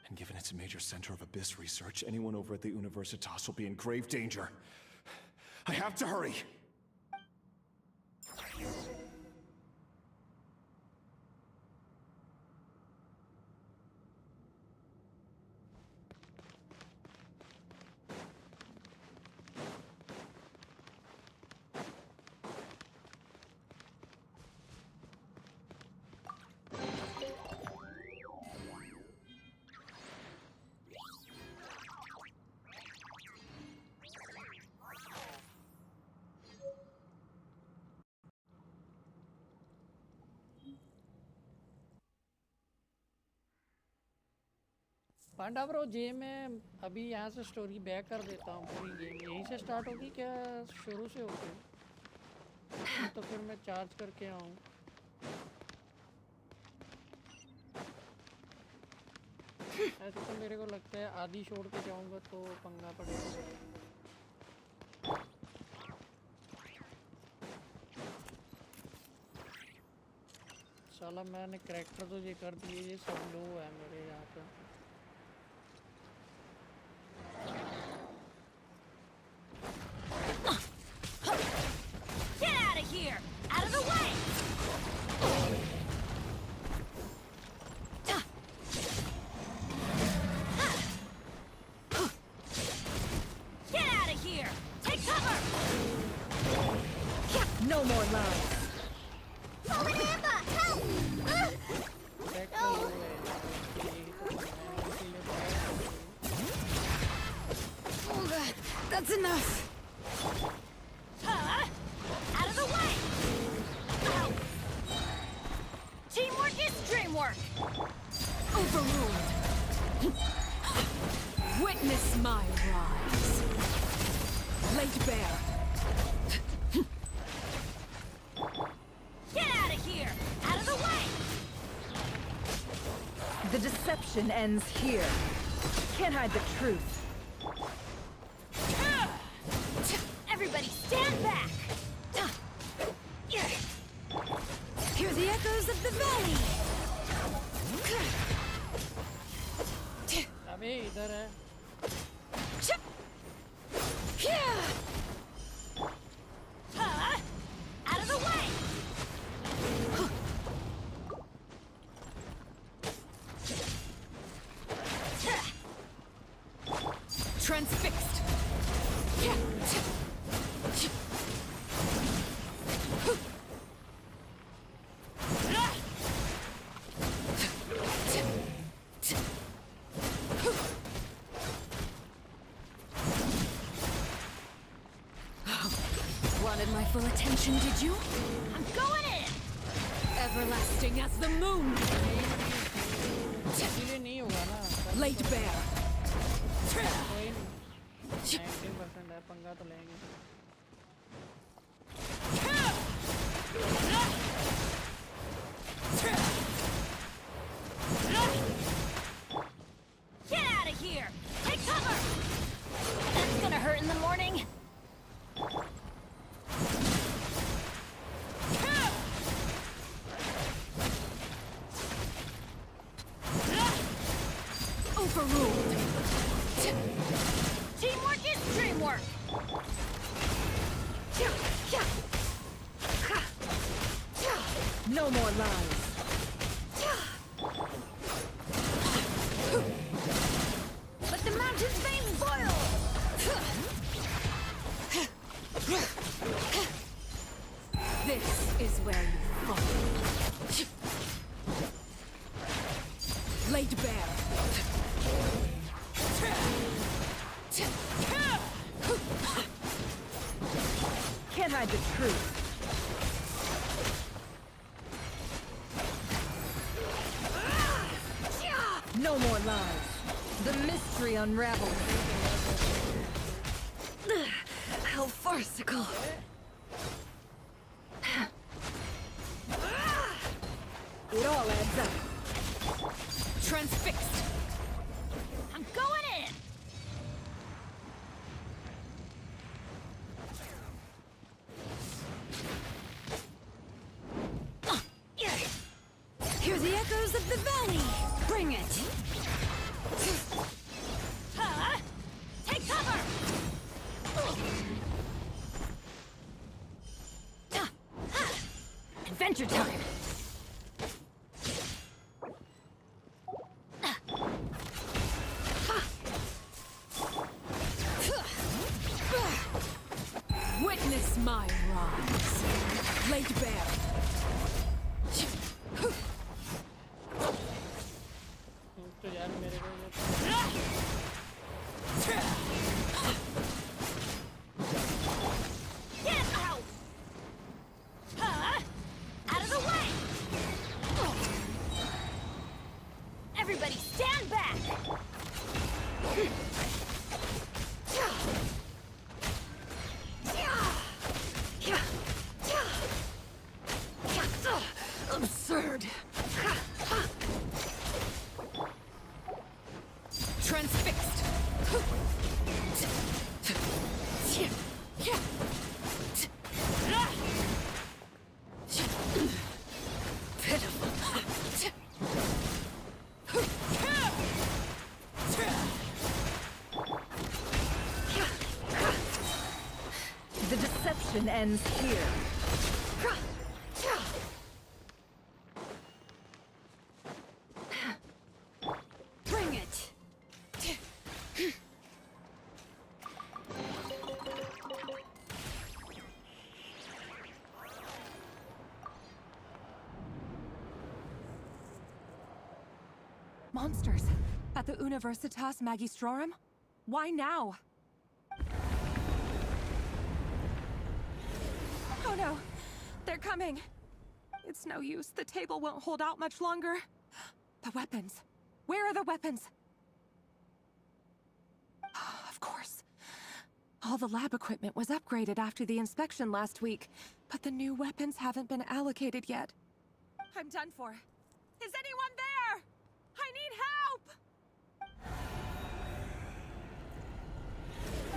And given it's a major center of Abyss research, anyone over at the Universitas will be in grave danger. I have to hurry! Panda bro जे मैं अभी यहाँ से story back कर देता हूँ पूरी game यहीं से स्टार्ट होगी क्या शुरू से होगी तो फिर मैं चार्ज करके आऊँ ऐसे तो मेरे को लगता है आधी छोड़ के जाऊंगा तो पंगा पड़ेगा। साला मैंने करैक्टर तो ये कर दिए, ये सब लो है मेरे यहाँ पे। Get out of here! Out of the way! Get out of here! Take cover! No more lies. That's enough. Out of the way! Teamwork is dreamwork! Overruled. Witness my rise. Laid bare. Get out of here! Out of the way! The deception ends here. Can't hide the truth. Everybody stand back! Hear the echoes of the valley. अबे इधर है। Out of the way! Transfixed. Wanted my full attention, did you? I'm going in! Everlasting as the moon. इसीलिए नहीं होगा ना। Laid bare. 19% है, पंगा तो लेंगे। Get out of here! Take cover! That's gonna hurt in the morning. Overruled. Teamwork is dreamwork! No more lies. Let the mountain's veins boil! This is where you fall. Laid bare. Can't hide the truth. No more lies. The mystery unravels. How farcical. It all adds up. Transfixed. I'm going in! Hear the echoes of the valley. Bring it. Take cover! Adventure time. Witness my rise. Laid bare. तो यार मेरे को Get out! Out of the way! Everybody stand back! Absurd. transfixed. The deception ends here. Bring it. Monsters at the Universitas Magistrorum? Why now? Oh no, they're coming. It's no use. The table won't hold out much longer. The weapons. Where are the weapons? Of course. All the lab equipment was upgraded after the inspection last week, but the new weapons haven't been allocated yet. I'm done for. Is anyone there? I need help!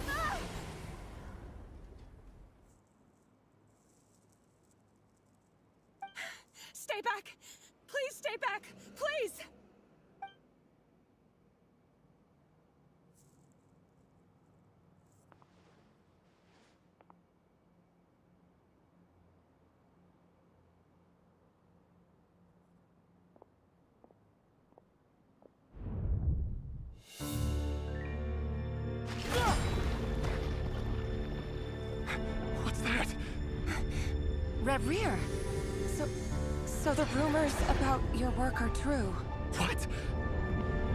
Ah! Stay back! Please stay back! Please! What's that? Red Rear! So the rumors about your work are true. What?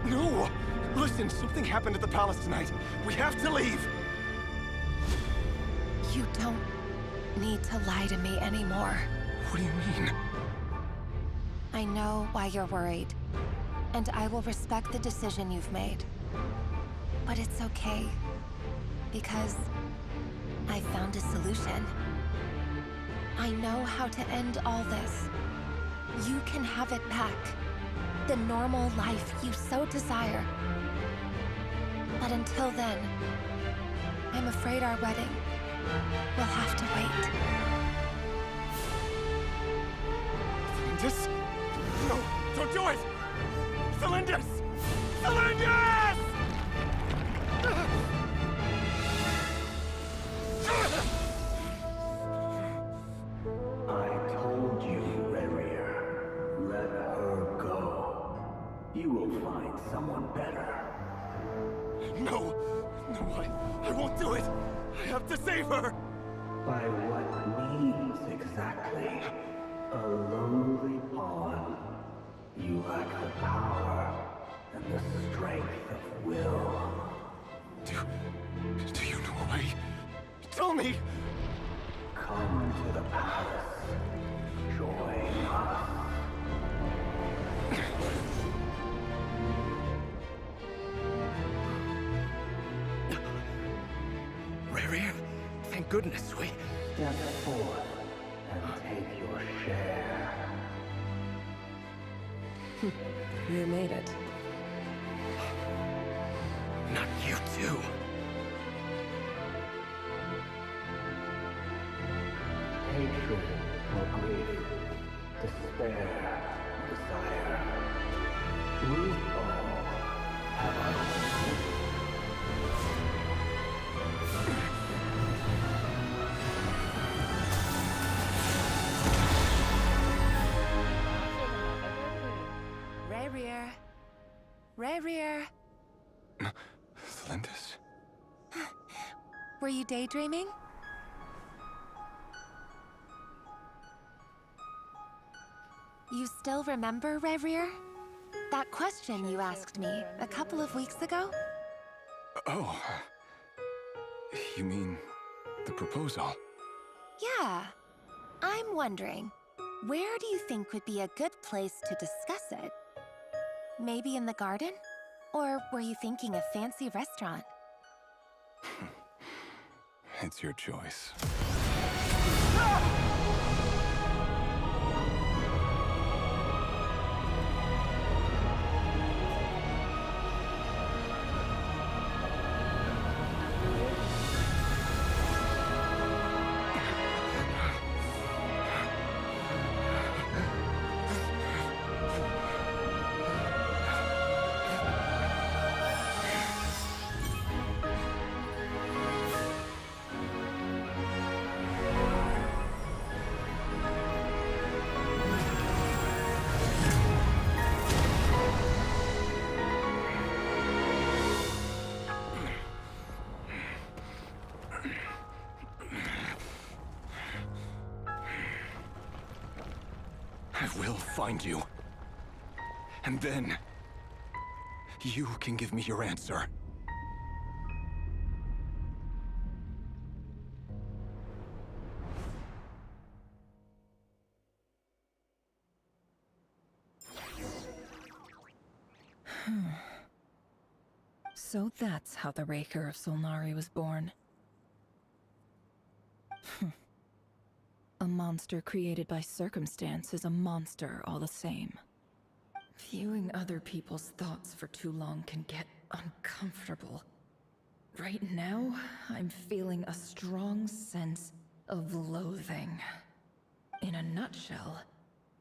No! Listen, something happened at the palace tonight. We have to leave! You don't need to lie to me anymore. What do you mean? I know why you're worried, and I will respect the decision you've made. But it's okay, because I found a solution. I know how to end all this. You can have it back. The normal life you so desire. But until then, I'm afraid our wedding will have to wait. Cylinders? No, don't do it! Cylinders! Cylinders! I told you, Rerir. Let her go. You will find someone better. No! No, I won't do it! I have to save her! By what means exactly? A lowly pawn. You lack the power and the strength of will. Do you know a way? Tell me! Come to the palace. Join us. Rerir, thank goodness we... Step forth and take your share. You made it. Not you too. Hatred or grief, despair, desire. We all have our own. Rerir. Rerir. Cylinders? Were you daydreaming? You still remember, Rerir? That question you asked me a couple of weeks ago? Oh. You mean the proposal? Yeah. I'm wondering, where do you think would be a good place to discuss it? Maybe in the garden? Or were you thinking a fancy restaurant? It's your choice. find you. And then you can give me your answer. So that's how the Raker of Solnari was born. A monster created by circumstance is a monster all the same. Viewing other people's thoughts for too long can get uncomfortable. Right now, I'm feeling a strong sense of loathing. In a nutshell,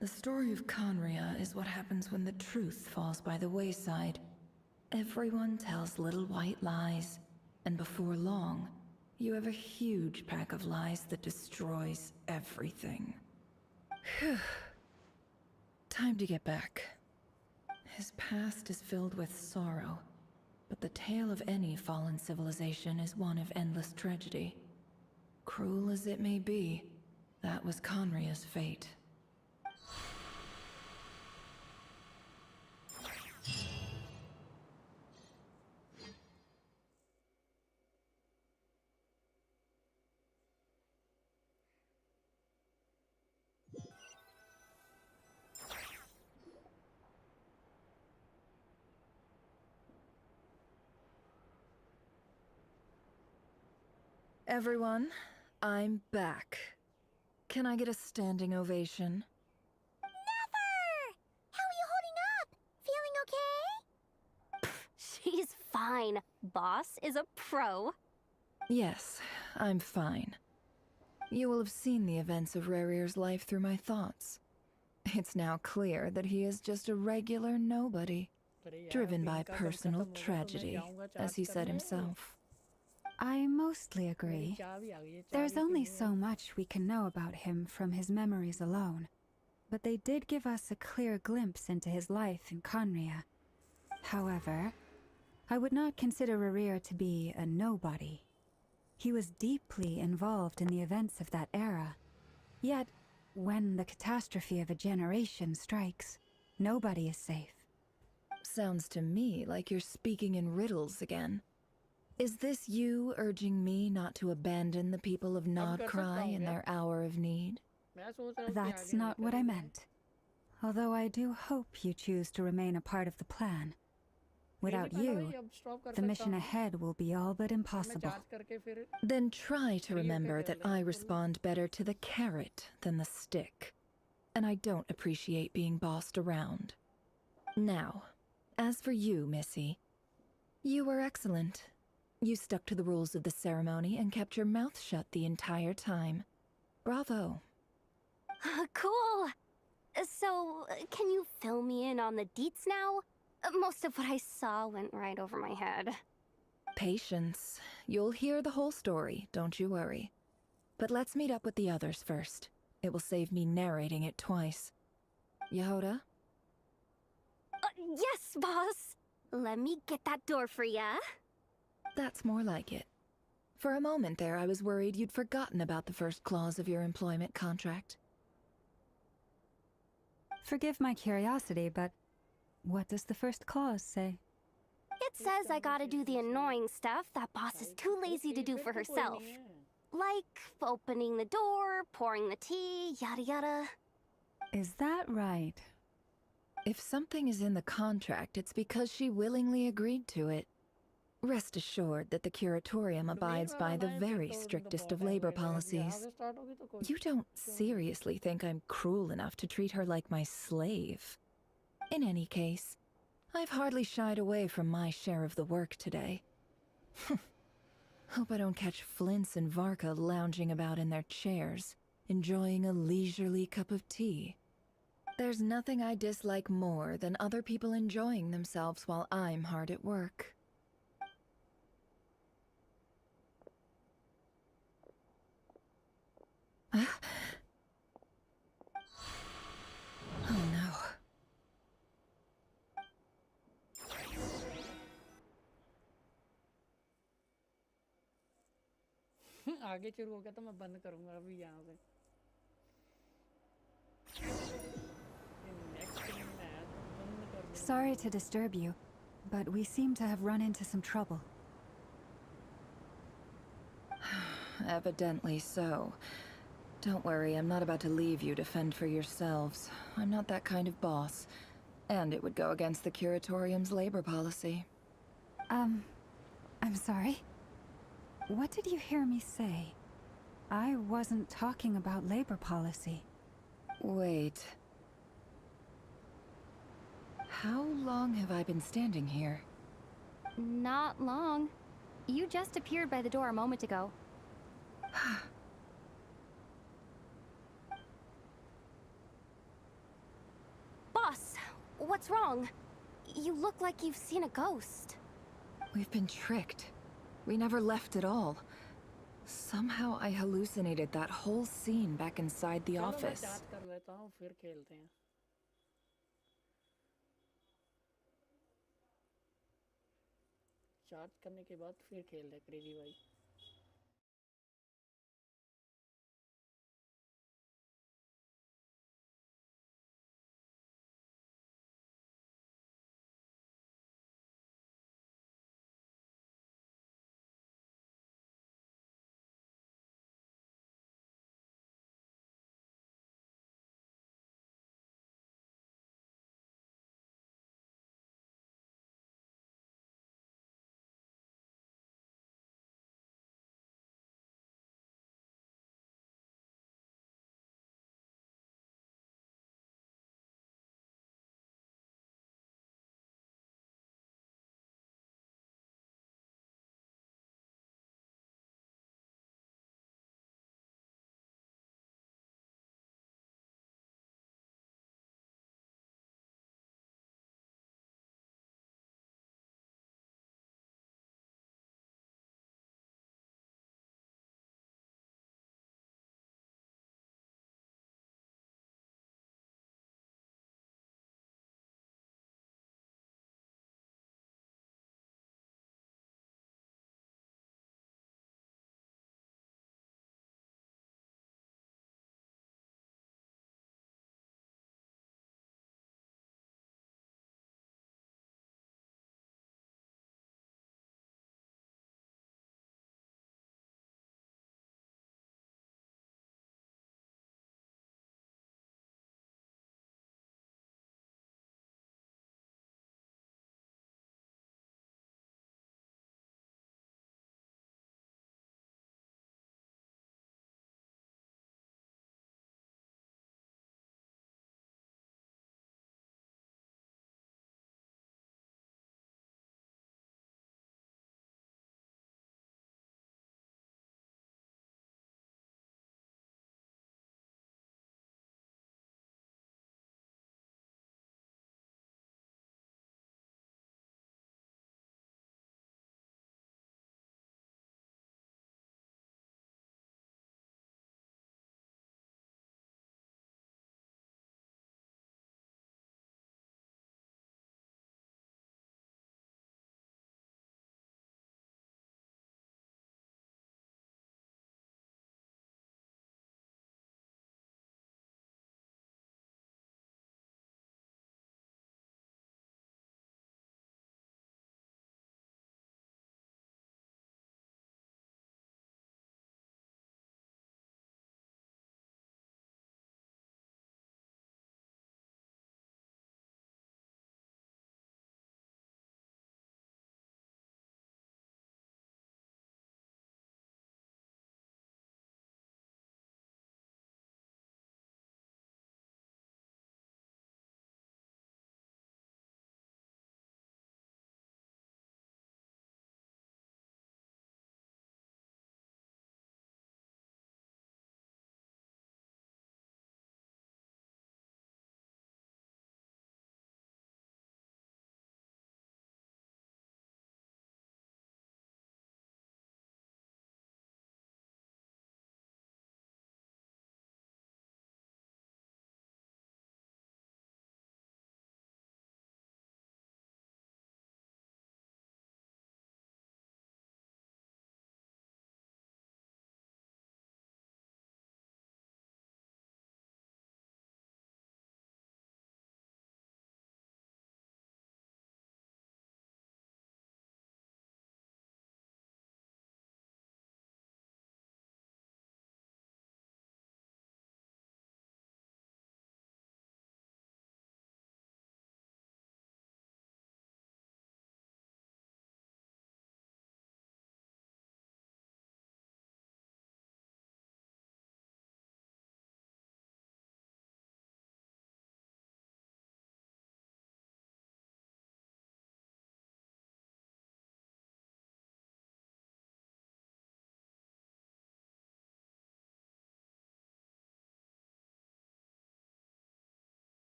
the story of Conria is what happens when the truth falls by the wayside. Everyone tells little white lies, and before long, you have a huge pack of lies that destroys everything. Whew. Time to get back. His past is filled with sorrow, but the tale of any fallen civilization is one of endless tragedy. Cruel as it may be, that was Conria's fate. Everyone, I'm back. Can I get a standing ovation? Never! How are you holding up? Feeling okay? She's fine. Boss is a pro. Yes, I'm fine. You will have seen the events of Rarir's life through my thoughts. It's now clear that he is just a regular nobody, driven by personal tragedy, as he said himself. I mostly agree. There's only so much we can know about him from his memories alone, but they did give us a clear glimpse into his life in Conria. However, I would not consider Rarir to be a nobody. He was deeply involved in the events of that era. Yet, when the catastrophe of a generation strikes, nobody is safe. Sounds to me like you're speaking in riddles again. Is this you urging me not to abandon the people of Nodcry in their hour of need? That's not what I meant. Although I do hope you choose to remain a part of the plan. Without you, the mission ahead will be all but impossible. Then try to remember that I respond better to the carrot than the stick. And I don't appreciate being bossed around. Now, as for you, Missy, you were excellent. You stuck to the rules of the ceremony and kept your mouth shut the entire time. Bravo. Cool. So, can you fill me in on the deets now? Most of what I saw went right over my head. Patience. You'll hear the whole story, don't you worry. But let's meet up with the others first. It will save me narrating it twice. Yehoda? Yes, boss. Let me get that door for ya. That's more like it. For a moment there, I was worried you'd forgotten about the first clause of your employment contract. Forgive my curiosity, but what does the first clause say? It says I gotta do the annoying stuff that boss is too lazy to do for herself. Like opening the door, pouring the tea, yada yada. Is that right? If something is in the contract, it's because she willingly agreed to it. Rest assured that the Curatorium abides by the very strictest of labor policies. You don't seriously think I'm cruel enough to treat her like my slave? In any case, I've hardly shied away from my share of the work today. Hope I don't catch Flintz and Varka lounging about in their chairs, enjoying a leisurely cup of tea. There's nothing I dislike more than other people enjoying themselves while I'm hard at work. Oh no. आगे शुरू हो गया तो मैं बंद करूंगा अभी यहाँ से Sorry to disturb you, but we seem to have run into some trouble. Evidently so. Don't worry, I'm not about to leave you to fend for yourselves. I'm not that kind of boss. And it would go against the Curatorium's labor policy. I'm sorry? What did you hear me say? I wasn't talking about labor policy. Wait. How long have I been standing here? Not long. You just appeared by the door a moment ago. Boss, what's wrong? You look like you've seen a ghost. We've been tricked. We never left at all. Somehow I hallucinated that whole scene back inside the office. कर लेता हूँ फिर खेलते हैं charge करने के बाद फिर खेलते हैं क्रेजी भाई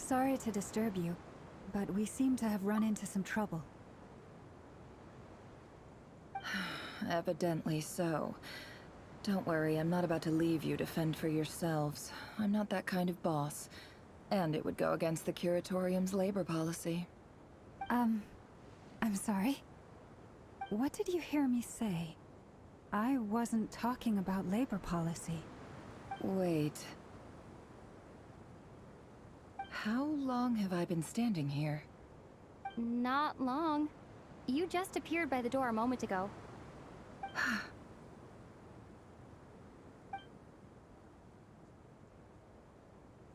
Sorry to disturb you, but we seem to have run into some trouble. Evidently so. Don't worry, I'm not about to leave you to fend for yourselves. I'm not that kind of boss. And it would go against the Curatorium's labor policy. I'm sorry? What did you hear me say? I wasn't talking about labor policy. Wait. How long have I been standing here? Not long. You just appeared by the door a moment ago.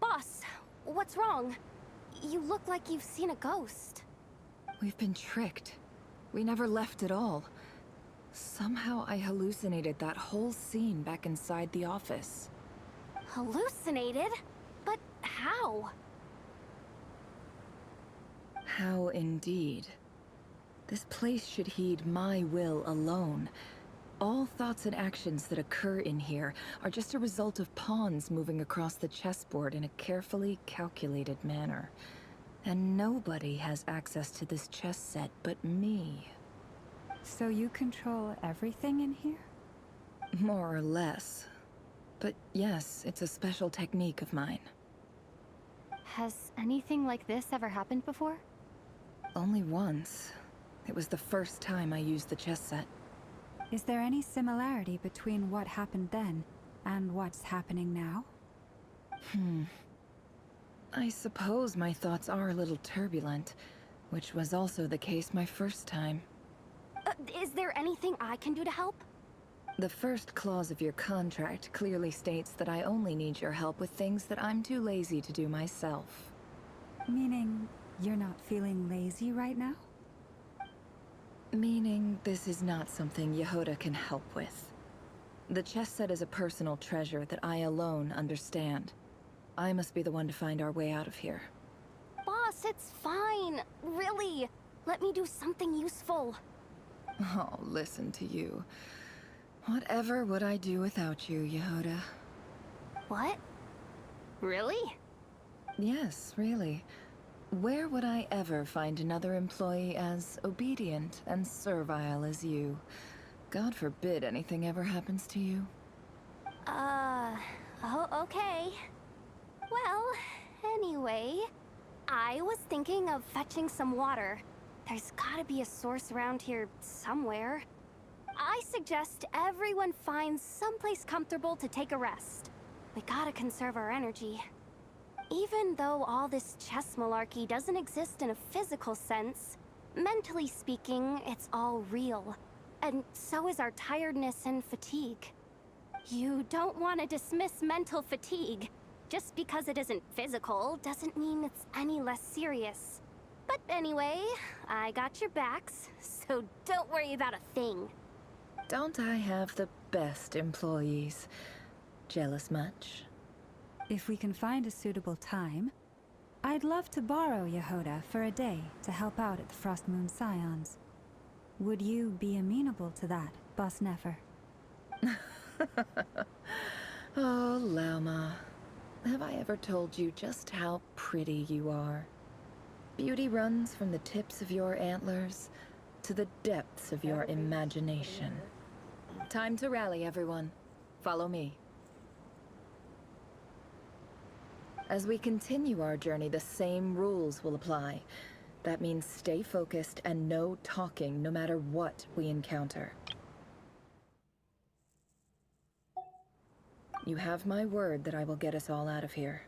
Boss, what's wrong? You look like you've seen a ghost. We've been tricked. We never left at all. Somehow I hallucinated that whole scene back inside the office. Hallucinated? But how? How indeed. This place should heed my will alone. All thoughts and actions that occur in here are just a result of pawns moving across the chessboard in a carefully calculated manner. And nobody has access to this chess set but me. So you control everything in here? More or less. But yes, it's a special technique of mine. Has anything like this ever happened before? Only once. It was the first time I used the chess set. Is there any similarity between what happened then and what's happening now? I suppose my thoughts are a little turbulent, which was also the case my first time. Is there anything I can do to help? The first clause of your contract clearly states that I only need your help with things that I'm too lazy to do myself. Meaning, you're not feeling lazy right now? Meaning, this is not something Yehoda can help with. The chess set is a personal treasure that I alone understand. I must be the one to find our way out of here. Boss, it's fine. Really. Let me do something useful. Oh, listen to you. Whatever would I do without you, Yehoda? What? Really? Yes, really. Where would I ever find another employee as obedient and servile as you? God forbid anything ever happens to you. Oh, okay. Well, anyway, I was thinking of fetching some water. There's gotta be a source around here somewhere. I suggest everyone finds someplace comfortable to take a rest. We gotta conserve our energy. Even though all this chess malarkey doesn't exist in a physical sense, mentally speaking, it's all real. And so is our tiredness and fatigue. You don't want to dismiss mental fatigue. Just because it isn't physical doesn't mean it's any less serious. But anyway, I got your backs, so don't worry about a thing. Don't I have the best employees? Jealous much? If we can find a suitable time, I'd love to borrow Yehoda for a day to help out at the Frost Moon Scions. Would you be amenable to that, Boss Nefer? Oh, Lauma. Have I ever told you just how pretty you are? Beauty runs from the tips of your antlers to the depths of your imagination. Time to rally, everyone. Follow me. As we continue our journey, the same rules will apply. That means stay focused and no talking, no matter what we encounter. You have my word that I will get us all out of here.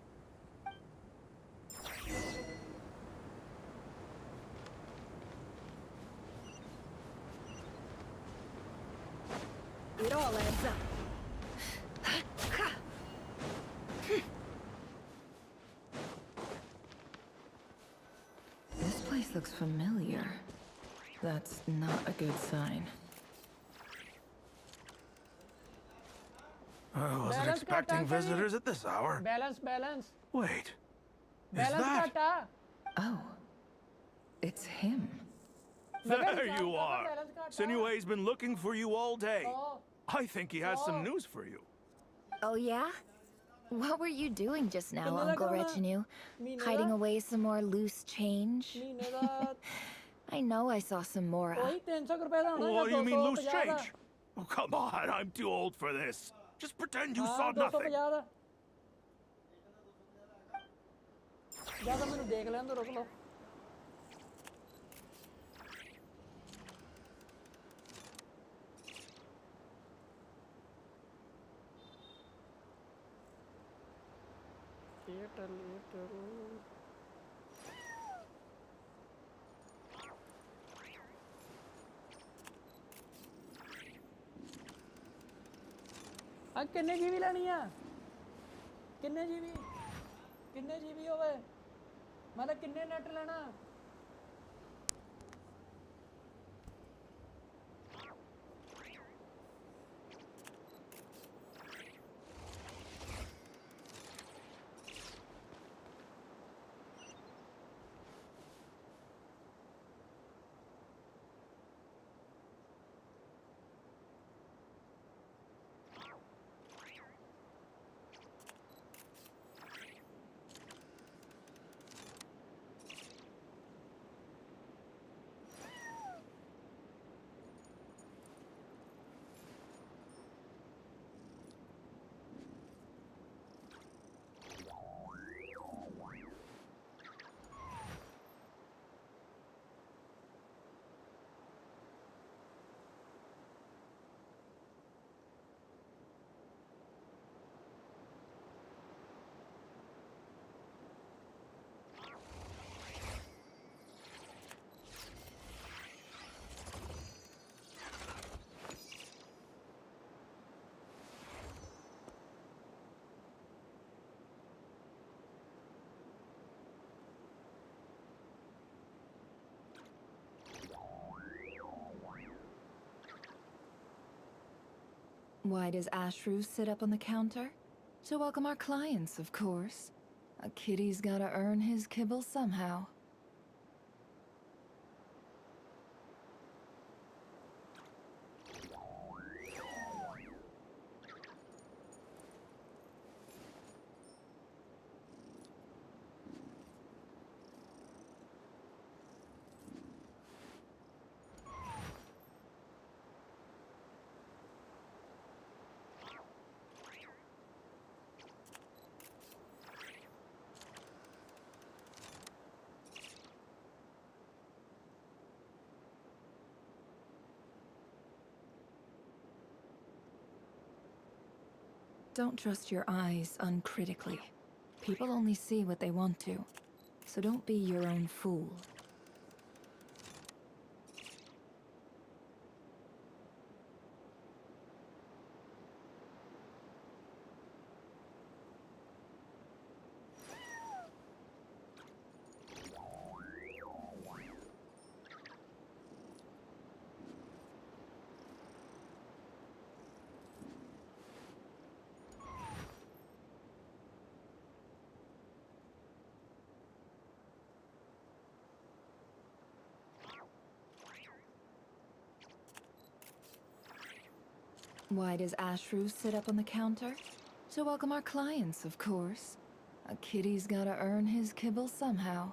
It all adds up. This place looks familiar. That's not a good sign. I wasn't Balance expecting kata visitors nahi. at this hour. Balance. Wait. Balance that- kata. Oh. It's him. There you are. Sinue's been looking for you all day. Oh. I think he has some news for you. Oh, yeah? What were you doing just now, किन्ने दा Uncle करना? Retinue? महीने Hiding दा? away some more loose change? महीने दा I know I saw some Mora. वही 300 रुपए दा होना या What do you mean loose 250 दा? change? Oh, come on, I'm too old for this. Just pretend you हाँ saw nothing. 250 दा ज़्यादा मैंने देख लें तो रुक लो किन्ने जीबी लेनी है किन्ने जीबी होवे मतलब किन्ने नेट लेना Why does Ashru sit up on the counter? To welcome our clients, of course. A kitty's gotta earn his kibble somehow. Don't trust your eyes uncritically. People only see what they want to, so don't be your own fool. Why does Ashru sit up on the counter? To welcome our clients, of course. A kitty's gotta earn his kibble somehow.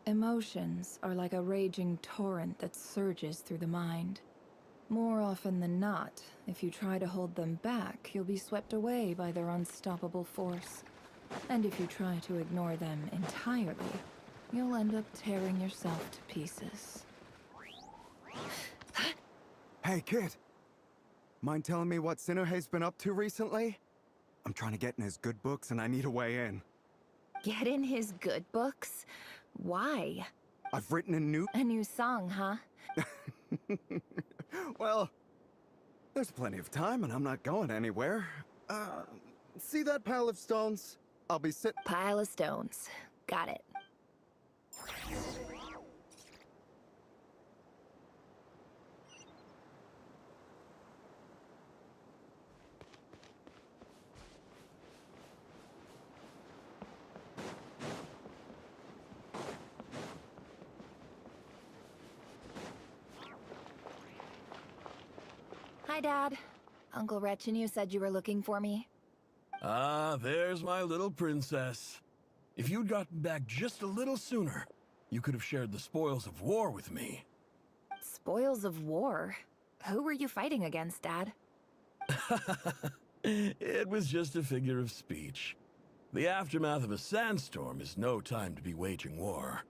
Emotions are like a raging torrent that surges through the mind. More often than not, if you try to hold them back, you'll be swept away by their unstoppable force. And if you try to ignore them entirely, you'll end up tearing yourself to pieces. Hey, kid. Mind telling me what Sinohe's been up to recently? I'm trying to get in his good books and I need a way in. Get in his good books? Why? I've written a new song, huh? Well, there's plenty of time and I'm not going anywhere. See that pile of stones? I'll be Pile of stones. Got it. Hi, Dad. Uncle Wretch and you said you were looking for me. Ah, there's my little princess. If you'd gotten back just a little sooner, you could have shared the spoils of war with me. Spoils of war? Who were you fighting against, Dad? It was just a figure of speech. The aftermath of a sandstorm is no time to be waging war.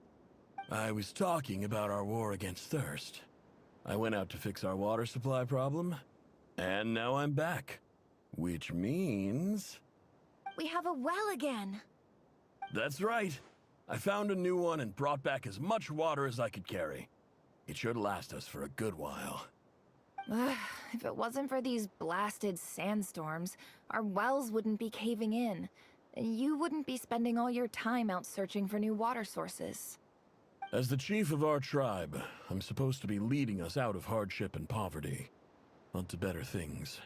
I was talking about our war against thirst. I went out to fix our water supply problem, and now I'm back. Which means... We have a well again! That's right. I found a new one and brought back as much water as I could carry. It should last us for a good while. If it wasn't for these blasted sandstorms, our wells wouldn't be caving in. You wouldn't be spending all your time out searching for new water sources. As the chief of our tribe, I'm supposed to be leading us out of hardship and poverty, onto better things.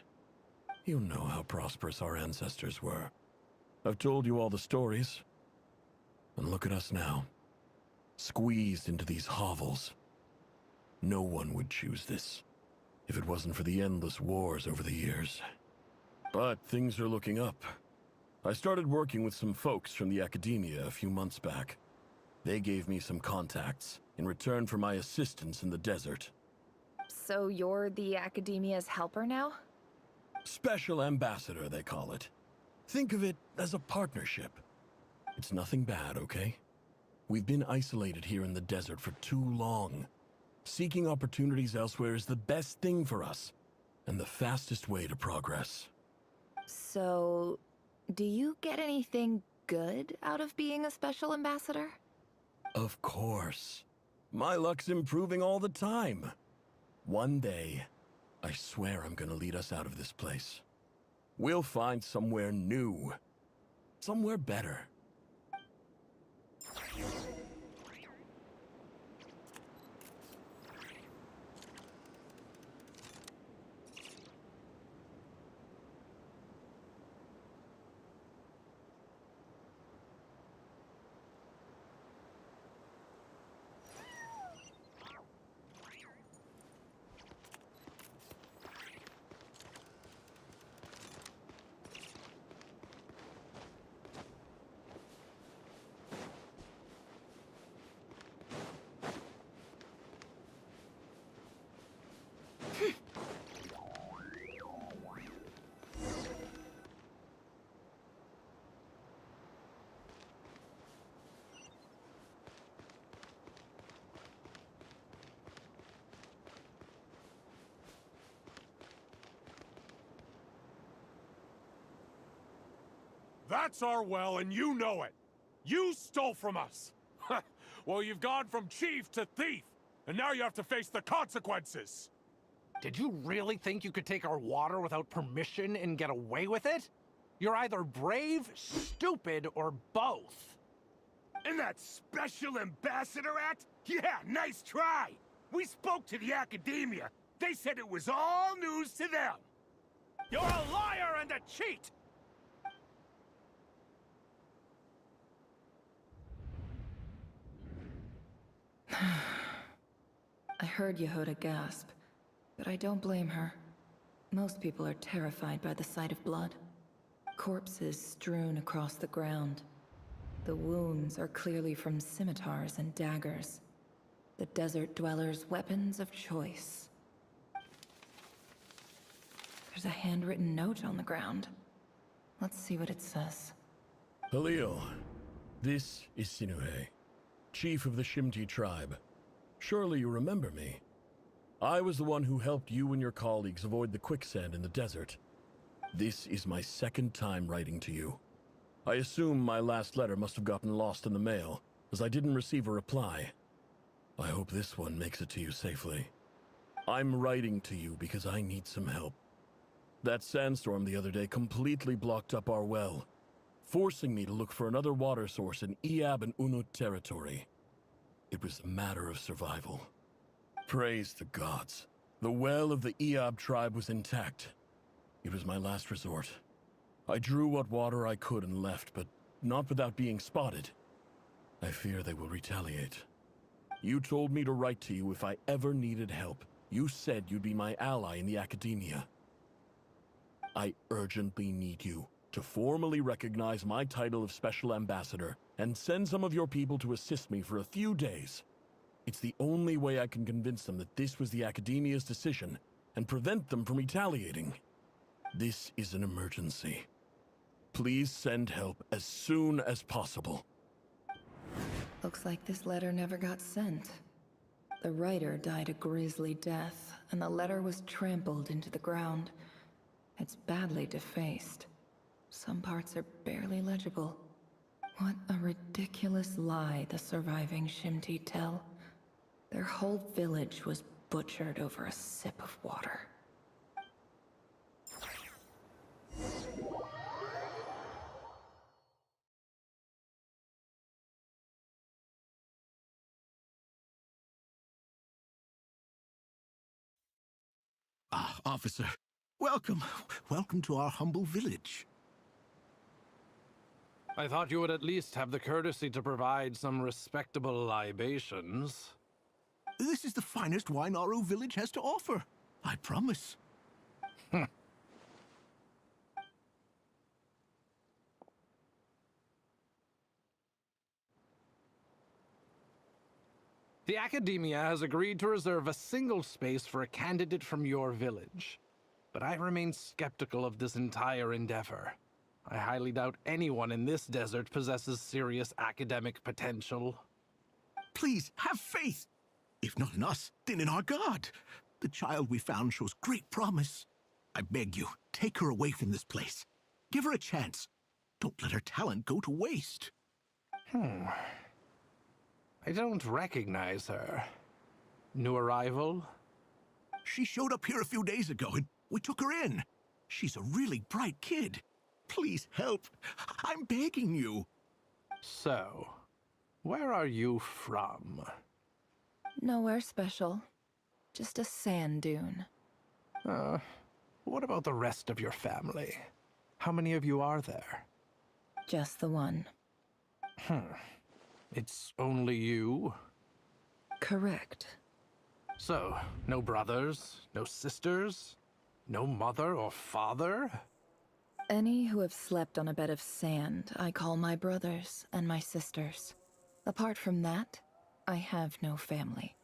You know how prosperous our ancestors were. I've told you all the stories. And look at us now, squeezed into these hovels. No one would choose this, if it wasn't for the endless wars over the years. But things are looking up. I started working with some folks from the academia a few months back. They gave me some contacts in return for my assistance in the desert. So you're the academia's helper now? Special ambassador, they call it. Think of it as a partnership. It's nothing bad, okay? We've been isolated here in the desert for too long. Seeking opportunities elsewhere is the best thing for us, and the fastest way to progress. So, do you get anything good out of being a special ambassador? Of course. My luck's improving all the time. One day, I swear I'm gonna lead us out of this place. We'll find somewhere new. Somewhere better. That's our well, and you know it. You stole from us. Well, you've gone from chief to thief, and now you have to face the consequences. Did you really think you could take our water without permission and get away with it? You're either brave, stupid, or both. And that special ambassador act? Yeah, nice try. We spoke to the academia. They said it was all news to them. You're a liar and a cheat! I heard Yehuda gasp, but I don't blame her. Most people are terrified by the sight of blood. Corpses strewn across the ground. The wounds are clearly from scimitars and daggers. The desert dwellers' weapons of choice. There's a handwritten note on the ground. Let's see what it says. Halil, this is Sinuhe, chief of the Shimti tribe. Surely you remember me. I was the one who helped you and your colleagues avoid the quicksand in the desert. This is my second time writing to you. I assume my last letter must have gotten lost in the mail, as I didn't receive a reply. I hope this one makes it to you safely. I'm writing to you because I need some help. That sandstorm the other day completely blocked up our well, forcing me to look for another water source in Iab and Unut territory. It was a matter of survival. Praise the gods. The well of the Iab tribe was intact. It was my last resort. I drew what water I could and left, but not without being spotted. I fear they will retaliate. You told me to write to you if I ever needed help. You said you'd be my ally in the academia. I urgently need you to formally recognize my title of Special Ambassador and send some of your people to assist me for a few days. It's the only way I can convince them that this was the academia's decision and prevent them from retaliating. This is an emergency. Please send help as soon as possible. Looks like this letter never got sent. The writer died a grisly death, and the letter was trampled into the ground. It's badly defaced. Some parts are barely legible. What a ridiculous lie the surviving Shimti tell. Their whole village was butchered over a sip of water. Ah, officer. Welcome. Welcome to our humble village. I thought you would at least have the courtesy to provide some respectable libations. This is the finest wine our village has to offer. I promise. The Academia has agreed to reserve a single space for a candidate from your village. But I remain skeptical of this entire endeavor. I highly doubt anyone in this desert possesses serious academic potential. Please, have faith. If not in us, then in our god. The child we found shows great promise. I beg you, take her away from this place. Give her a chance. Don't let her talent go to waste. I don't recognize her. New arrival? She showed up here a few days ago and we took her in. She's a really bright kid. Please help. I'm begging you. So, where are you from? Nowhere special. Just a sand dune. What about the rest of your family? How many of you are there? Just the one. It's only you? Correct. So, no brothers, no sisters, no mother or father? Any who have slept on a bed of sand, I call my brothers and my sisters. Apart from that, I have no family.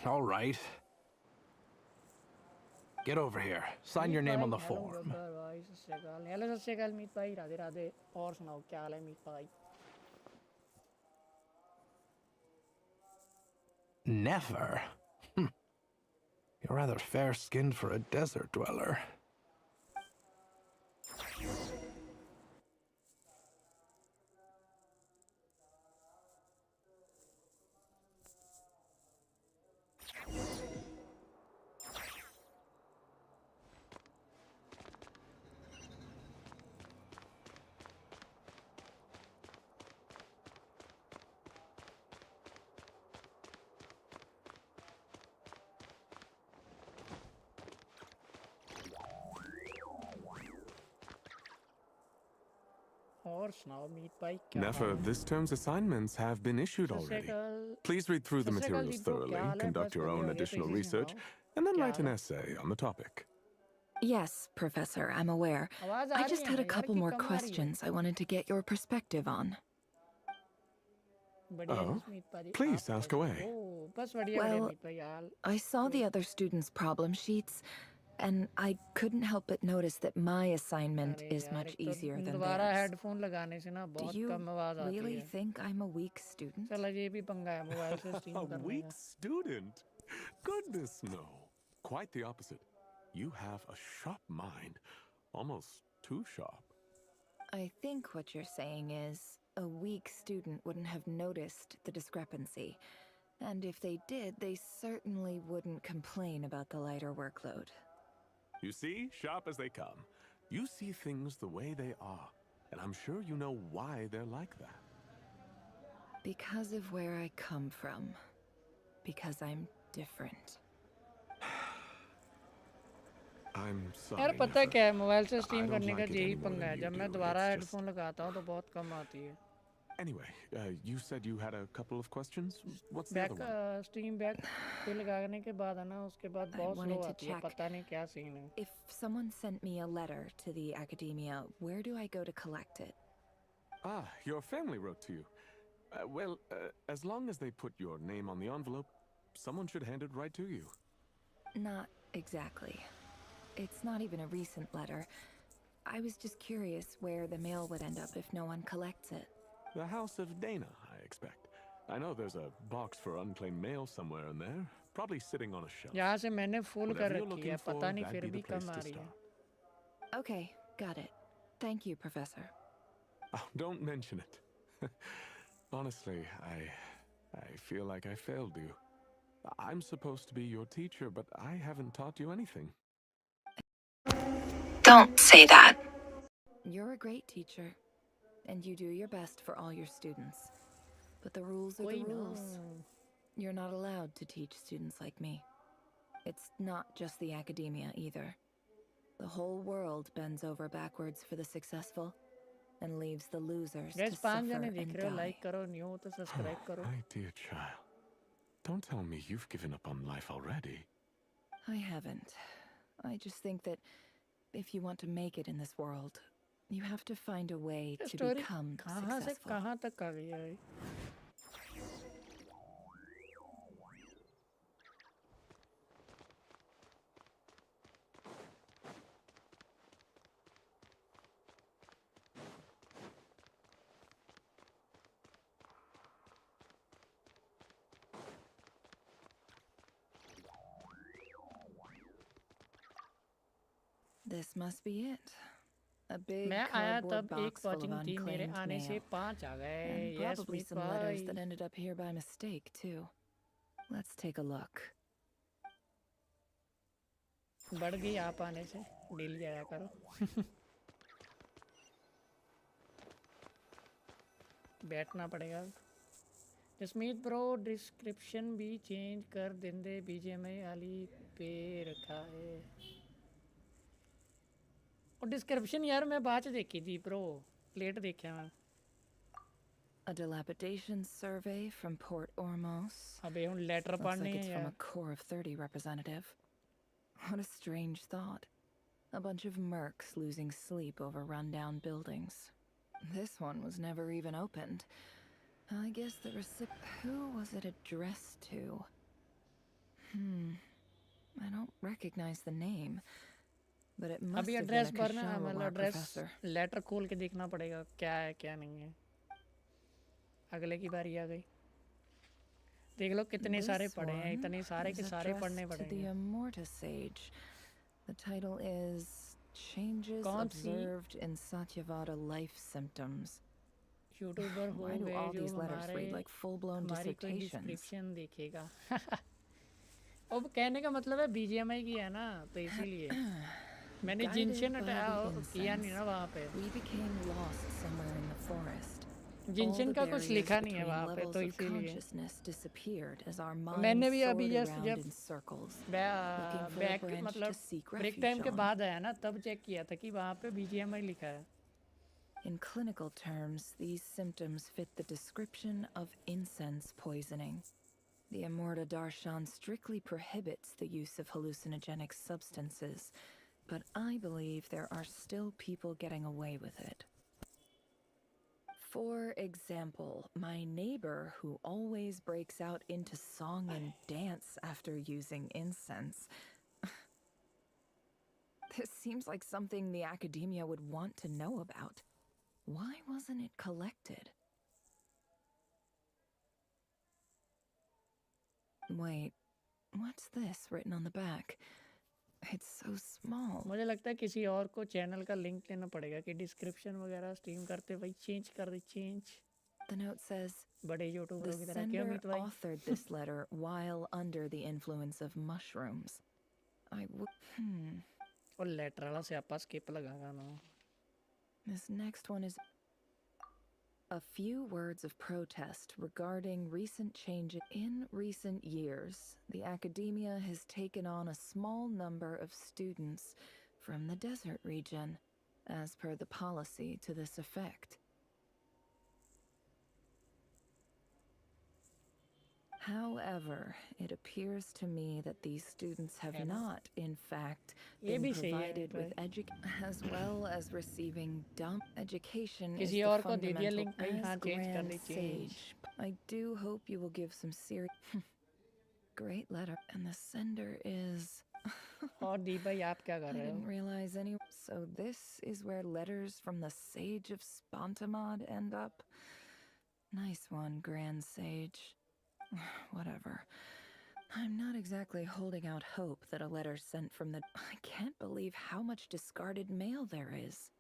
All right. Get over here. Sign your name on the form. Hello सत श्री अकाल मीत भाई राधे राधे और सुनाओ क्या हाल है मीत भाई Never? You're rather fair-skinned for a desert dweller. Nefer, this term's assignments have been issued already. Please read through the materials thoroughly, conduct your own additional research, and then write an essay on the topic. Yes, Professor, I'm aware. I just had a couple more questions I wanted to get your perspective on. बढ़िया Oh, Jasmeet पाजी please आप ask कैसे away. ओ बस बढ़िया बढ़िया Well, मीत भाई यार I saw the other students' problem sheets, and I couldn't help but notice that my assignment अरे is यार much एक तो easier than दोबारा theirs. हेडफोन लगाने से ना Do बहुत you कम आवाज आती really है think I'm a weak student? चलो ये भी पंगा है मोबाइल से A स्ट्रीम करने weak का student? Goodness, no. Quite the opposite. You have a sharp mind. Almost too sharp. I think what you're saying is a weak student wouldn't have noticed the discrepancy. And if they did, they certainly wouldn't complain about the lighter workload. You see, sharp as they come. You see things the way they are. And I'm sure you know why they're like that. Because of where I come from. Because I'm different. I'm sorry. यार पता है Nefer. क्या है mobile से I stream don't करने का like it यही any more पंगा than है you जब do. मैं दोबारा It's हेडफोन लगाता हूँ तो बहुत कम आती है Anyway, you said you had a couple of questions. What's the back other one? Stream back पे लगाने के बाद है ना उसके बाद I बहुत स्लो wanted to आती है check पता नहीं क्या सीन है if someone sent me a letter to the academia, where do I go to collect it? Ah, your family wrote to you. Well, as long as they put your name on the envelope, someone should hand it right to you. Not exactly. It's not even a recent letter. I was just curious where the mail would end up if no one collects it. The House of Dana, I expect. I know there's a box for unclaimed mail somewhere in there, probably sitting on a shelf. यहाँ से मैंने full कर Whatever you're रखी है looking for, पता नहीं that'd फिर be भी the place come uh to रही है start. Okay, got it. Thank you, Professor. Oh, don't mention it. Honestly, I feel like I failed you. I'm supposed to be your teacher, but I haven't taught you anything. Don't say that. You're a great teacher, and you do your best for all your students. But the rules are the कोई rules. ना You're not allowed to teach students like me. It's not just the academia either. The whole world bends over backwards for the successful and leaves the losers to gas 5 suffer जने and देख रहे हो die. Like करो new हो तो subscribe करो My dear child, don't tell me you've given up on life already. I haven't. I just think that if you want to make it in this world, you have to find a way to story become कहाँ से successful. कहाँ तक आ गई है भाई This must be it. A big मैं आया cardboard तब एक box full of वॉचिंग थी मेरे unclaimed आने से mail. 5 आ गए And yes probably Meet some letters that भाई ended up here by mistake, too. Let's take a look. बढ़ गई आप आने से डील जाया करो बैठना पड़ेगा जसमीत ब्रो डिस्क्रिप्शन भी चेंज कर देंगे बीजीएमआई वाली पे रखा है और डिस्क्रिप्शन यार मैं बाद च देखी थी ब्रो लेट देखा मैं A dilapidation survey from Port Ormos. अबे हुन लेटर Looks पढ़ने like हैं it's from यार a Corps of 30 representative. What a strange thought. A bunch of mercs losing sleep over rundown buildings. This one was never even opened. I guess the who was it addressed to? I don't recognize the name. But it must अभी have been address a भरना Kashawa मतलब War address professor. Letter खोल के देखना पड़ेगा क्या है क्या नहीं है अगले की बारी आ गई देख लो कितने सारे This पढ़े हैं one इतने सारे is के सारे पढ़ने addressed to the पड़ेंगे Immorta Sage. The title is Changes कौन सी Observed in Satyavada Life Symptoms. YouTuber हो Why do गए all जो these letters हमारे read like full-blown हमारी कोई dissertations? डिस्क्रिप्शन देखेगा अब कहने का मतलब है बीजीएमआई की है ना तो इसीलिए मैंने Guided जिनशन by the किया नहीं incense, ना वहाँ पे we became lost somewhere in the forest. जिनशन All the का कुछ barriers लिखा नहीं है between वहाँ पे levels तो of इसीलिए consciousness disappeared as our मैंने minds भी अभी soared जस्ट around जब in circles, looking for a back branch to मतलब seek ब्रेक refuge टाइम के on. बाद आया ना तब चेक किया था कि वहाँ पे बीजीएमआई लिखा है In clinical terms, these symptoms fit the description of incense poisoning. The Immorta Darshan strictly prohibits the use of hallucinogenic substances, but I believe there are still people getting away with it. For example, my neighbor who always breaks out into song and dance after using incense. This seems like something the academia would want to know about. Why wasn't it collected? Wait, what's this written on the back? It's so small. मुझे लगता है किसी और को channel का link लेना पड़ेगा कि डिस्क्रिप्शन वगैरह स्ट्रीम करते वही चेंज कर दे चेंज. The note says, बड़े यूट्यूबरों the की तरह क्यों sender अमित भाई? authored this letter while under the influence of mushrooms. I would. और लेटर वाला से आपा स्किप लगागा ना. This next one is a few words of protest regarding recent changes. In recent years, the academia has taken on a small number of students from the desert region, as per the policy to this effect. However, it appears to me that these students have not, in fact, been provided with as well as receiving dump education is the fundamental as grand sage. I do hope you will give some serious. Great letter, and the sender is. और दीप भाई आप क्या कर I रहे हो? didn't realize any. So this is where letters from the Sage of Spontamod end up. Nice one, Grand Sage. Whatever. I'm not exactly holding out hope that a letter sent from the. I can't believe how much discarded mail there is.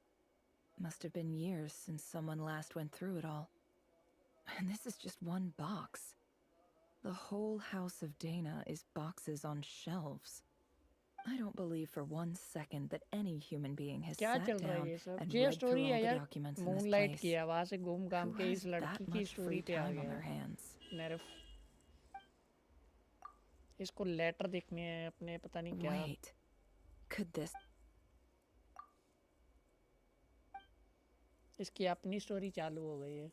Must have been years since someone last went through it all. And this is just one box. The whole house of Dana is boxes on shelves. I don't believe for one second that any human being has क्या sat चल रहा down है ये सब? and ये read through story all है the यार. documents in this moonlight place. की है वहाँ से घूम घाम के Who इस has लड़की that की much स्टोरी free पे आ time on गया. their hands? नरफ. इसको लेटर देखने हैं अपने पता नहीं क्या. Wait, could this? इसकी अपनी स्टोरी चालू हो गई है.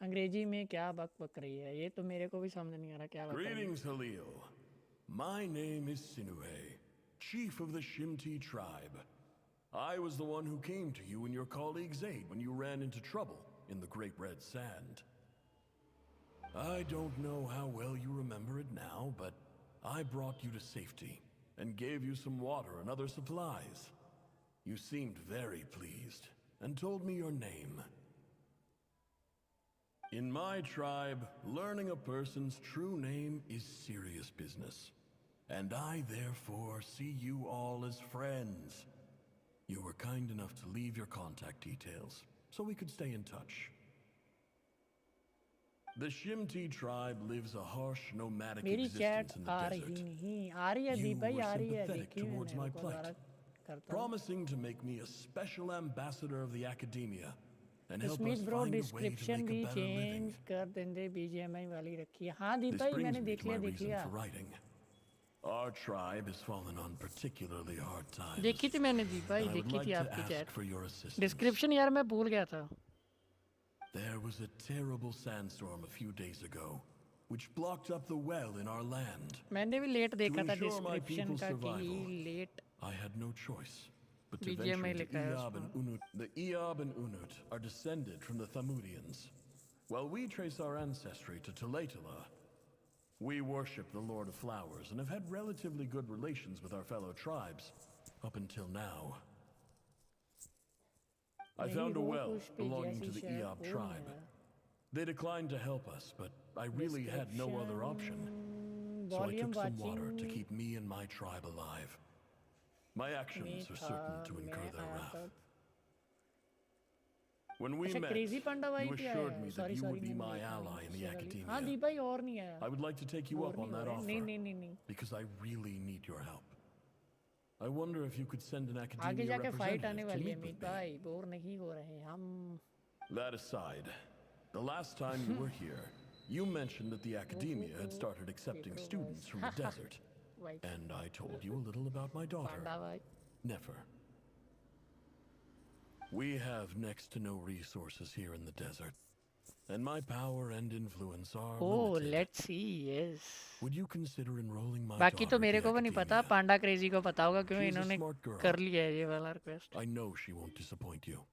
अंग्रेजी में क्या बक बक रही है ये तो मेरे को भी समझ नहीं आ रहा क्या बक रही है. Greetings, Halil. My name is Sinuhe, chief of the Shimti tribe. I was the one who came to you and your colleagues' aid when you ran into trouble in the Great Red Sand. I don't know how well you remember it now, but I brought you to safety and gave you some water and other supplies. You seemed very pleased and told me your name. In my tribe, learning a person's true name is serious business, and I therefore see you all as friends. You were kind enough to leave your contact details, so we could stay in touch. The Shimti tribe lives a harsh, nomadic मेरी chat existence in the आ desert. रही नहीं आ रही है You दीप भाई were आ रही है sympathetic देखिए towards मैंने my को plight, दोबारा करता हूँ. promising to make me a special ambassador of the academia and help Smith us bro find a way to description make a भी better living. चेंज कर देंगे BGMI वाली रखी है. हाँ दीप This भाई brings मैंने me देख to my लिया reason for writing. Our tribe has fallen on particularly hard times. देखी थी मैंने दीप भाई and I would देखी like थी to आपकी ask chat. for your assistance. Description यार मैं भूल गया था. There was a terrible sandstorm a few days ago, which blocked up the well in our land. मैंने भी लेट देखा To था ensure my डिस्क्रिप्शन people's का कि survival, let I had no choice but to BGMI venture लिखा into है Eob and Unut. The Eob and Unut are descended from the Thamudians. While we trace our ancestry to Tulatala, we worship the Lord of Flowers and have had relatively good relations with our fellow tribes up until now. I found a well belonging to the Eob tribe. They declined to help us, but I really had no other option. So I took some water to keep me and my tribe alive. My actions are certain to incur their wrath. When we met, crazy panda भाई you क्या assured है? me that sorry you sorry would be my ally in the हाँ academia. Deep भाई और नहीं आया. I would like to take you और up on नहीं that हो रहा है. offer नहीं नहीं नहीं नहीं. because I really need your help. I wonder if you could send an आगे academia जाके फाइट representative आने to वाली है meet मीत with me. भाई. बोर नहीं हो रहे हम. That aside, the last time you were here, you mentioned that the academia had started accepting students from the desert. Right. And I told you a little about my daughter, पांडा भाई. Nefer. We have next to no resources here in the desert. And my power and influence are Oh, limited. let's see. Yes. Would you consider enrolling my बाकी तो daughter मेरे at the को भी नहीं पता, academia? पांडा crazy को पता होगा क्यों She is a इन्होंने smart girl. कर लिया है ये वाला request. I know she won't disappoint you.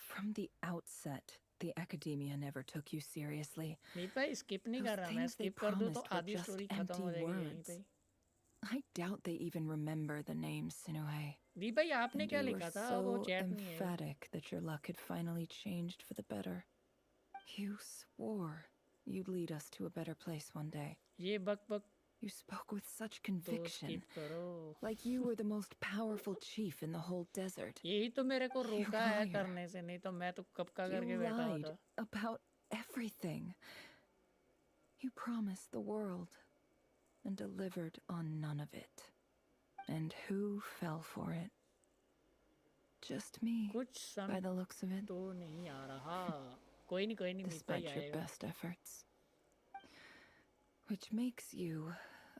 From the outset, the academia never took you seriously. मीत भाई skip नहीं कर Those रहा मैं, things they skip कर दूँ तो promised were आधी just स्टोरी empty खत्म हो जाएगी यहीं words. पे. I doubt they even remember the name Sinuhe. दीप भाई आपने And क्या you were लिखा था? so वो चैट नहीं है. emphatic that your luck had finally changed for the better. You swore you'd lead us to a better place one day. ये बक बक. You spoke with such तो conviction, skip करो. like you were the most powerful chief in the whole desert. यही तो मेरे को You रोका है liar. करने से, नहीं तो मैं तो कब का करके You बैठा lied होता. about everything. You promised the world and delivered on none of it. And who fell for it? Just me, कुछ by the looks of it. तो नहीं आ रहा. कोई नहीं मीत भाई Despite your आएगा. best efforts. Which makes you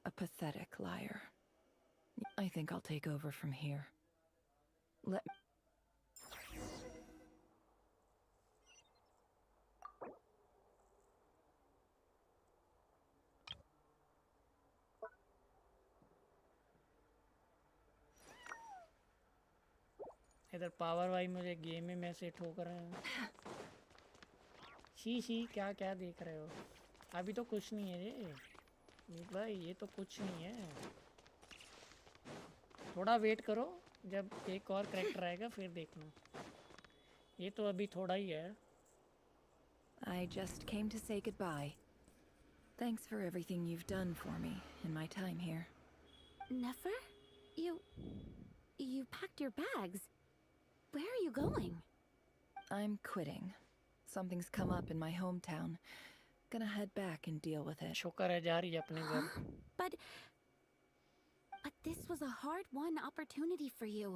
a pathetic liar. I think I'll take over from here. Let इधर power भाई मुझे गेम में मैसेज ठोक रहे हैं. शी क्या क्या देख रहे हो? अभी तो कुछ नहीं है ये मीत भाई, ये तो कुछ नहीं है. थोड़ा वेट करो, जब एक और कैरेक्टर आएगा फिर देखना. ये तो अभी थोड़ा ही है. I just came to say goodbye. Thanks for everything you've done for me in my time here. Nefer? You packed your bags. Where are you going? I'm quitting. Something's come up in my hometown. Gonna head back and deal with it. शुक्र है जा रही है अपने घर. But this was a hard-won opportunity for you.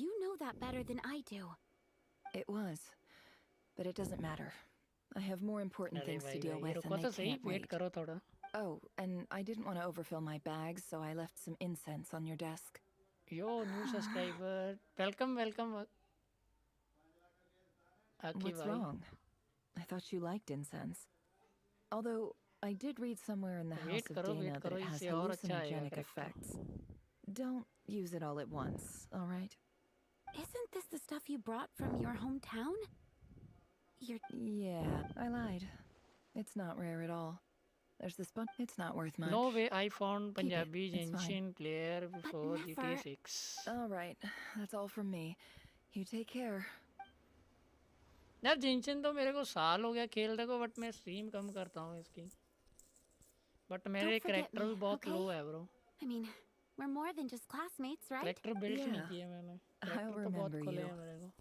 You know that better than I do. It was, but it doesn't matter. I have more important अरे things to भाई deal भाई, with, रुको and तो they सही, can't wait wait. करो थोड़ा. Oh, and I didn't want to overfill my bags, so I left some incense on your desk. Yo, new subscriber. Welcome. Aki What's bhai. wrong? I thought you liked incense. Although I did read somewhere in the Wait House of करो, Dana wait that करो, it has इससे और अच्छा आएगा hallucinogenic character. effects. Don't use it all at once, all right? Isn't this the stuff you brought from your hometown? Yeah, I lied. It's not rare at all. There's this bunch. It's not worth much. No way I found Keep it, Punjabi it's fine. Genshin player before GTA never. 6. All right, that's all from me. You take care. यार Genshin तो मेरे को साल हो गया खेलते को, but मैं स्ट्रीम कम करता हूँ इसकी. बट मेरे Don't forget कैरेक्टर भी me, बहुत okay? लो है bro. I mean, we're more than just classmates, right? Character build नहीं Yeah, किए मैंने. I'll कैरेक्टर तो बहुत remember खुले you. हैं मेरे को.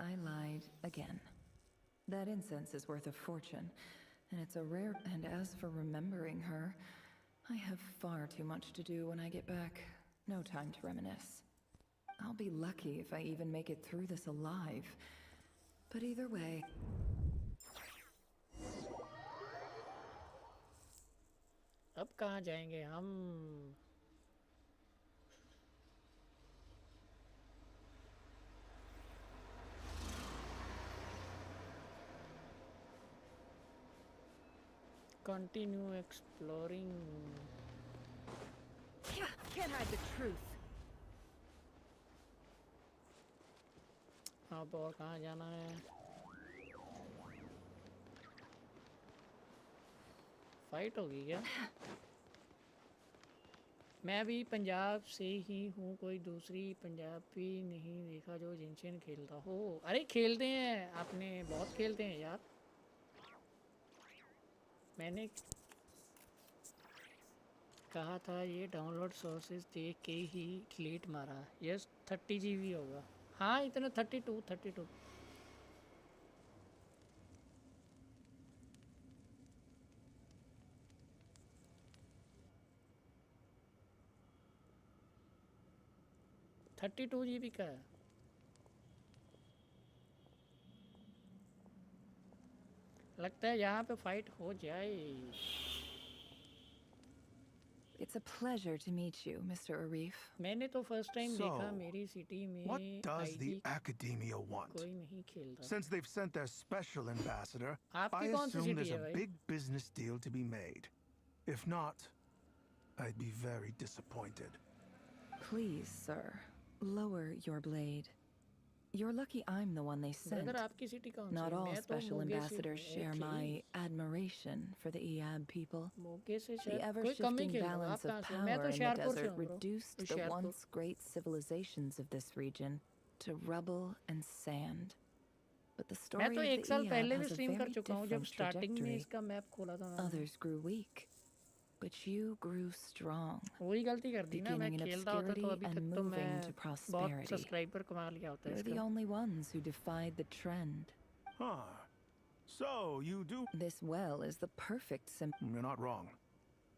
I lied again. That incense is worth a fortune, and it's a rare. And as for remembering her, I have far too much to do when I get back. No time to reminisce. I'll be lucky if I even make it through this alive. But either way. अब कहाँ जाएंगे हम? Continue exploring. Can't hide the truth. अब और कहाँ जाना है? Fight होगी क्या? मैं भी पंजाब से ही हूँ, कोई दूसरी पंजाबी नहीं देखा जो जेंशिन खेलता हो. अरे खेलते हैं, आपने बहुत खेलते हैं यार. मैंने कहा था ये डाउनलोड सोर्सेज देख के ही डिलीट मारा. यस 30 GB होगा. हाँ इतना 32. GB का है. लगता है यहाँ पे फाइट हो जाए. It's a pleasure to meet you, Mr. Arif. मैंने तो first time देखा So, मेरी city में what does IG the Academia want? कोई नहीं खेलता. Since they've sent their special ambassador, I आपकी कौन सी assume city there's है a भाई? big business deal to be made. If not, I'd be very disappointed. Please, sir, lower your blade. You're lucky I'm the one they sent. Brother आपकी city कौन सी Not है? all मैं तो special मोगे से ambassadors हूँ. share Okay. my admiration for the Eab people. मोगे से The शायद कोई कम ही ever-shifting खेल रहा. balance आप of कहाँ से? मैं power तो in the हुशियारपुर से desert हूँ bro. reduced the Hoshiarpur. once great civilizations of this region to rubble and sand. But the मैं story तो of एक the साल Eab पहले भी has a stream कर very चुका हूँ जब different starting में trajectory. इसका map खोला था मैंने. Others grew weak, but you grew strong. वही गलती कर दी ना. मैं Beginning in खेलता होता तो obscurity अभी तक and तो moving मैं to बहुत prosperity. subscriber कमा लिया होता You're the इसका. only ones who defied the trend. Huh. So, you do... This well is the perfect You're not wrong.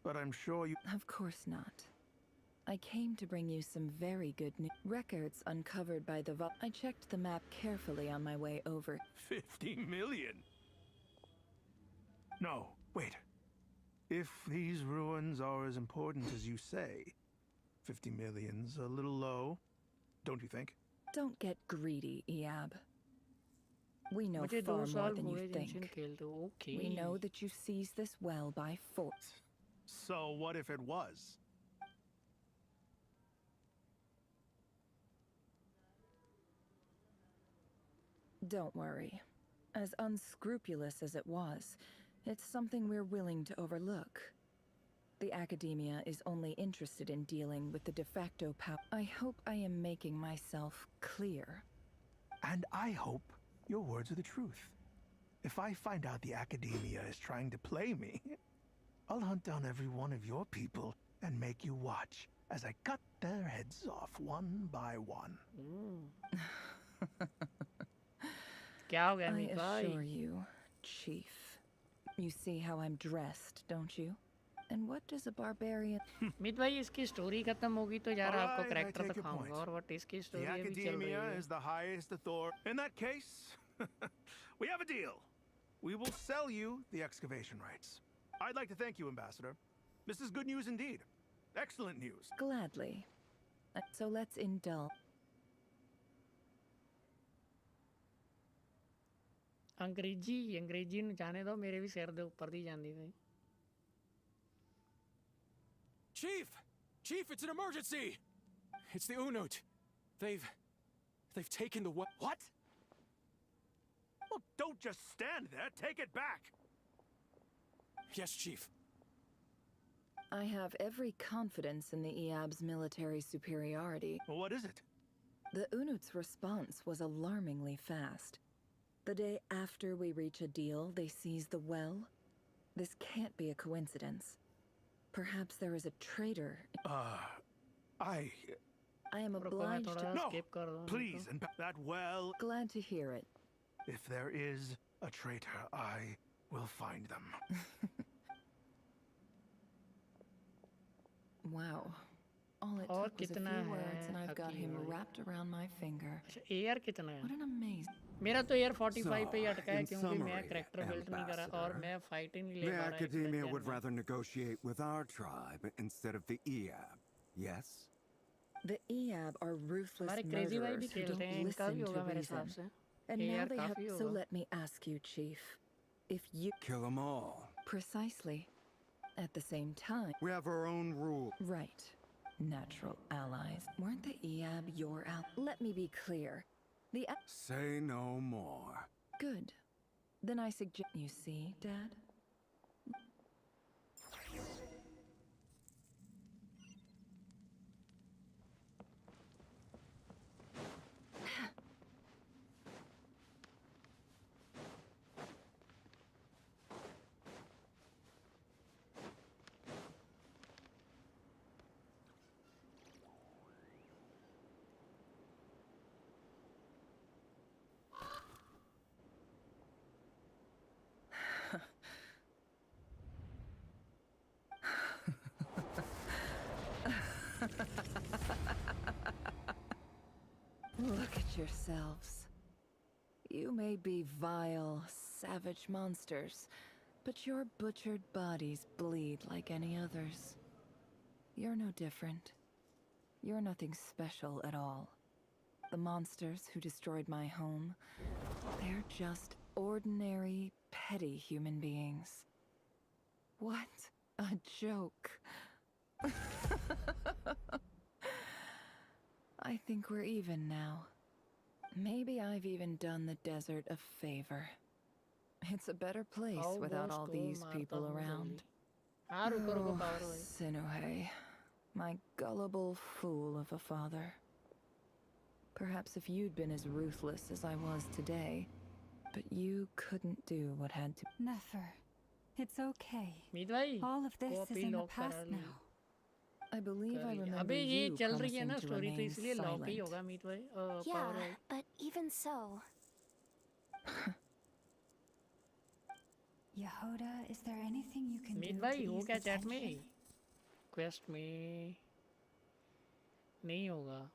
But I'm sure you... Of course not. I came to bring you some very good records uncovered by the I checked the map carefully on my way over. 50 million? No, wait. If these ruins are as important as you say, 50 million's a little low, don't you think? Don't get greedy, Eab. We know मुझे far 2 more साल than हुए you Genshin think. खेलते हो. Okay. We know that you seized this well by force. So what if it was? Don't worry. As unscrupulous as it was, it's something we're willing to overlook. The Academia is only interested in dealing with the de facto power. I hope I am making myself clear. And I hope your words are the truth. If I find out the Academia is trying to play me, I'll hunt down every one of your people and make you watch as I cut their heads off one by one. I assure you, Chief. You see how I'm dressed, don't you? And what does a barbarian... मित भाई इसकी story खत्म होगी तो यार आपको character दिखाऊंगा और what इसकी The स्टोरी अभी चल रही Academia है. is the highest authority. In that case, we have a deal. We will sell you the excavation rights. I'd like to thank you, Ambassador. This is good news indeed. Excellent news. Gladly. So let's indulge. अंग्रेजी ਨੂੰ ਜਾਣੇ ਦੋ ਮੇਰੇ ਵੀ ਸਿਰ ਦੇ ਉੱਪਰ ਦੀ ਜਾਂਦੀ ਸੀ. Chief! Chief, it's an emergency! It's the Unut. They've taken the What? Well, don't just stand there. Take it back. Yes, Chief. I have every confidence in the Eab's military superiority. Well, what is it? The Unut's response was alarmingly fast. The day after we reach a deal, they seize the well. This can't be a coincidence. Perhaps there is a traitor. I am obliged to... No! Please, and that well... Glad to hear it. If there is a traitor, I will find them. Wow. All it took was a few words and I've got him wrapped around my finger. AR कितना है? What an amazing... मेरा तो यार 45 पे ही अटका है क्योंकि मैं कैरेक्टर बिल्ड नहीं करा और मैं फाइट ही नहीं ले The पा रहा. Academia would rather negotiate with our tribe instead of the Eab, yes? The Eab are ruthless हमारे crazy भाई भी murderers who खेलते don't हैं. इनका भी listen होगा to मेरे हिसाब reason. से. And now AR they have... काफी So होगा. let me ask you, Chief. If you... Kill them all. Precisely. At the same time... We have our own rule. Right. Natural allies. Weren't the Eab your ally? Let me be clear. The... Say no more. Good. Then I suggest... You see, Dad? Look at yourselves. You may be vile, savage monsters, but your butchered bodies bleed like any others. You're no different. You're nothing special at all. The monsters who destroyed my home, they're just ordinary, petty human beings. What a joke. I think we're even now. Maybe I've even done the desert a favor. It's a better place without all these people around. Oh, Sinuhe, my gullible fool of a father. Perhaps if you'd been as ruthless as I was today, but you couldn't do what had to. Nefer, it's okay. All of this is in the past now. I believe I remember अबे ये you चल रही है ना promising to story तो remain इसलिए lock ही silent. होगा मीत भाई Yeah, पावर भाई but even so. Yehoda, is there anything you can do Meet to भाई हो ease क्या the चैट में tension? क्वेस्ट में नहीं होगा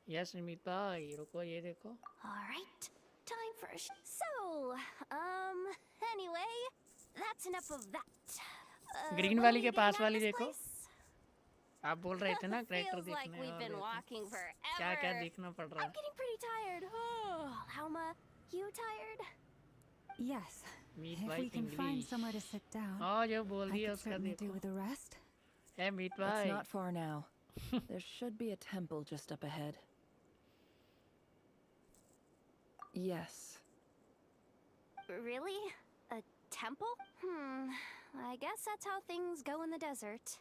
यस मीत भाई रुको ये देखो All right, time for a so, anyway, that's enough of that. Green वाली के पास वाली देखो आप बोल रहे थे ना कैरेक्टर Feels like देखने we've been और walking forever. क्या क्या देखना पड़ रहा I'm getting pretty tired. Oh, Alma, you tired? Yes. Meet If भाई we can find somewhere to sit down, हाँ जो बोल I दिया could उसका certainly do देखो with a rest. है मीत It's भाई not far now. There should be a temple just up ahead. Yes. Really? A temple? I guess that's how things go in the desert.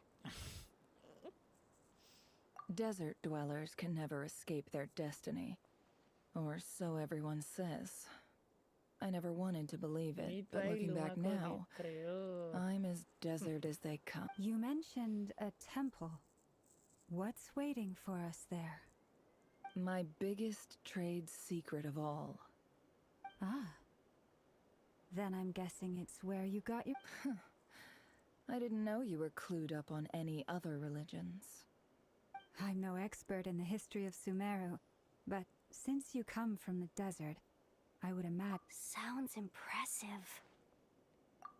Desert dwellers can never escape their destiny. Or so everyone says. I never wanted to believe it, Meet but भाई looking Luma back को now, देख रहे हो I'm as desert as they come. You mentioned a temple. What's waiting for us there? My biggest trade secret of all. Ah. Then I'm guessing it's where you got your... I didn't know you were clued up on any other religions. I'm no expert in the history of Sumeru, but since you come from the desert, I would imagine... Sounds impressive.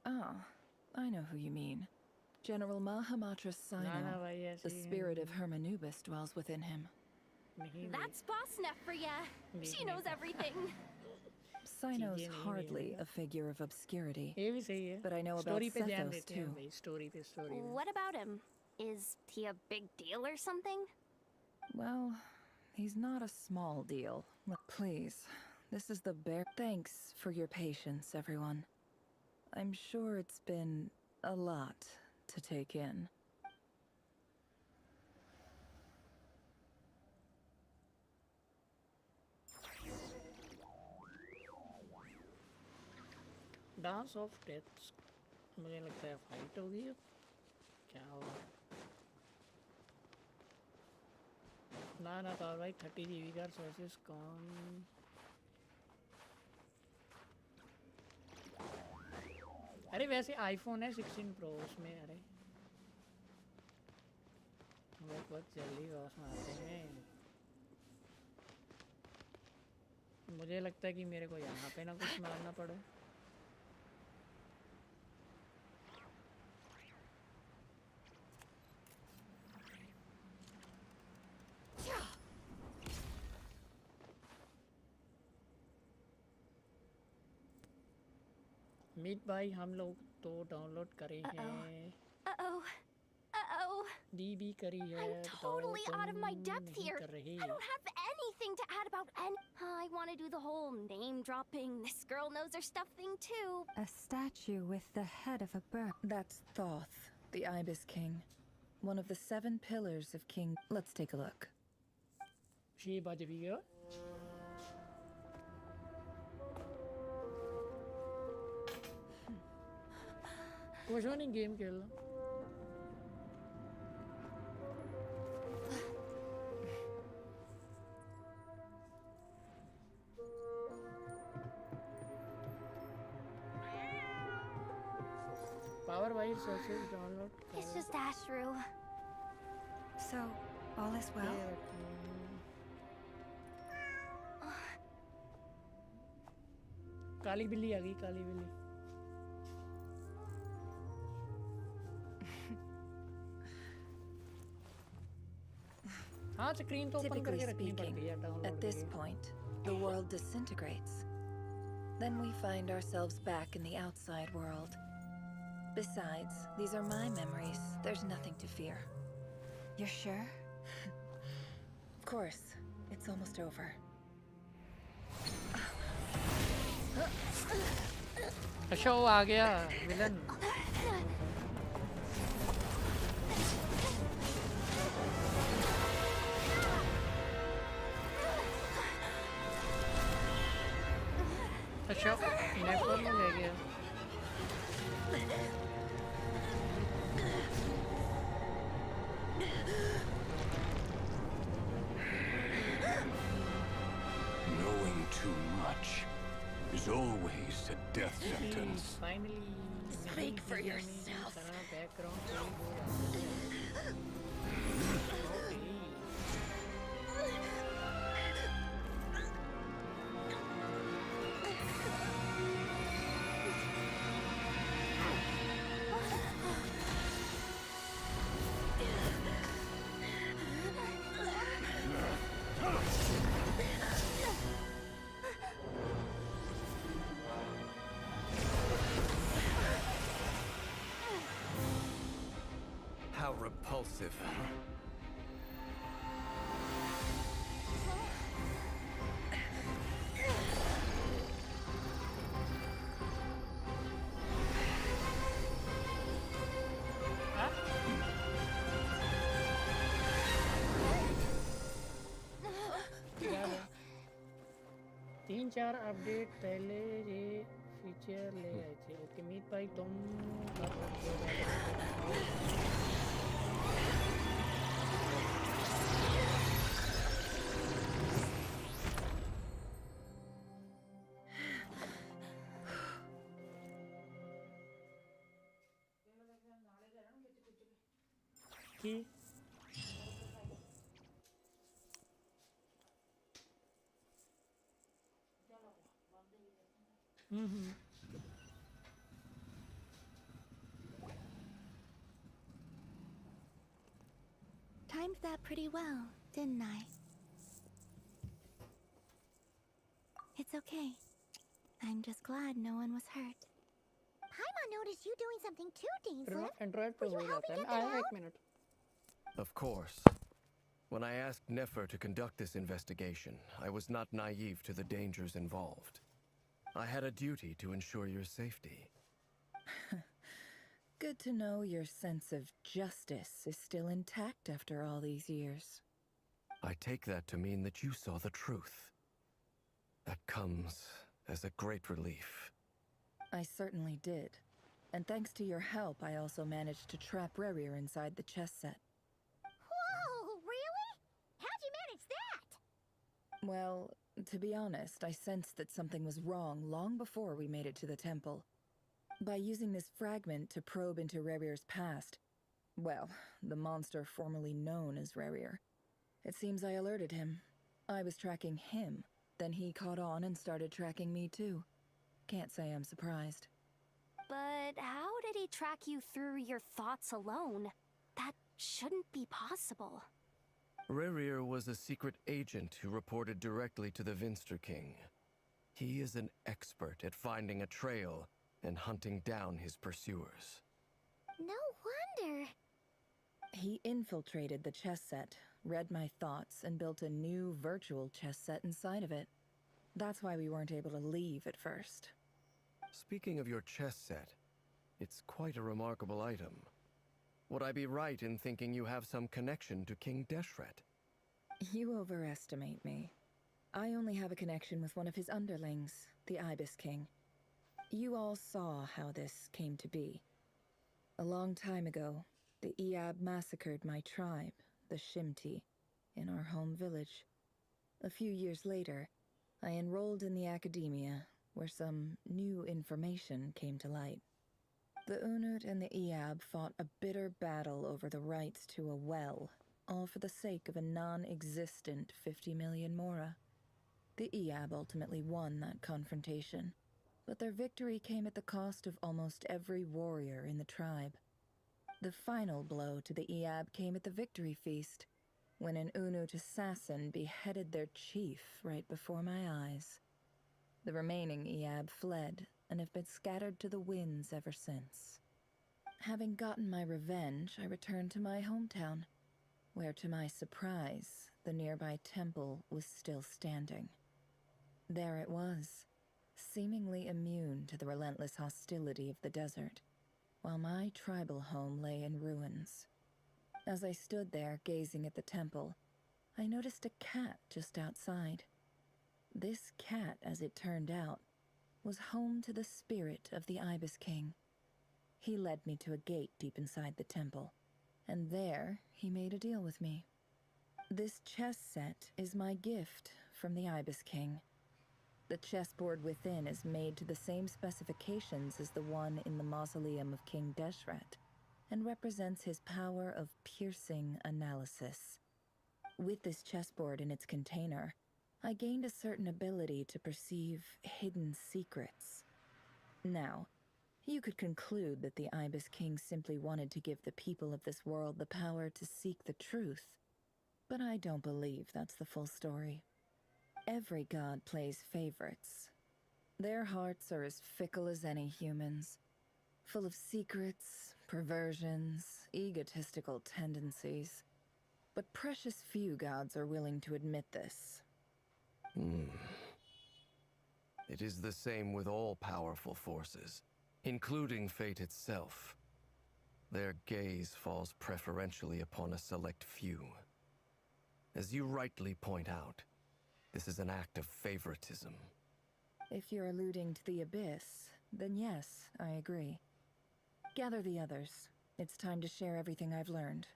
Oh, I know who you mean. General Mahamatra Sino. भाई ऐसे The he spirit of Hermanubis dwells within him. नहीं That's Boss Neff for ya. She knows everything. Sino's hardly a figure of obscurity. ये भी सही है But I know about story पे ध्यान Sethos देते हैं too. भाई स्टोरी पे स्टोरी पे What about him? Is he a big deal or something? Well, he's not a small deal. Look, please, this is the bare... Thanks for your patience, everyone. I'm sure it's been a lot to take in. Dance of death मुझे लगता है fight होगी अब क्या होगा ना तो और भाई 30 GB का सोर्सेस कौन अरे वैसे आईफोन है 16 प्रो उसमें अरे बहुत जल्दी बॉस मारते हैं मुझे लगता है कि मेरे को यहाँ पे ना कुछ मारना पड़े मीट भाई हम लोग तो डाउनलोड करे हैं डीबी करी है I'm totally out of my depth here. I don't have anything to add about any. I want to do the whole name dropping, this girl knows her stuff thing too. A statue with the head of a bird. That's Thoth, the Ibis King. One of the 7 pillars of King... Let's take a look. Şey bacı bir gör. कुछ नहीं game खेल लो Power wise sources download. It's just Ashru. So, all is well? काली बिल्ली आ गई काली बिल्ली हाँ screen तो open Typically करके रखनी speaking, पड़ती है download at this point, the world disintegrates. Then we find ourselves back in the outside world. Besides, these are my memories. There's nothing to fear. You're sure? Of course. It's almost over. अच्छा वो आ गया villain अच्छा नेपर में ले गया Knowing too much is always a death sentence. Finally, speak for yourself. How repulsive. तीन चार update पहले ये फीचर ले आए थे ओके मीत भाई तुम कर सकते हो की Timed that pretty well, didn't I? It's okay. I'm just glad no one was hurt. Paimon noticed you doing something too, Dainsleif. Android पे हो जाता है आया एक minute Of course. When I asked Nefer to conduct this investigation, I was not naive to the dangers involved. I had a duty to ensure your safety. Good to know your sense of justice is still intact after all these years. I take that to mean that you saw the truth. That comes as a great relief. I certainly did. And thanks to your help, I also managed to trap Rerir inside the chess set. Whoa, really? How'd you manage that? Well, to be honest, I sensed that something was wrong long before we made it to the temple. By using this fragment to probe into Rerir's past, well, the monster formerly known as Rerir, it seems I alerted him. I was tracking him, then he caught on and started tracking me too. Can't say I'm surprised. But how did he track you through your thoughts alone? That shouldn't be possible. Rerir was a secret agent who reported directly to the Vinster King. He is an expert at finding a trail and hunting down his pursuers. No wonder. He infiltrated the chess set, read my thoughts, and built a new virtual chess set inside of it. That's why we weren't able to leave at first. Speaking of your chess set, it's quite a remarkable item. Would I be right in thinking you have some connection to King Deshret? You overestimate me. I only have a connection with one of his underlings, the Ibis King. You all saw how this came to be. A long time ago, the Eab massacred my tribe, the Shimti, in our home village. A few years later, I enrolled in the academia, where some new information came to light. The Unut and the Eab fought a bitter battle over the rights to a well, all for the sake of a non-existent 50 million Mora. The Eab ultimately won that confrontation, but their victory came at the cost of almost every warrior in the tribe. The final blow to the Eab came at the victory feast, when an Unut assassin beheaded their chief right before my eyes. The remaining Iab fled and have been scattered to the winds ever since. Having gotten my revenge, I returned to my hometown, where to my surprise, the nearby temple was still standing. There it was, seemingly immune to the relentless hostility of the desert, while my tribal home lay in ruins. As I stood there gazing at the temple, I noticed a cat just outside. This cat, as it turned out, was home to the spirit of the Ibis King. He led me to a gate deep inside the temple, and there he made a deal with me. This chess set is my gift from the Ibis King. The chessboard within is made to the same specifications as the one in the mausoleum of King Deshret, and represents his power of piercing analysis. With this chessboard in its container, I gained a certain ability to perceive hidden secrets. Now, you could conclude that the Ibis King simply wanted to give the people of this world the power to seek the truth, but I don't believe that's the full story. Every god plays favorites. Their hearts are as fickle as any human's, full of secrets, perversions, egotistical tendencies. But precious few gods are willing to admit this. It is the same with all powerful forces, including fate itself. Their gaze falls preferentially upon a select few. As you rightly point out, this is an act of favoritism. If you're alluding to the Abyss, then yes, I agree. Gather the others. It's time to share everything I've learned.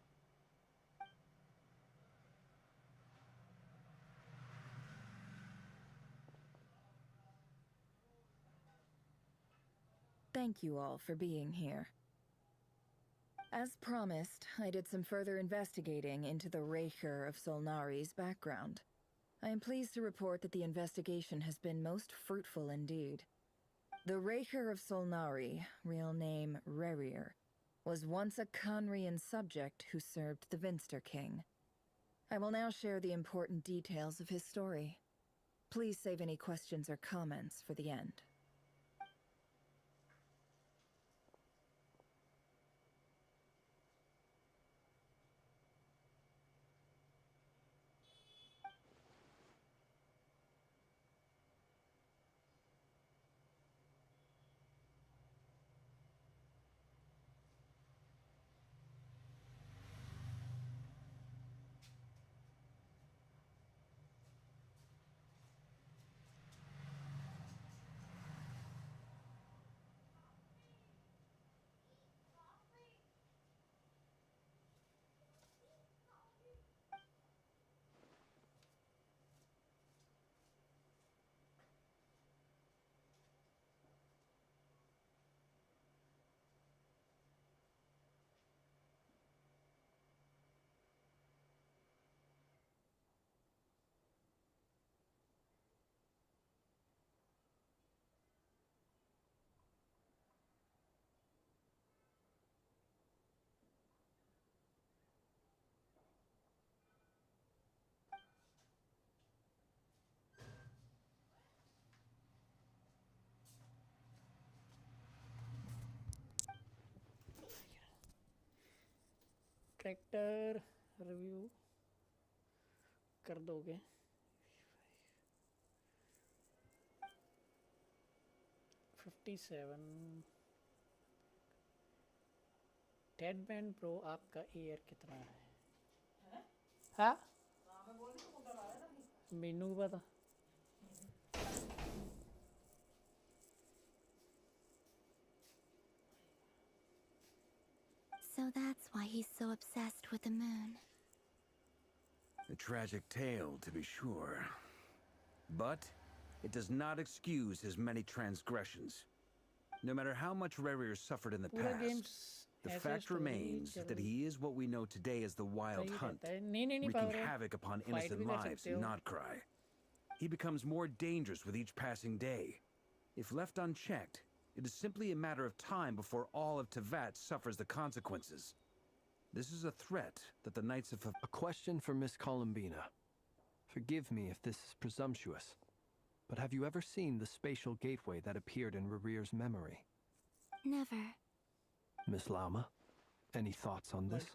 Thank you all for being here. As promised, I did some further investigating into the Raker of Solnari's background. I am pleased to report that the investigation has been most fruitful indeed. The Raker of Solnari, real name Rerir, was once a Conrian subject who served the Vinster King. I will now share the important details of his story. Please save any questions or comments for the end. Tractor review कर दोगे 57 टेडबैंड pro आपका air कितना है हाँ मेनू पता So that's why he's so obsessed with the moon. A tragic tale, to be sure. But it does not excuse his many transgressions. No matter how much Rerir suffered in the past, the fact remains that he is what we know today as the Wild Hunt, wreaking havoc upon innocent lives in Notcry. He becomes more dangerous with each passing day. If left unchecked, it is simply a matter of time before all of Tevat suffers the consequences. This is a threat that the Knights of... A question for Miss Columbina. Forgive me if this is presumptuous, but have you ever seen the spatial gateway that appeared in Rerear's memory? Never. Miss Lauma, any thoughts on this?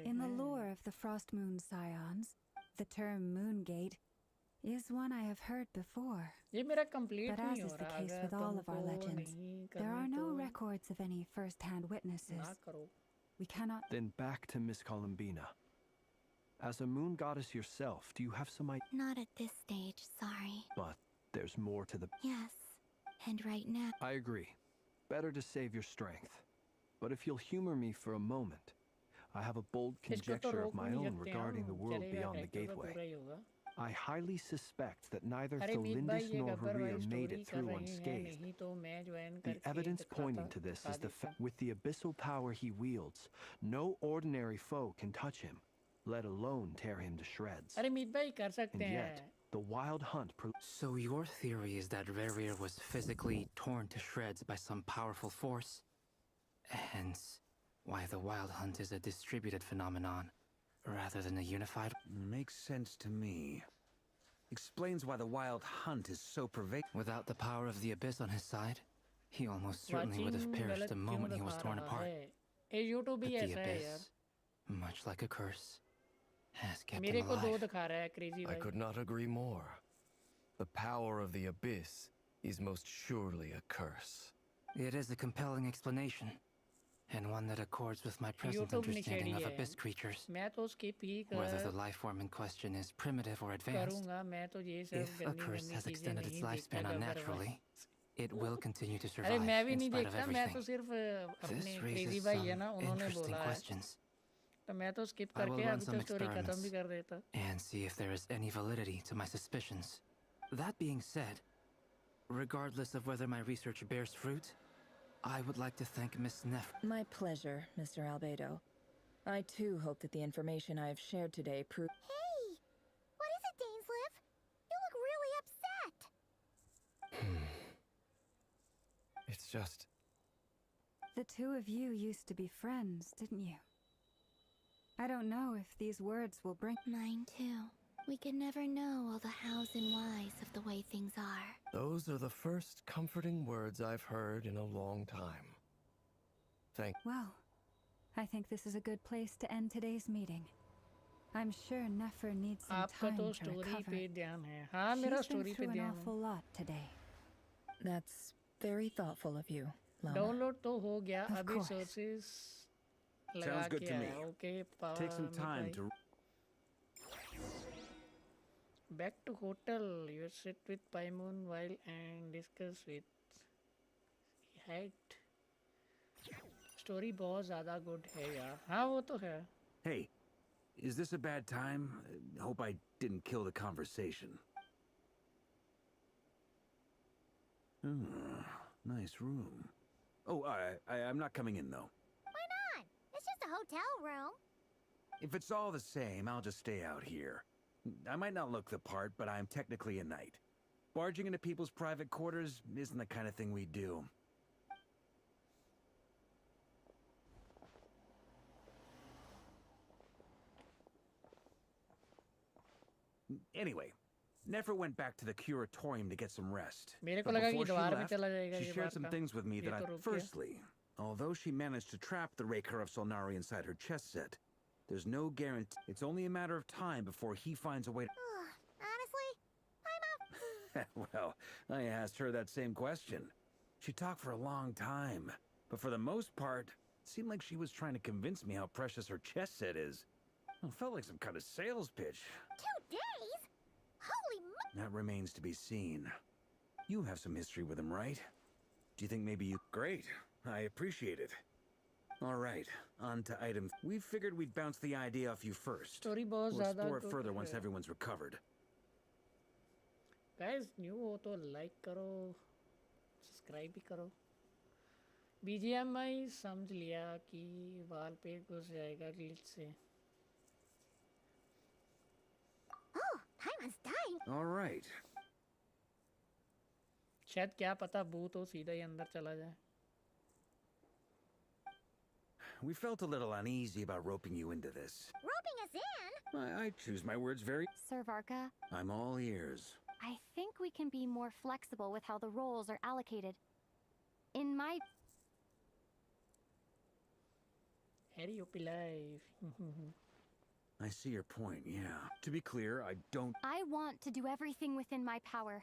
In the lore of the Frost Moon Scions, the term Moongate is one I have heard before. But as is the case with all of our legends, there are no records of any first-hand witnesses. We cannot... Then back to Miss Columbina. As a moon goddess yourself, do you have some idea? Not at this stage, sorry. But there's more to the... Yes, and right now... I agree. Better to save your strength. But if you'll humor me for a moment, I have a bold conjecture of my own regarding the world beyond the gateway. I highly suspect that neither Tholindis nor Rerear made it through unscathed. The evidence pointing to this is the fact with the abyssal power he wields, no ordinary foe can touch him, let alone tear him to shreds. And yet, the wild hunt... So your theory is that Rerear was physically torn to shreds by some powerful force? Hence, why the wild hunt is a distributed phenomenon, rather than a unified... Makes sense to me. Explains why the wild hunt is so pervasive. Without the power of the abyss on his side, he almost certainly would have perished the moment he was torn apart. But the abyss, much like a curse, has kept him alive. I could not agree more. The power of the abyss is most surely a curse. It is a compelling explanation, and one that accords with my present understanding of abyss creatures. Whether the life form in question is primitive or advanced, if a curse has extended its lifespan unnaturally, it will continue to survive in spite of everything. This raises some interesting questions. I will run some experiments and see if there is any validity to my suspicions. That being said, regardless of whether my research bears fruit, I would like to thank Miss Neff. My pleasure, Mr. Albedo. I too hope that the information I have shared today proves... Hey! What is it, Dainsleif? You look really upset. It's just... The two of you used to be friends, didn't you? I don't know if these words will bring... Mine too. We can never know all the hows and whys of the way things are. Those are the first comforting words I've heard in a long time. Well, I think this is a good place to end today's meeting. I'm sure Nefer needs some time to recover. She's been through an awful lot today. That's very thoughtful of you, Lama. Download to ho gaya, Of abhi course. sources Sounds good to me. Okay, Take some time to... Back to hotel. You sit with Paimon while and discuss with Height. Story बहुत ज़्यादा good है यार. हाँ वो तो है. Hey, is this a bad time? Hope I didn't kill the conversation. Nice room. Oh, I'm not coming in though. Why not? It's just a hotel room. If it's all the same, I'll just stay out here. I might not look the part, but I'm technically a knight. Barging into people's private quarters isn't the kind of thing we do. Anyway, Nefer went back to the curatorium to get some rest. But before she left, she shared some things with me that I... Firstly, although she managed to trap the Raker of Solnari inside her chess set, there's no guarantee. It's only a matter of time before he finds a way to... Honestly, I'm up. Well, I asked her that same question. She talked for a long time, but for the most part, it seemed like she was trying to convince me how precious her chess set is. It felt like some kind of sales pitch. 2 days? Holy mo- That remains to be seen. You have some history with him, right? Do you think maybe you... Great. I appreciate it. All right, on to item... We figured we'd bounce the idea off you first. We'll explore it further once everyone's recovered. Guys, new हो तो like करो, subscribe भी करो. BGMI समझ लिया कि वाल पे घुस जाएगा glitch से. Oh, Paimon's dying. All right. शायद क्या पता भूत हो सीधा ही अंदर चला जाए. we felt a little uneasy about roping you into this. Roping us in? I choose my words very... Sir Varka, I'm all ears. I think we can be more flexible with how the roles are allocated. In my... Harry life. I see your point, yeah. To be clear, I don't... I want to do everything within my power.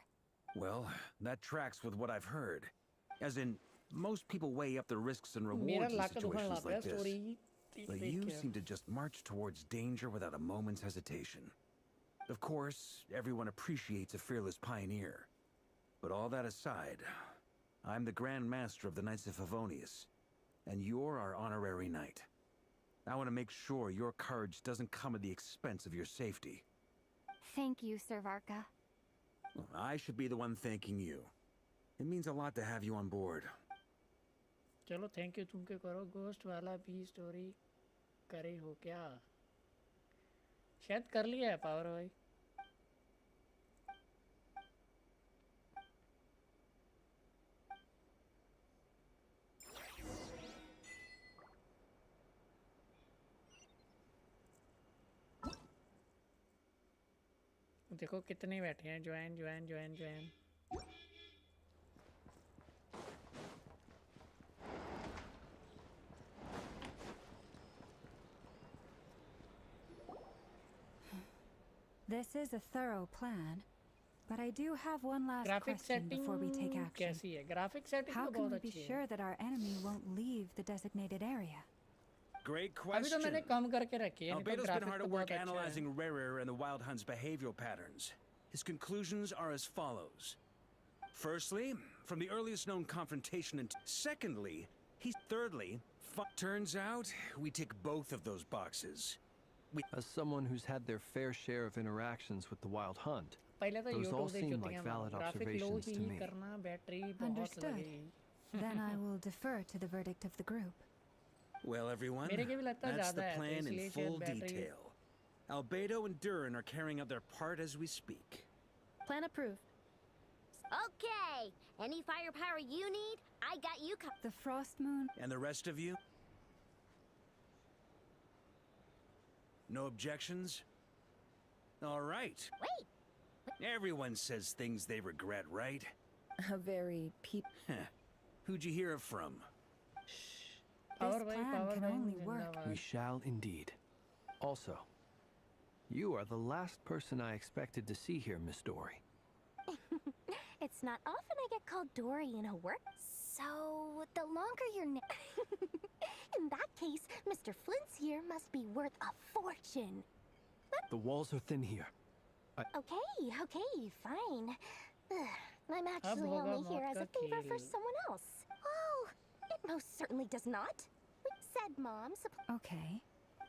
Well, that tracks with what I've heard. As in, most people weigh up the risks and rewards in situations like this. But you seem to just march towards danger without a moment's hesitation. Of course, everyone appreciates a fearless pioneer. But all that aside, I'm the Grand Master of the Knights of Favonius, and you're our honorary knight. I want to make sure your courage doesn't come at the expense of your safety. Thank you, Sir Varka. Well, I should be the one thanking you. It means a lot to have you on board. चलो thank you तुम के करो ghost वाला भी story करे हो क्या शायद कर लिया है पावर भाई देखो कितने बैठे हैं join join join join This is a thorough plan, but I do have one last graphic question before we take action. कैसी है graphic setting How तो can बहुत we अच्छी be है sure that our enemy won't leave the designated area? Great अभी तो question. मैंने कम करके रखी है नहीं तो Albedo's been graphic hard तो at बहुत work अच्छा है analyzing Rarer and the Wild Hunt's behavioral patterns. His conclusions are as follows. Firstly, from the earliest known confrontation, and secondly, thirdly, turns out we tick both of those boxes. As someone who's had their fair share of interactions with the Wild Hunt, पहले तो those all YouTube seem देखी like होती valid हैं graphic low observations to he me. करना battery बहुत Understood. लगेगी Then I will defer to the verdict of the group. Well, everyone, मेरे को भी लगता है that's the ज़्यादा है तो plan in इसलिए full शायद battery detail. Albedo and Durin are carrying out their part as we speak. Plan approved. Okay. Any firepower you need, I got you covered. The Frost Moon. And the rest of you? No objections? All right. Wait. Everyone says things they regret, right? A very Who'd you hear it from? This plan can only work. We shall indeed. Also, you are the last person I expected to see here, Miss Dory. It's not often I get called Dory in a work. So, the longer your name... In that case, Mr. Flint's here must be worth a fortune. The walls are thin here. Okay, fine. I'm actually only here as a favor for someone else. Oh, it most certainly does not. Said Mom. Okay.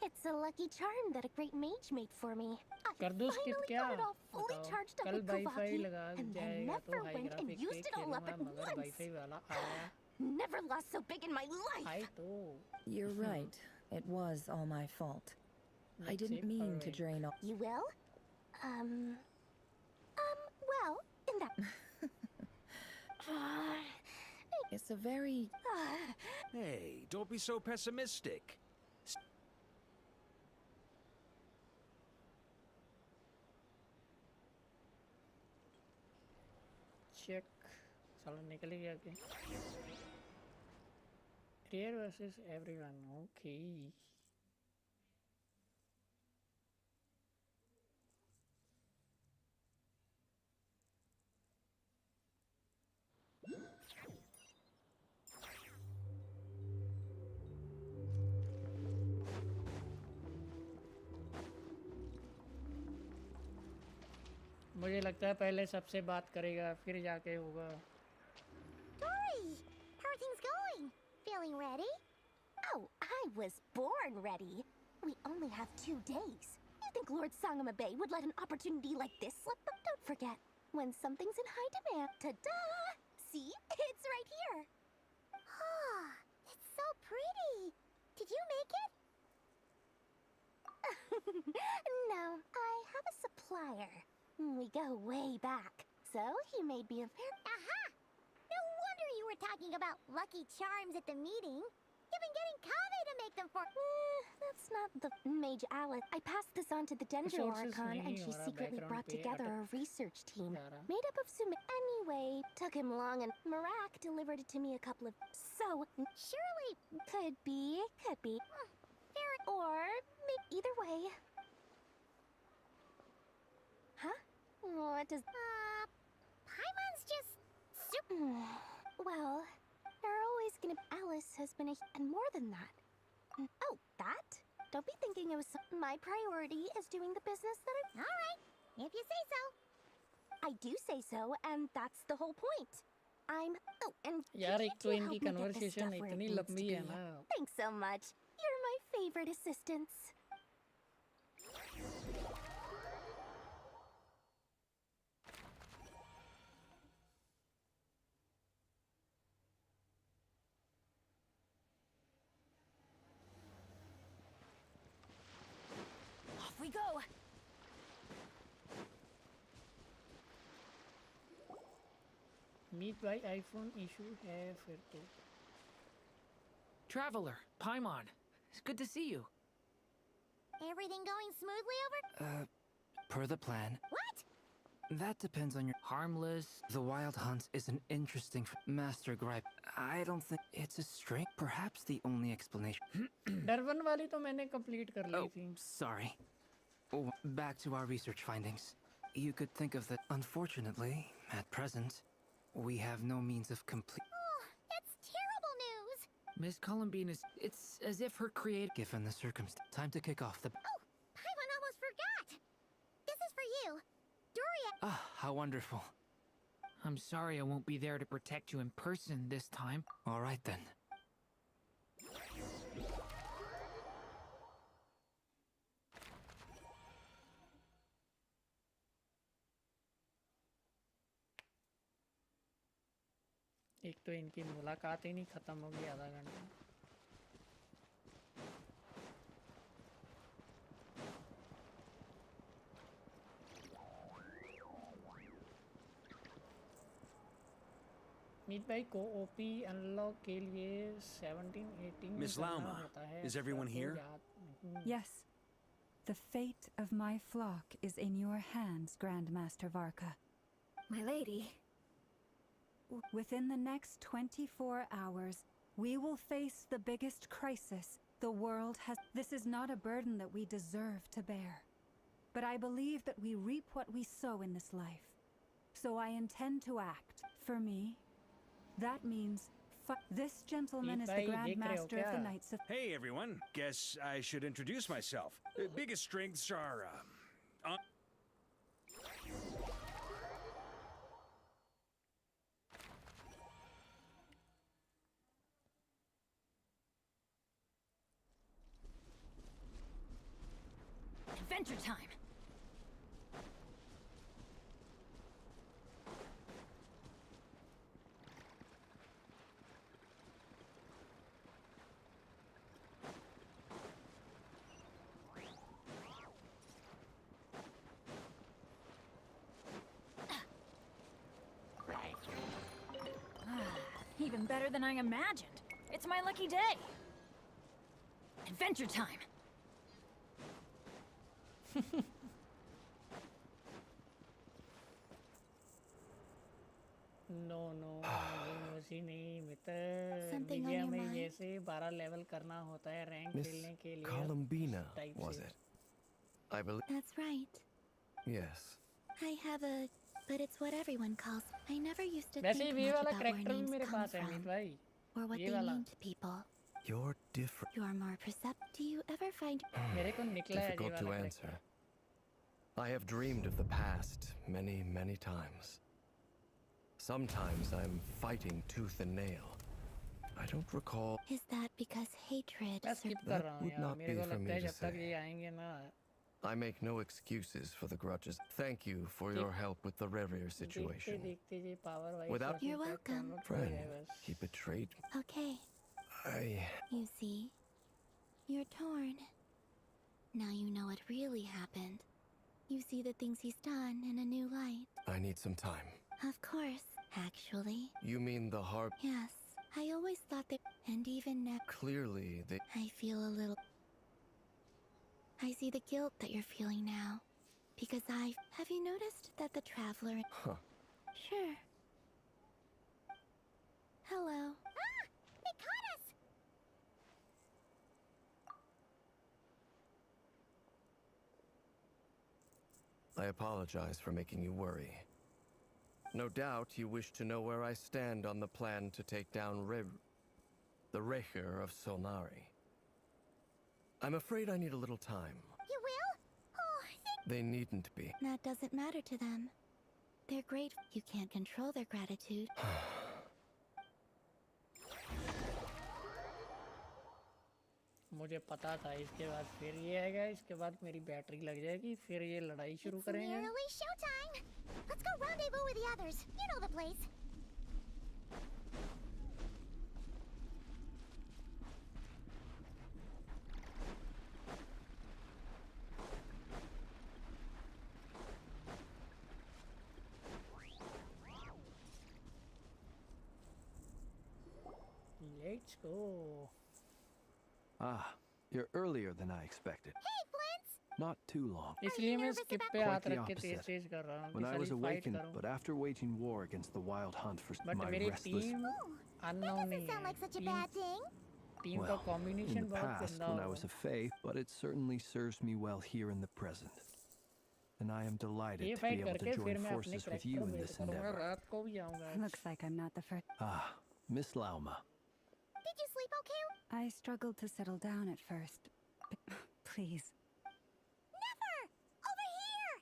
It's a lucky charm that a great mage made for me. I कर दो skip finally क्या got it all fully बताओ charged up कल with wifi Kuvaki, लगा and then जाएगा तो never high went and graphic used पे it all up खेलूंगा at मगर once. वाईफाई वाला आया Never lost so big in my life. आई तो You're right. It was all my fault. I didn't mean to drain all. You will? Well, in that... It's a very... Hey, don't be so pessimistic. Check साला निकल गया क्या Rare versus everyone. Okay. मुझे लगता है पहले सबसे बात करेगा फिर जाके होगा Dory, how are things going? Feeling ready? Oh, I was born ready. We only have 2 days. You think Lord Sangamabe would let an opportunity like this slip? But don't forget, when something's in high demand, ta-da! See? It's right here. Ah, it's so pretty. Did you make it? No, I have a supplier. We go way back, so he made me a very... Aha! No wonder you were talking about lucky charms at the meeting. You've been getting Kaveh to make them for... That's not the Mage Alice. I passed this on to the Dendro Archon, and she secretly brought together a research team made up of Anyway, took him long, and Marak delivered it to me a couple of... So, surely... Could be. Or, either way. Huh? What does... Paimon's just... Well, you're always gonna... Alice has been a... And more than that. Oh, that? Don't be thinking it was... My priority is doing the business that I... Alright, if you say so. I do say so, and that's the whole point. I'm... Oh, and... यार एक तो इनकी conversation इतनी लंबी है ना. Thanks so much. You're my favorite assistants. Off we go! Meet by iPhone issue है फिर तो. Traveler, Paimon. It's good to see you. Everything going smoothly over? Per the plan. What? That depends on your... Harmless. The Wild Hunt is an interesting... Master Gripe. I don't think it's a string. Perhaps the only explanation... डरवन वाली तो मैंने complete कर ली थी. Sorry. Oh, back to our research findings. You could think of that. Unfortunately, at present, we have no means of complete... Oh, that's terrible news! Miss Columbine is... It's as if her creator... Given the circumstance... Time to kick off the... Oh, Paimon almost forgot! This is for you. Doria... Ah, how wonderful. I'm sorry I won't be there to protect you in person this time. All right then. एक तो इनकी मुलाकात ही नहीं खत्म होगी आधा घंटा. Meet भाई को ओपी अनलॉक के लिए 17-18 Miss Lauma, is everyone here? Yes. The fate of my flock is in your hands, Grandmaster Varka. My lady. Within the next 24 hours, we will face the biggest crisis the world has. This is not a burden that we deserve to bear. But I believe that we reap what we sow in this life. So I intend to act. For me, that means this gentleman is the Grand Master of the Knights of... Hey everyone, guess I should introduce myself. Biggest strengths are, Adventure time! Even better than I imagined. It's my lucky day. Adventure time. No, मुझे नहीं मित्र. Something on your BGMI mind? जैसे 12 level करना होता है rank Miss खेलने के लिए. Columbina, type was से. it? I believe... That's right. Yes. I have a... But it's what everyone calls... I never used to वैसे think ये much वाला about where character भी names मेरे come पास है मीत from. भाई. Or what ये they वाला. mean to people. You're different. You're more perceptive. Do you ever find... मेरे को निकला है ये Difficult to वाला answer. I have dreamed of the past many, many times. Sometimes I'm fighting tooth and nail. I don't recall... Is that because hatred... मैं skip कर रहा हूँ would यार. not मेरे be को for लगता me है to जब तक say. ये आएंगे ना. I make no excuses for the grudges. Thank you for your help with the Revier situation. देखते ये power wise Without- You're welcome. Friend, he betrayed me. Okay. I... You see? You're torn. Now you know what really happened. You see the things he's done in a new light. I need some time. Of course. Actually, You mean the harp... yes. I always thought that, and even now, Clearly, they... I feel a little... I see the guilt that you're feeling now. Because have you noticed that the traveler... Huh. Sure. Hello. Ah! They caught us! I apologize for making you worry. No doubt you wish to know where I stand on the plan to take down the Recher of Solnari. I'm afraid I need a little time. You will? Oh, They needn't be. That doesn't matter to them. They're great. You can't control their gratitude. मुझे पता था इसके बाद फिर ये आएगा, इसके बाद मेरी बैटरी लग जाएगी, फिर ये लड़ाई शुरू करेंगे. Nearly showtime. Let's go rendezvous with the others. You know the place. Let's go. Ah, you're earlier than I expected. Hey, Flint! Not too long. इसलिए मैं skip पे हाथ Quite the रख के opposite. तेज कर रहा हूँ. When I was fight awakened, करूँ. but after waging war against the wild hunt for But my मेरी restless... team unknown नहीं Sound है. like such a bad thing. Team का Well, combination in the बहुत past, गंदा when I होगा. was a faith, but it certainly serves me well here in the present. And I am delighted ये to be fight able to करके join फिर मैं अपने forces with character you in build this करूँगा. endeavor. रात को भी आऊँगा. Looks like I'm not the first. Ah, Miss Lauma. Did you sleep okay? I struggled to settle down at first. Please. Never! Over here!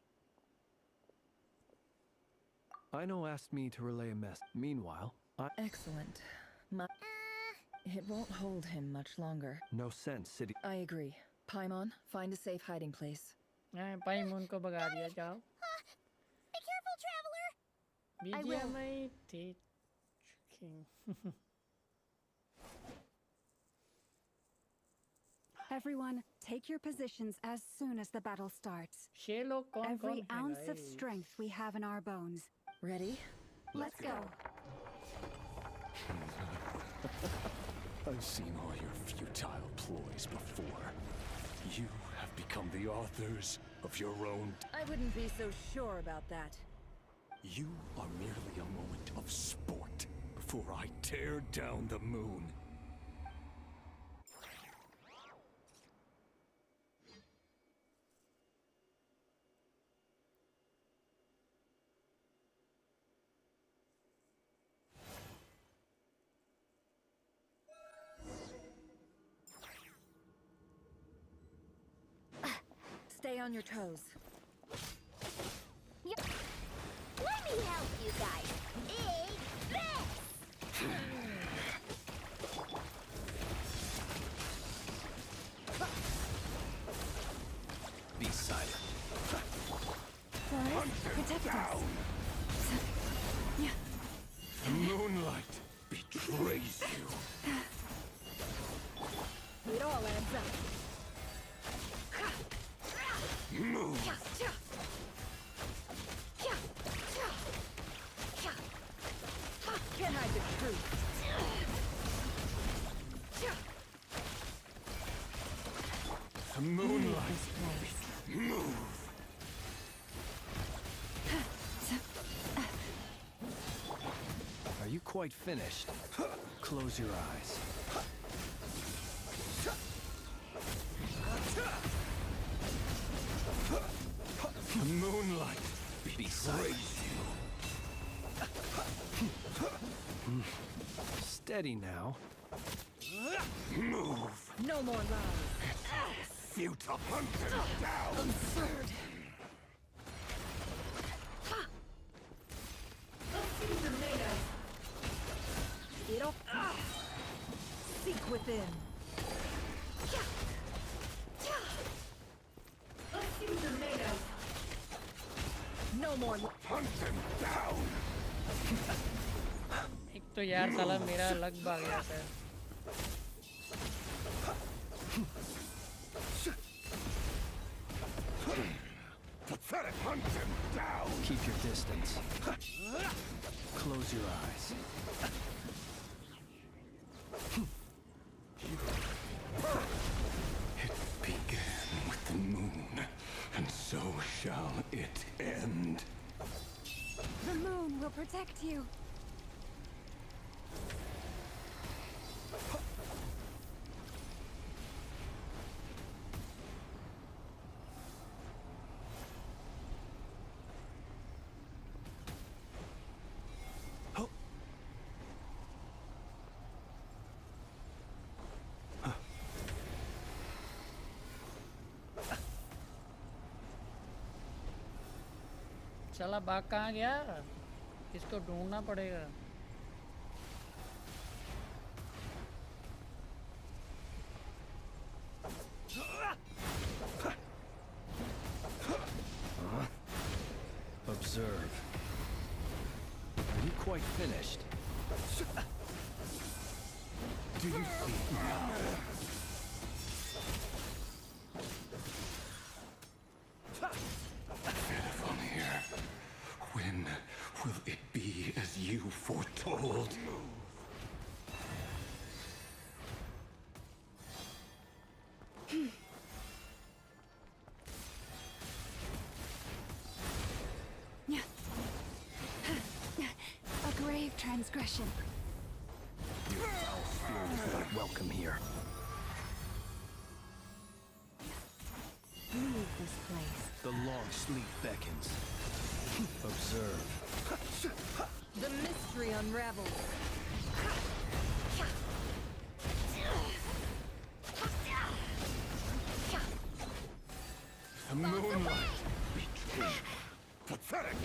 Aino asked me to relay a message. Meanwhile, Excellent. It won't hold him much longer. no sense sitting... I agree. Paimon, find a safe hiding place. पाइमोन को भगा दिया जाओ. Be careful, traveler! I will. BGMI teaching. Everyone, take your positions as soon as the battle starts. ये लोग कौन कौन Every हैं ounce of guys? strength we have in our bones. Ready? Let's go. I've seen all your futile ploys before. You have become the authors of your own... I wouldn't be so sure about that. You are merely a moment of sport before I tear down the moon. Stay on your toes. Yep. Let me help you guys. Big this! Be silent. Protect us. The moonlight betrays you. It all adds up. Move. Can't hide the truth. The moonlight. Move. Are you quite finished? Close your eyes. The moonlight betrays you. Steady now. Move. No more lies. Futile. Hunt him down. Absurd. It all... Seek within. No more... Hunt him down. एक तो यार साला मेरा लग भाग जाता है. Pathetic. Hunt him down. Keep your distance. Close your eyes. it end. The moon will protect you. चला बाग कहाँ गया? इसको ढूंढना पड़ेगा। Observe. Are you quite finished? Do you see now? Pitiful here. When will it be as you foretold? A grave transgression. Your foul spirit is not welcome here. Leave this place. The long sleep beckons. Observe. The mystery unravels. The moonlight betrayed. Pathetic.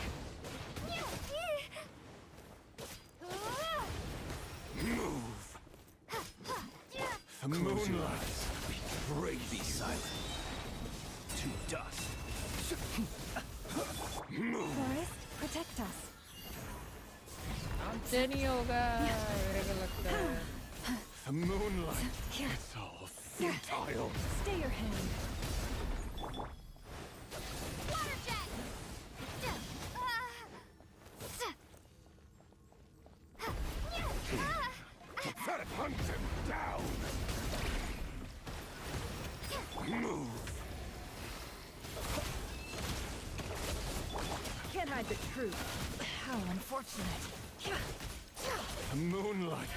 Move. The moonlight betrayed. Be silent. To dust. Move. Forest, protect us. हमसे नहीं होगा मेरे को लगता है। The moonlight. It's all futile. Stay your hand. Water jet! Pathetic. Hunt him down. Move. Can't hide the truth. How unfortunate. The moonlight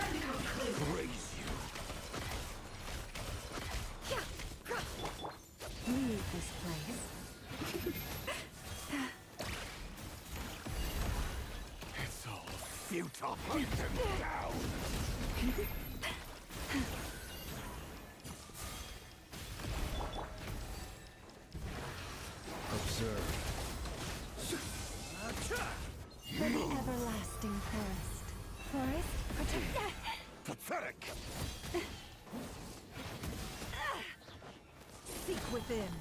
praise you. Leave this place. It's all futile. Hunt him down. Observe. For the everlasting forest. Forest, protect. Pathetic. Seek within.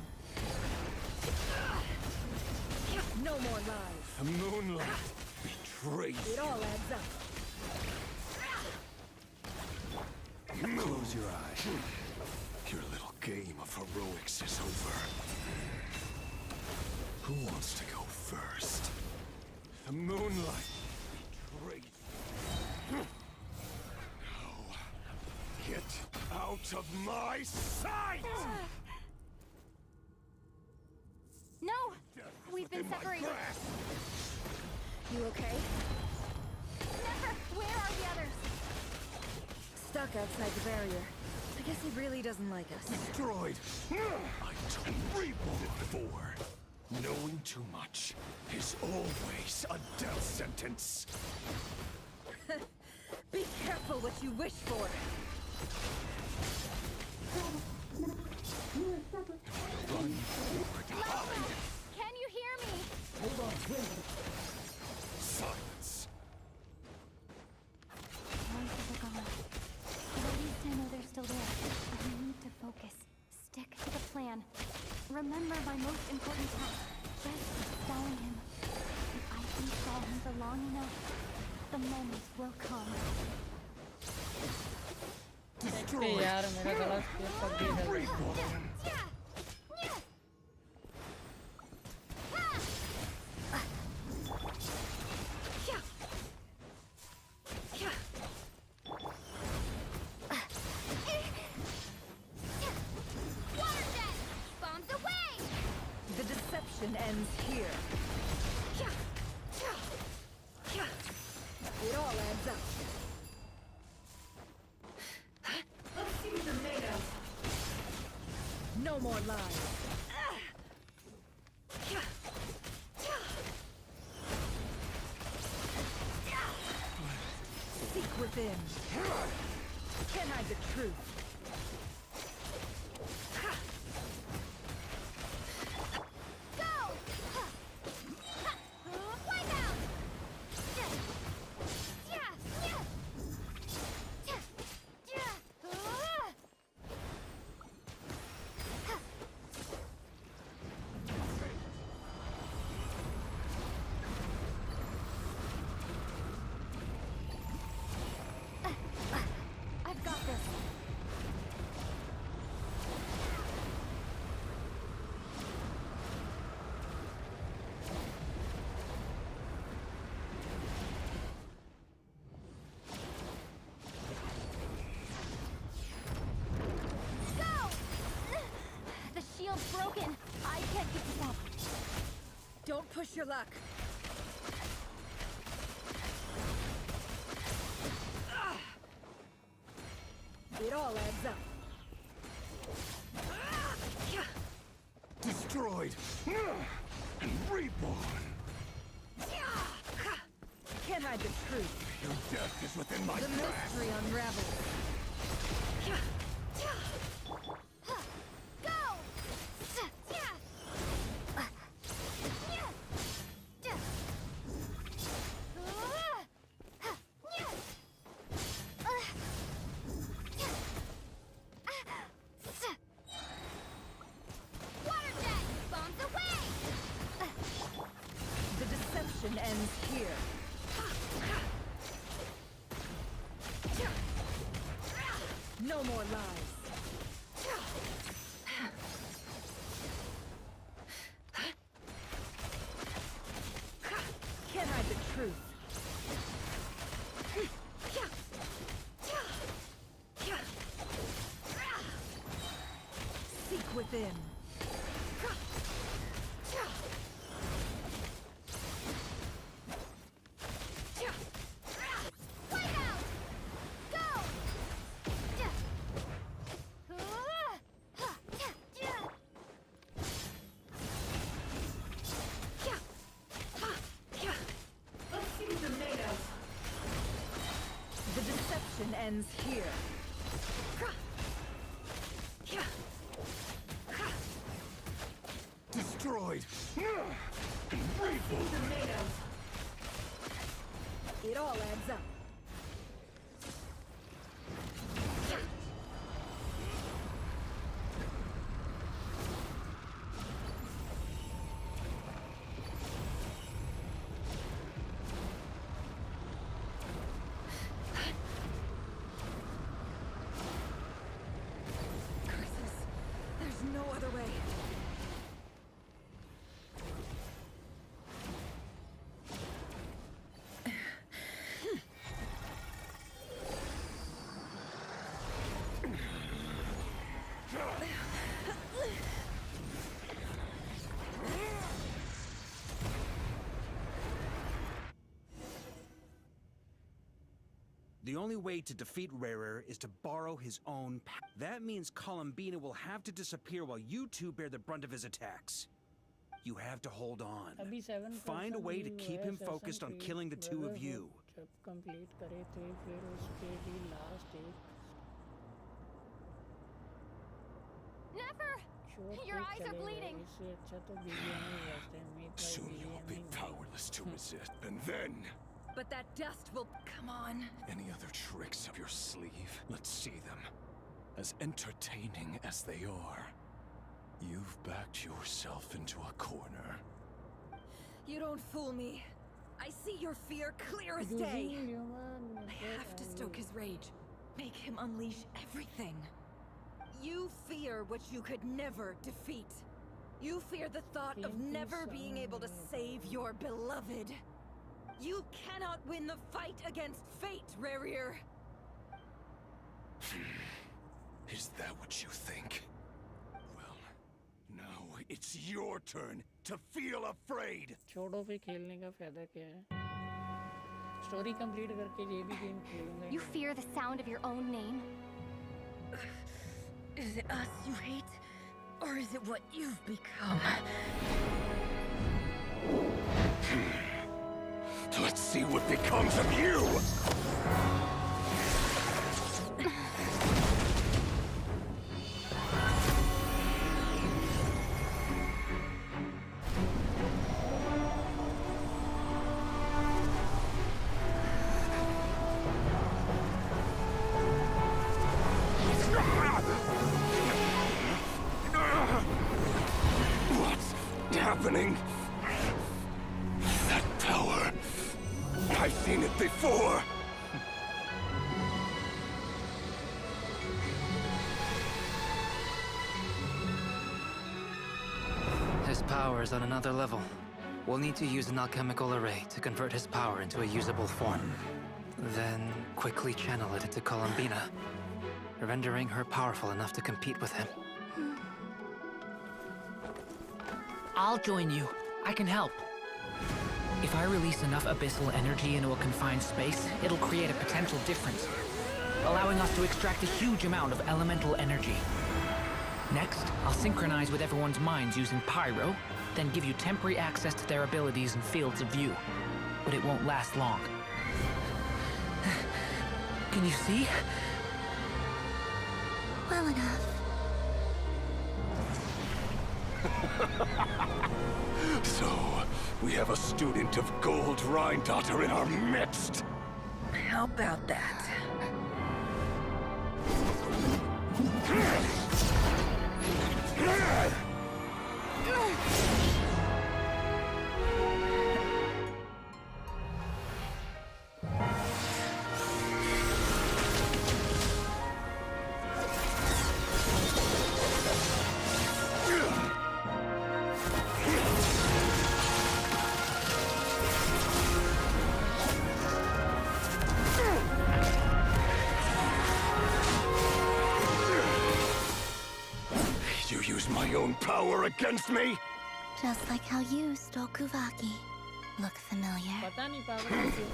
No more lies. The moonlight betrays It all adds up. Close your eyes. Your little game of heroics is over. Who wants to go first? The moonlight betrays you. Now, get out of my sight! No! We've been separated. You okay? Never! Where are the others? Stuck outside the barrier. I guess he really doesn't like us. Destroyed! I told reborn before. Knowing too much is always a death sentence. Be careful what you wish for. Run forward, hide. Can you hear me? Silence. Voices are gone. But at least I know they're still there. We need to focus. Stick to the plan. Remember my most important task. Just stalling him. If I can stall him for long enough, the moment will come. देखते यार मेरा गला सब भी है। The deception ends here. within. Can't hide the truth. I've got this. Go! The shield's broken. I can't keep this up. Don't push your luck. It all adds up. Destroyed and reborn. Can't hide the truth. Your death is within my The grasp. mystery unravels. The deception ends here. No more lies. Can't hide the truth. Seek within. The deception ends here. Destroyed and reborn. It all adds up. Curses. There's no other way. The only way to defeat Rarer is to borrow his own power. That means Columbina will have to disappear while you two bear the brunt of his attacks. You have to hold on. अभी 7% Find a way to view keep है him session focused on पे, killing the two of you. जब complete करे थे फिर उसके भी last एक Never! शॉट Your पे eyes are चले गए bleeding. इससे अच्छा तो BGMI बेस्ट है मेरी Soon you will be powerless to resist, and then But that dust will... Come on. any other tricks up your sleeve? Let's see them. As entertaining as they are, you've backed yourself into a corner. You don't fool me. I see your fear clear as day. I have to stoke his rage. Make him unleash everything. You fear what you could never defeat. You fear the thought of never being able to save your beloved. You cannot win the fight against fate, Rarier. Is that what you think? Well, now it's your turn to feel afraid. छोड़ो पे खेलने का फायदा क्या है story complete करके ये भी गेम खेलूंगा You fear the sound of your own name? Is it us you hate? Or is it what you've become? Let's see what becomes of you! I've seen it before! His power is on another level. We'll need to use an alchemical array to convert his power into a usable form. Then quickly channel it into Columbina, rendering her powerful enough to compete with him. I'll join you. I can help. If I release enough abyssal energy into a confined space, it'll create a potential difference, allowing us to extract a huge amount of elemental energy. Next, I'll synchronize with everyone's minds using Pyro, then give you temporary access to their abilities and fields of view. But it won't last long. Can you see? Well enough. So, we have a student of Gold Rheindotter in our midst! How about that? You use my own power against me? Just like how you stole Kuvaki. Look familiar. पता नहीं पागल क्यों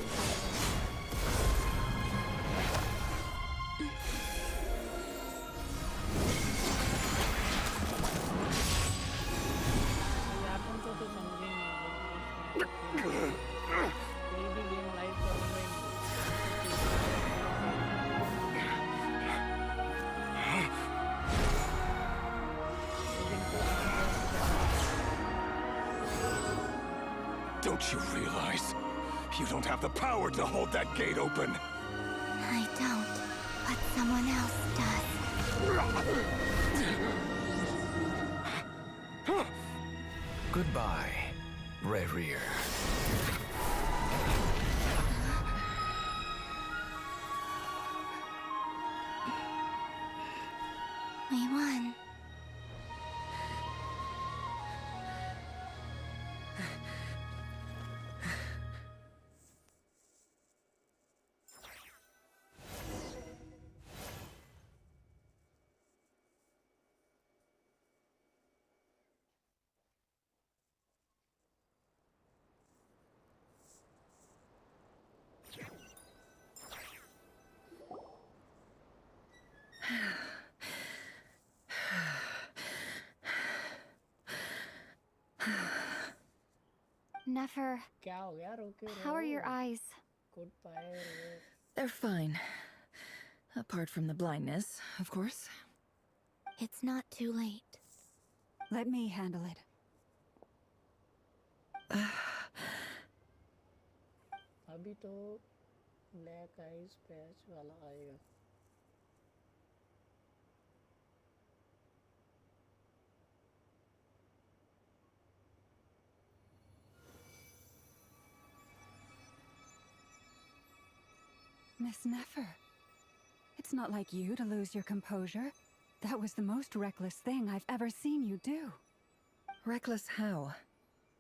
यापन को तो समझे नहीं कोई भी गेम लाइव करूँगा Don't you realize? You don't have the power to hold that gate open! I don't, but someone else does. Goodbye, Rerir. We won. Nefer, how are your eyes? They're fine. Apart from the blindness, of course. It's not too late. Let me handle it. अभी तो black eyes patch वाला आएगा Miss Nefer, it's not like you to lose your composure. That was the most reckless thing I've ever seen you do. Reckless how?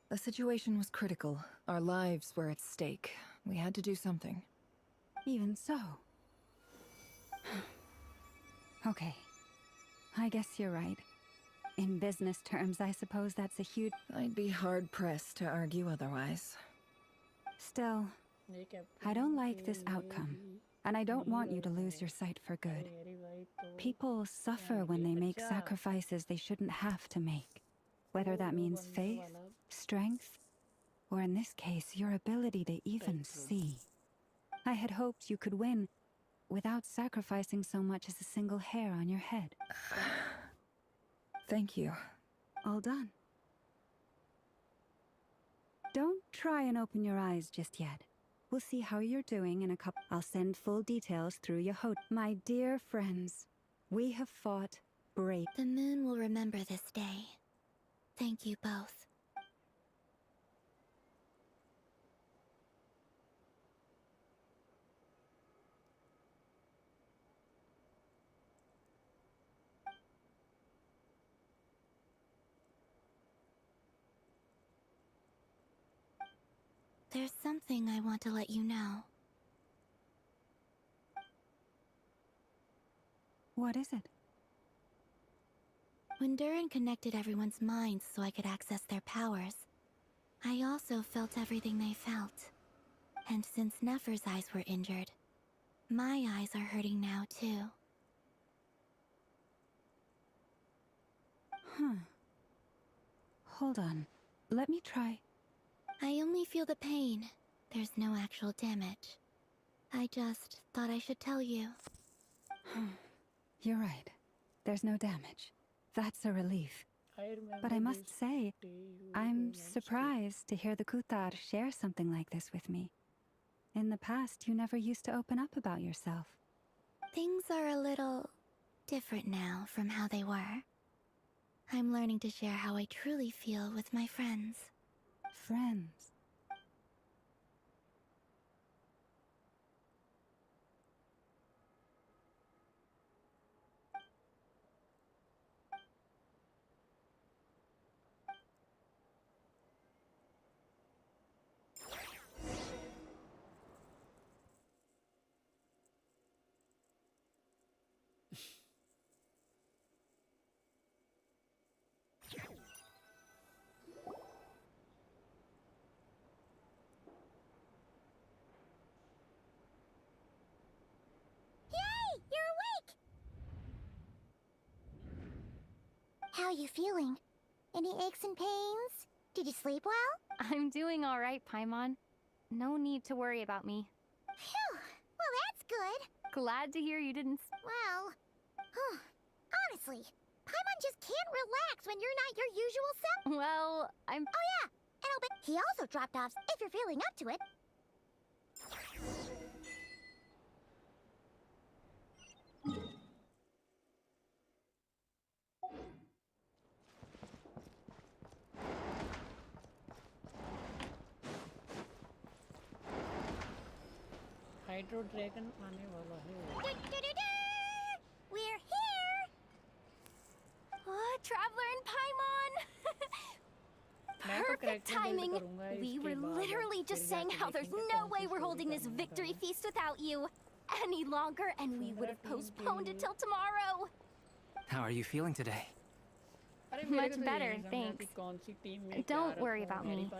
The situation was critical. Our lives were at stake. We had to do something. Even so. Okay. I guess you're right. In business terms, I suppose that's a huge... I'd be hard-pressed to argue otherwise. Still, I don't like this outcome, and I don't want you to lose your sight for good. People suffer when they make sacrifices they shouldn't have to make. Whether that means faith, strength, or in this case, your ability to even see. I had hoped you could win without sacrificing so much as a single hair on your head. Thank you. All done. Don't try and open your eyes just yet. We'll see how you're doing in a couple. I'll send full details through Yahoo. My dear friends, we have fought brave. The moon will remember this day. Thank you both. There's something I want to let you know. What is it? When Durin connected everyone's minds so I could access their powers, I also felt everything they felt. And since Nefer's eyes were injured, my eyes are hurting now too. Huh. Hold on. Let me try. I only feel the pain. There's no actual damage. I just thought I should tell you. You're right. There's no damage. That's a relief. But I must say, I'm surprised to hear the Kutar share something like this with me. In the past, you never used to open up about yourself. Things are a little different now from how they were. I'm learning to share how I truly feel with my friends. Friends? Yay! You're awake! How are you feeling? Any aches and pains? Did you sleep well? I'm doing all right, Paimon. No need to worry about me. Phew! Well, that's good. Glad to hear you didn't. Well, honestly, Paimon just can't relax when you're not your usual self. Well, I'm. Oh yeah, and I'll bet he also dropped off if you're feeling up to it. Hydro dragon आने वाला है। We're here! Oh, Traveler and Paimon! Perfect timing! We were literally just saying how there's no way we're holding this victory feast without you any longer, and we would have postponed it till tomorrow. How are you feeling today? Much better, thanks. Don't worry about me.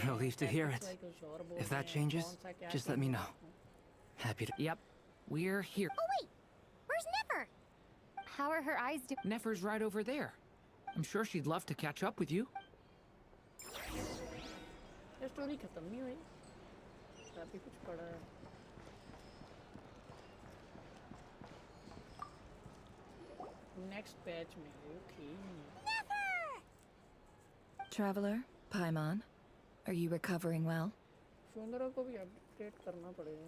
Relieved to hear it. If that changes, just let me know. Happy to. Yep, we're here. Oh wait, where's Nefer? How are her eyes doing? Nefer's right over there. I'm sure she'd love to catch up with you. Story खत्म नहीं हुई, काफी कुछ पड़ा है। Next patch में, okay. Nefer! Traveler, Paimon, are you recovering well? सुंदरा को भी अपडेट करना पड़ेगा।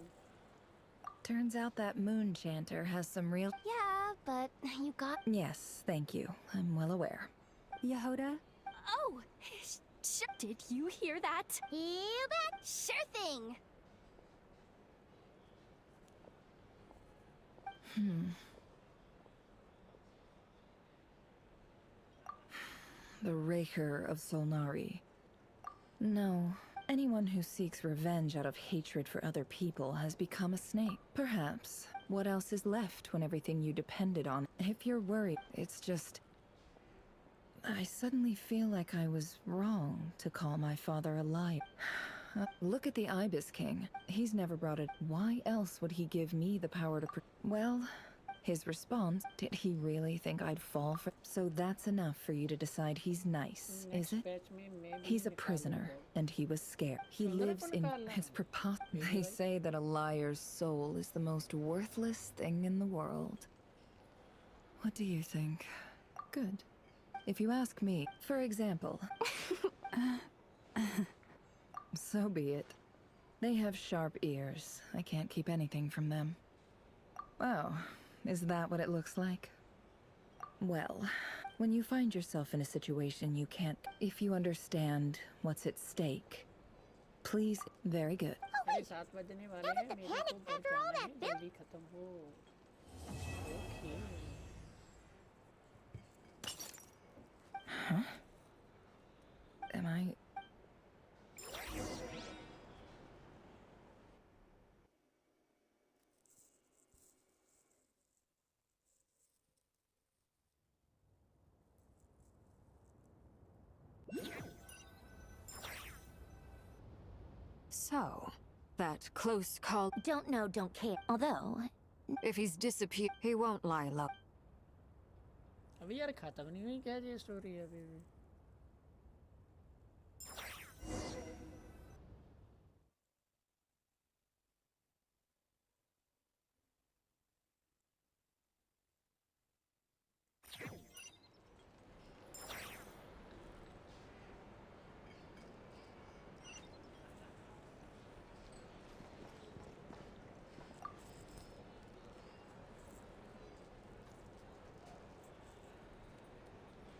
Turns out that moon chanter has some real. Yeah, but you got. Yes, thank you. I'm well aware. Yehoda? Oh, did you hear that? You bet. Sure thing. The Raker of Solnari. No, anyone who seeks revenge out of hatred for other people has become a snake. Perhaps. What else is left when everything you depended on? If you're worried, it's just... I suddenly feel like I was wrong to call my father a liar. Look at the Ibis King. He's never brought it. Why else would he give me the power to... Well, his response, did he really think I'd fall for... So that's enough for you to decide he's nice, is it? He's a prisoner, and he was scared. He lives in his preposterous... They say that a liar's soul is the most worthless thing in the world. What do you think? Good. If you ask me, for example... So be it. They have sharp ears. I can't keep anything from them. Oh, is that what it looks like? Well, when you find yourself in a situation you can't... If you understand what's at stake, please... Very good. Oh wait! Haven't the panic after all that build... Huh? Am I... So, that close call... Don't know, don't care. Although... If he's disappeared, he won't lie low. अभी यार खत्म नहीं हुई क्या ये story अभी भी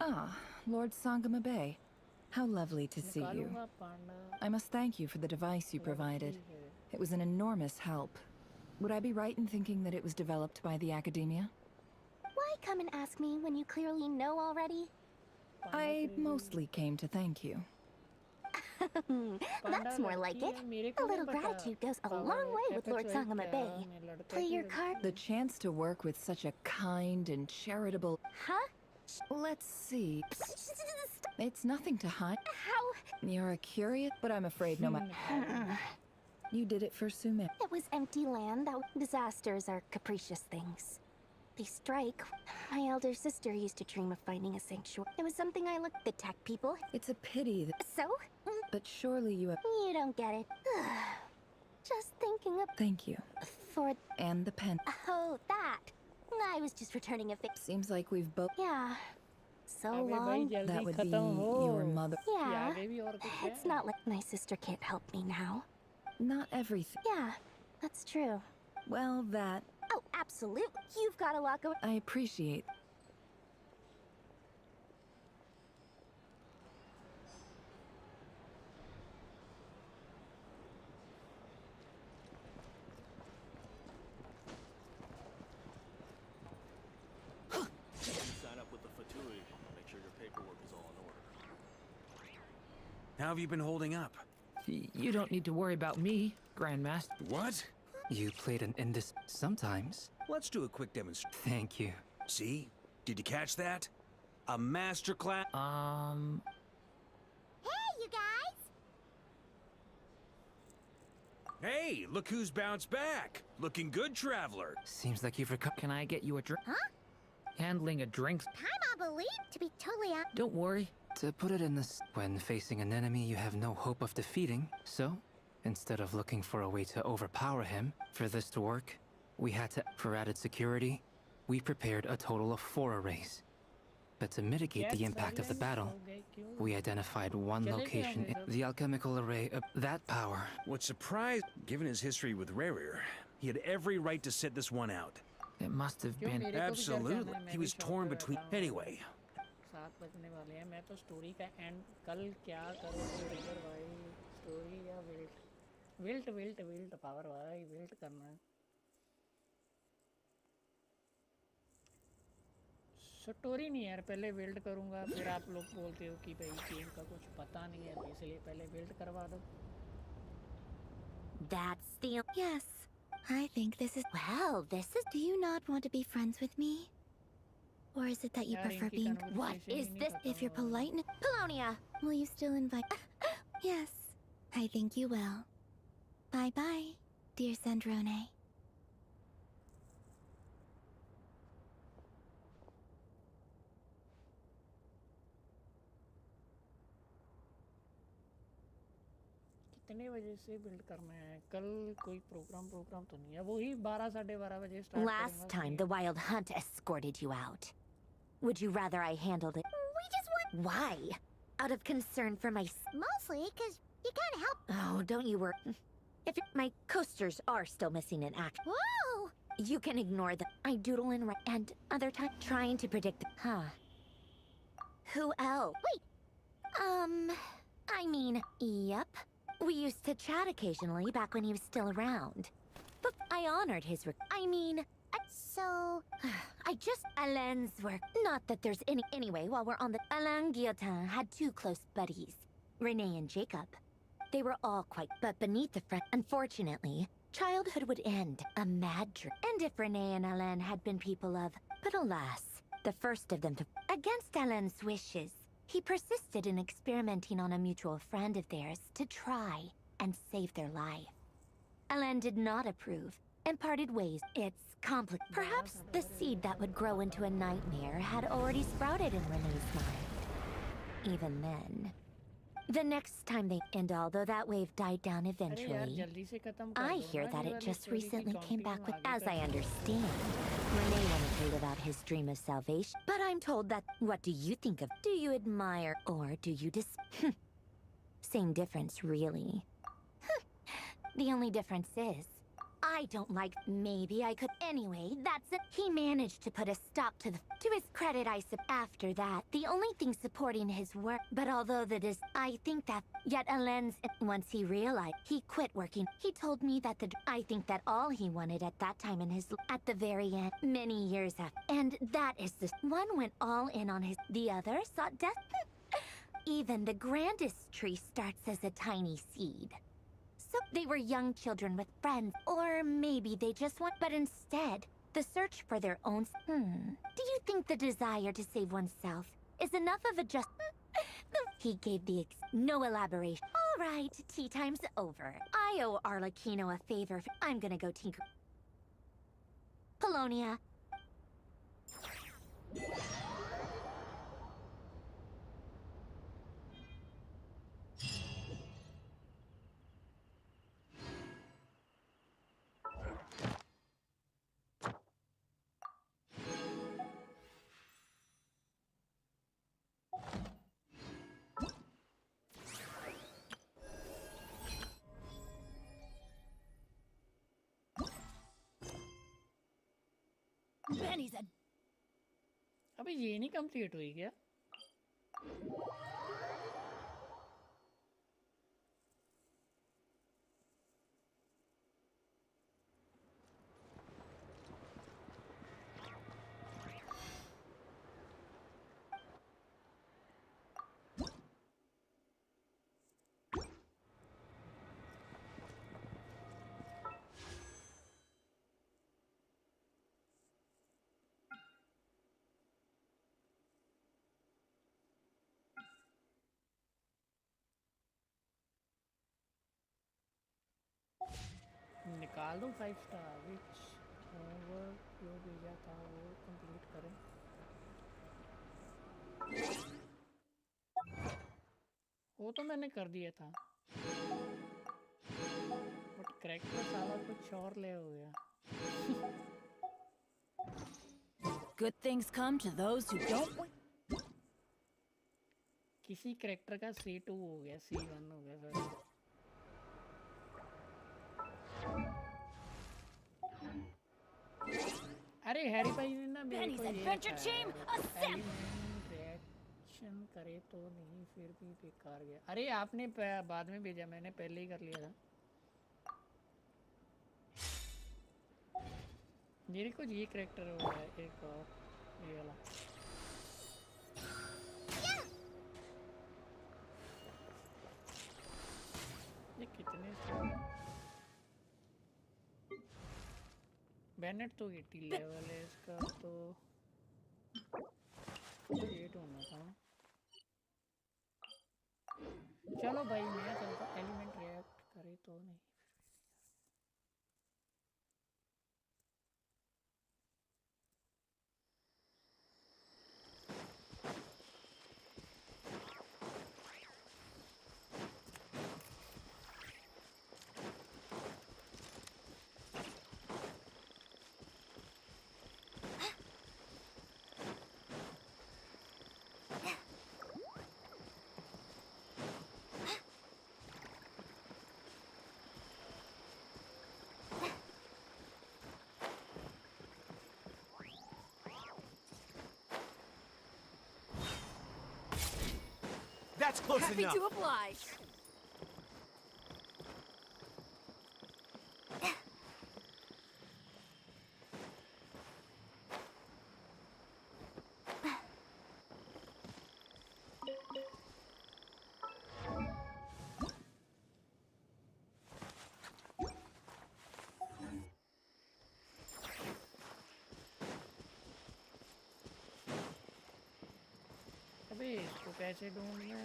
Ah, Lord Sangama Bay. How lovely to see you. I must thank you for the device you provided. It was an enormous help. Would I be right in thinking that it was developed by the Academia? Why come and ask me when you clearly know already? I mostly came to thank you. That's more like it. A little gratitude goes a long way with Lord Sangama Bay. Play your card. The chance to work with such a kind and charitable... Huh? Let's see. It's nothing to hide. How? You're a curious, but I'm afraid no matter. You did it for Sume. It was empty land. Disasters are capricious things. They strike. My elder sister used to dream of finding a sanctuary. It was something I looked the tech people. It's a pity that... So? But surely you have... You don't get it. Just thinking of... Thank you. For... And the pen. Oh, that. I was just returning a favor. Seems like we've both... Yeah. So long. That would be your mother. Yeah. It's not like my sister can't help me now. Not everything. Yeah, that's true. Well, that... Oh, absolutely. You've got a lot going... I appreciate... Sign up with the Fatui. Make sure your paperwork is all in order. How have you been holding up? You don't need to worry about me, Grandmaster. What? You played an indis... sometimes. Let's do a quick demonstration. Thank you. See? Did you catch that? A masterclass? Hey, you guys! Hey, look who's bounced back. Looking good, traveler. Seems like you've recovered. Can I get you a drink? Huh? Handling a drink. Time, I believe, to be totally out. Don't worry. To put it in this... When facing an enemy you have no hope of defeating, so... Instead of looking for a way to overpower him, for this to work, we had to... For added security, we prepared a total of 4 arrays. But to mitigate the impact of the battle, we identified one location, the alchemical array of that power. What's surprised, given his history with Rarier, he had every right to set this one out. It must have been... Absolutely. He was torn between... Anyway. 7 बजने वाले हैं मैं तो story का and कल क्या करोगे river भाई स्टोरी या विल्ट विल्ट विल्ट पावर भाई विल्ट करना है स्टोरी नहीं यार पहले विल्ट करूंगा फिर आप लोग बोलते हो कि भाई गेम का कुछ पता नहीं है तो इसलिए पहले विल्ट करवा दो That's the... Yes, I think this is... Well, this is... Do you not want to be friends with me? Or is it that you prefer being... What is this? If you're polite... Polonia! Will you still invite... Yes, I think you will. Bye-bye, dear Sandrone. कितने बजे से build करना है कल कोई programme तो नहीं है वही 12-12:30 बजे start Last time the Wild Hunt escorted you out. Would you rather I handled it? We just want... Why? Out of concern for my... Mostly because you can't help... Oh, don't you worry. If my coasters are still missing in action... Whoa! You can ignore them. I doodle and other time trying to predict... Huh. Who else? Wait! I mean... Yep. We used to chat occasionally back when he was still around. But I honored his So... I just... Alain's work. Not that there's any... Anyway, while we're on the... Alain Guillotin had 2 close buddies. Renee and Jacob. They were all quite... But beneath the front... Unfortunately, childhood would end. A mad dream. And if Renee and Alain had been people of... But alas, the first of them to... Against Alain's wishes, he persisted in experimenting on a mutual friend of theirs to try. and saved their life. Alen did not approve and parted ways. It's complicated. Perhaps the seed that would grow into a nightmare had already sprouted in Renee's mind. Even then. The next time they... And although that wave died down eventually, I hear that it just recently came back with... As I understand, Renee wanted to live out his dream of salvation. But I'm told that... What do you think of... Do you admire or do you Same difference, really. The only difference is... I don't like... Maybe I could... Anyway, that's it. He managed to put a stop to the... To his credit, after that, the only thing supporting his work... But although that is... I think that... Yet Alen's... Once he realized... He quit working. He told me that the... I think that all he wanted at that time in his... At the very end... Many years after... And that is the... One went all in on his... The other sought death... Even the grandest tree starts as a tiny seed. So they were young children with friends, or maybe they just want... But instead, the search for their own... Do you think the desire to save oneself is enough of a just... He gave the no elaboration. All right, tea time's over. I owe Arlecchino a favor. I'm gonna go tinker... Colonia. Benny's a... अबे ये नहीं complete हुई क्या? निकाल दो 5 star which over जो भेजा था वो कंप्लीट करें वो तो मैंने कर दिया था बट कैरेक्टर साला कुछ और ले हो गया Good things come to those who don't wait. किसी कैरेक्टर का C2 हो गया C1 हो गया सर अरे हैरी भाई ने ना मेरे को रिएक्शन करे तो नहीं फिर भी बेकार गया अरे आपने बाद में भेजा मैंने पहले ही कर लिया था मेरे को ये कैरेक्टर हो गया एक और ये वाला ये कितने बैनेट तो 80 लेवल है इसका तो 8 होना था चलो भाई मैं चलता एलिमेंट रिएक्ट करे तो नहीं That's close enough. Happy to oblige. अबे इसको कैसे ढूंढना है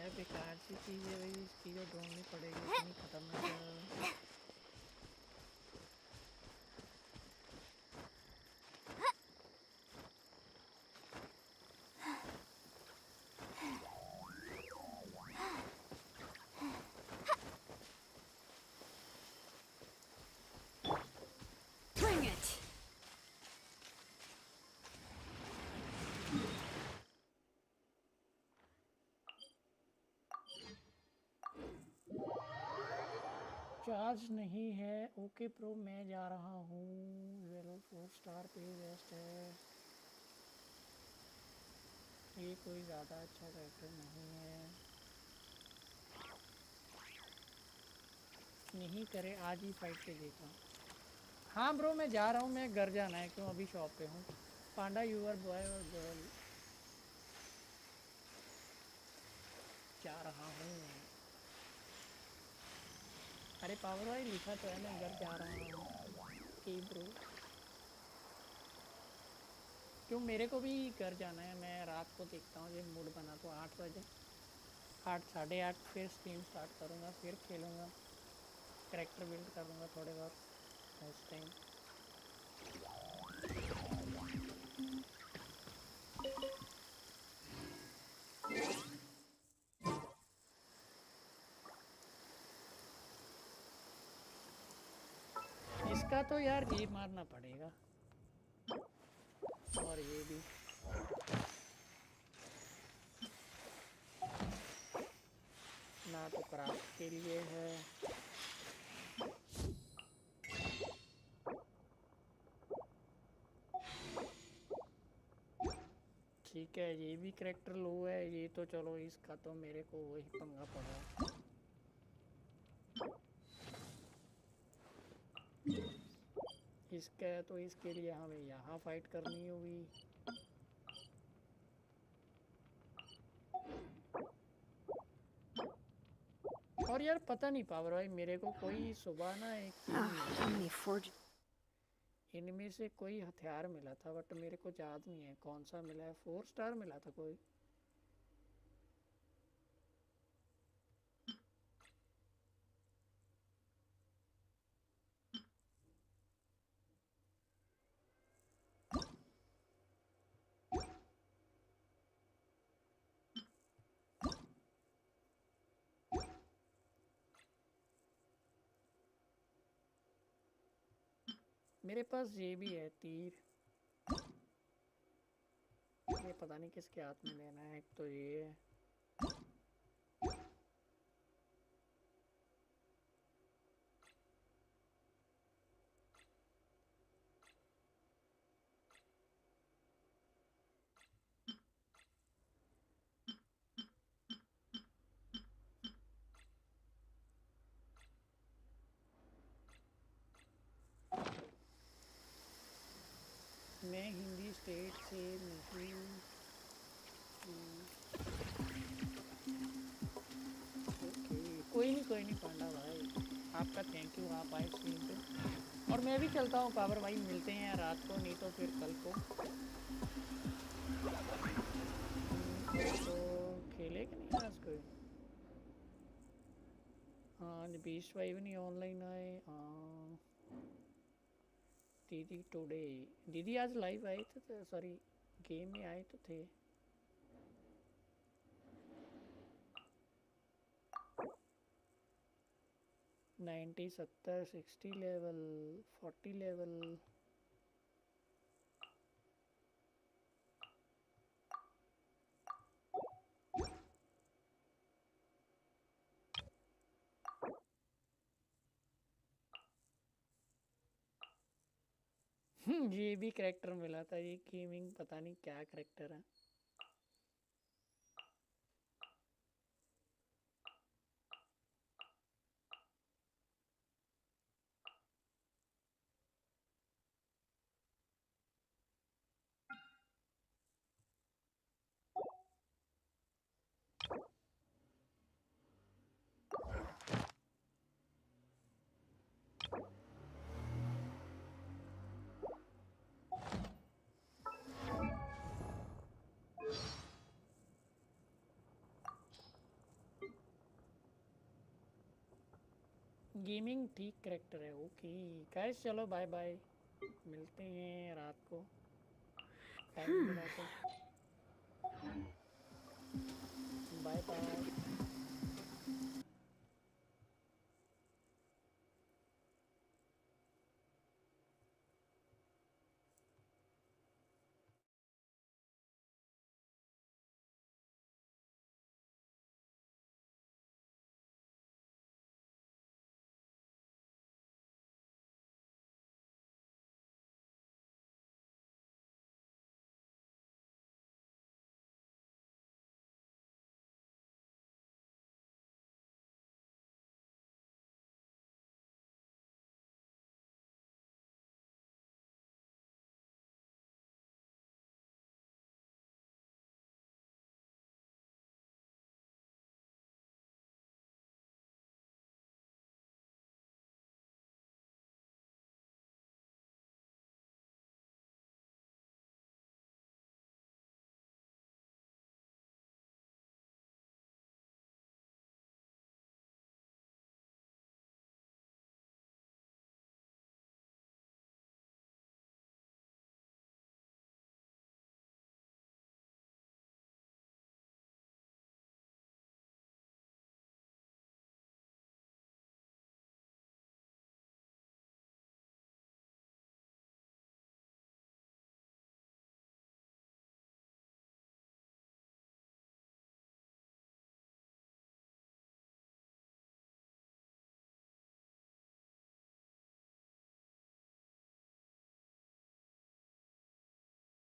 है बेकार सी चीज़ है भाई, इसकी जो ढूंढनी पड़ेगी इतनी खतरनाक है। Bring it. चार्ज नहीं है। ओके प्रो मैं जा रहा हूँ। वेलो 4 स्टार पे वेस्ट है। ये कोई ज़्यादा अच्छा कैरेक्टर नहीं है। नहीं करे आज ही फाइट के देखा। हाँ ब्रो मैं जा रहा हूँ, मैं घर जाना है, क्यों अभी शॉप पे हूँ। पांडा यूर बॉय और गर्ल जा रहा हूँ। अरे पावर भाई लिखा तो है मैं घर जा रहा हूँ। ए ब्रो क्यों मेरे को भी घर जाना है। मैं रात को देखता हूँ, जब मूड बना तो 8 बजे 8 8:30 फिर स्ट्रीम स्टार्ट करूँगा, फिर खेलूँगा, कैरेक्टर बिल्ड करूँगा थोड़े बहुत उस टाइम। इसका तो यार ये मारना पड़ेगा और ये भी। ना तो क्राफ्ट के लिए है। ठीक है ये भी कैरेक्टर लो है। ये तो चलो इसका तो मेरे को वही पंगा पड़ा। इसका तो इसके लिए हमें यहाँ फाइट करनी होगी। और यार पता नहीं पावर भाई मेरे को कोई सुबह ना एक इनमें से कोई हथियार मिला था, बट मेरे को याद नहीं है कौन सा मिला है। 4 स्टार मिला था कोई। मेरे पास ये भी है तीर। ये पता नहीं किसके हाथ में लेना है। एक तो ये है। मैं हिंदी स्टेट से नहीं हूँ। ओके कोई नहीं पांडा भाई, आपका थैंक यू, आप आए स्ट्रीम पे। और मैं भी चलता हूँ पावर भाई, मिलते हैं रात को, नहीं तो फिर कल को। तो खेले कि नहीं आज कोई? हाँ बीस्ट भाई भी नहीं ऑनलाइन आए। हाँ दीदी टुडे, दीदी आज लाइव आए थे, सॉरी गेम में आए तो थे। Ninety 70 60 level 40 level. ये भी कैरेक्टर मिला था। ये गेमिंग पता नहीं क्या कैरेक्टर है। गेमिंग ठीक करेक्टर है। ओके गाइस, चलो बाय बाय, मिलते हैं रात को टाइम मिला तो। Bye bye.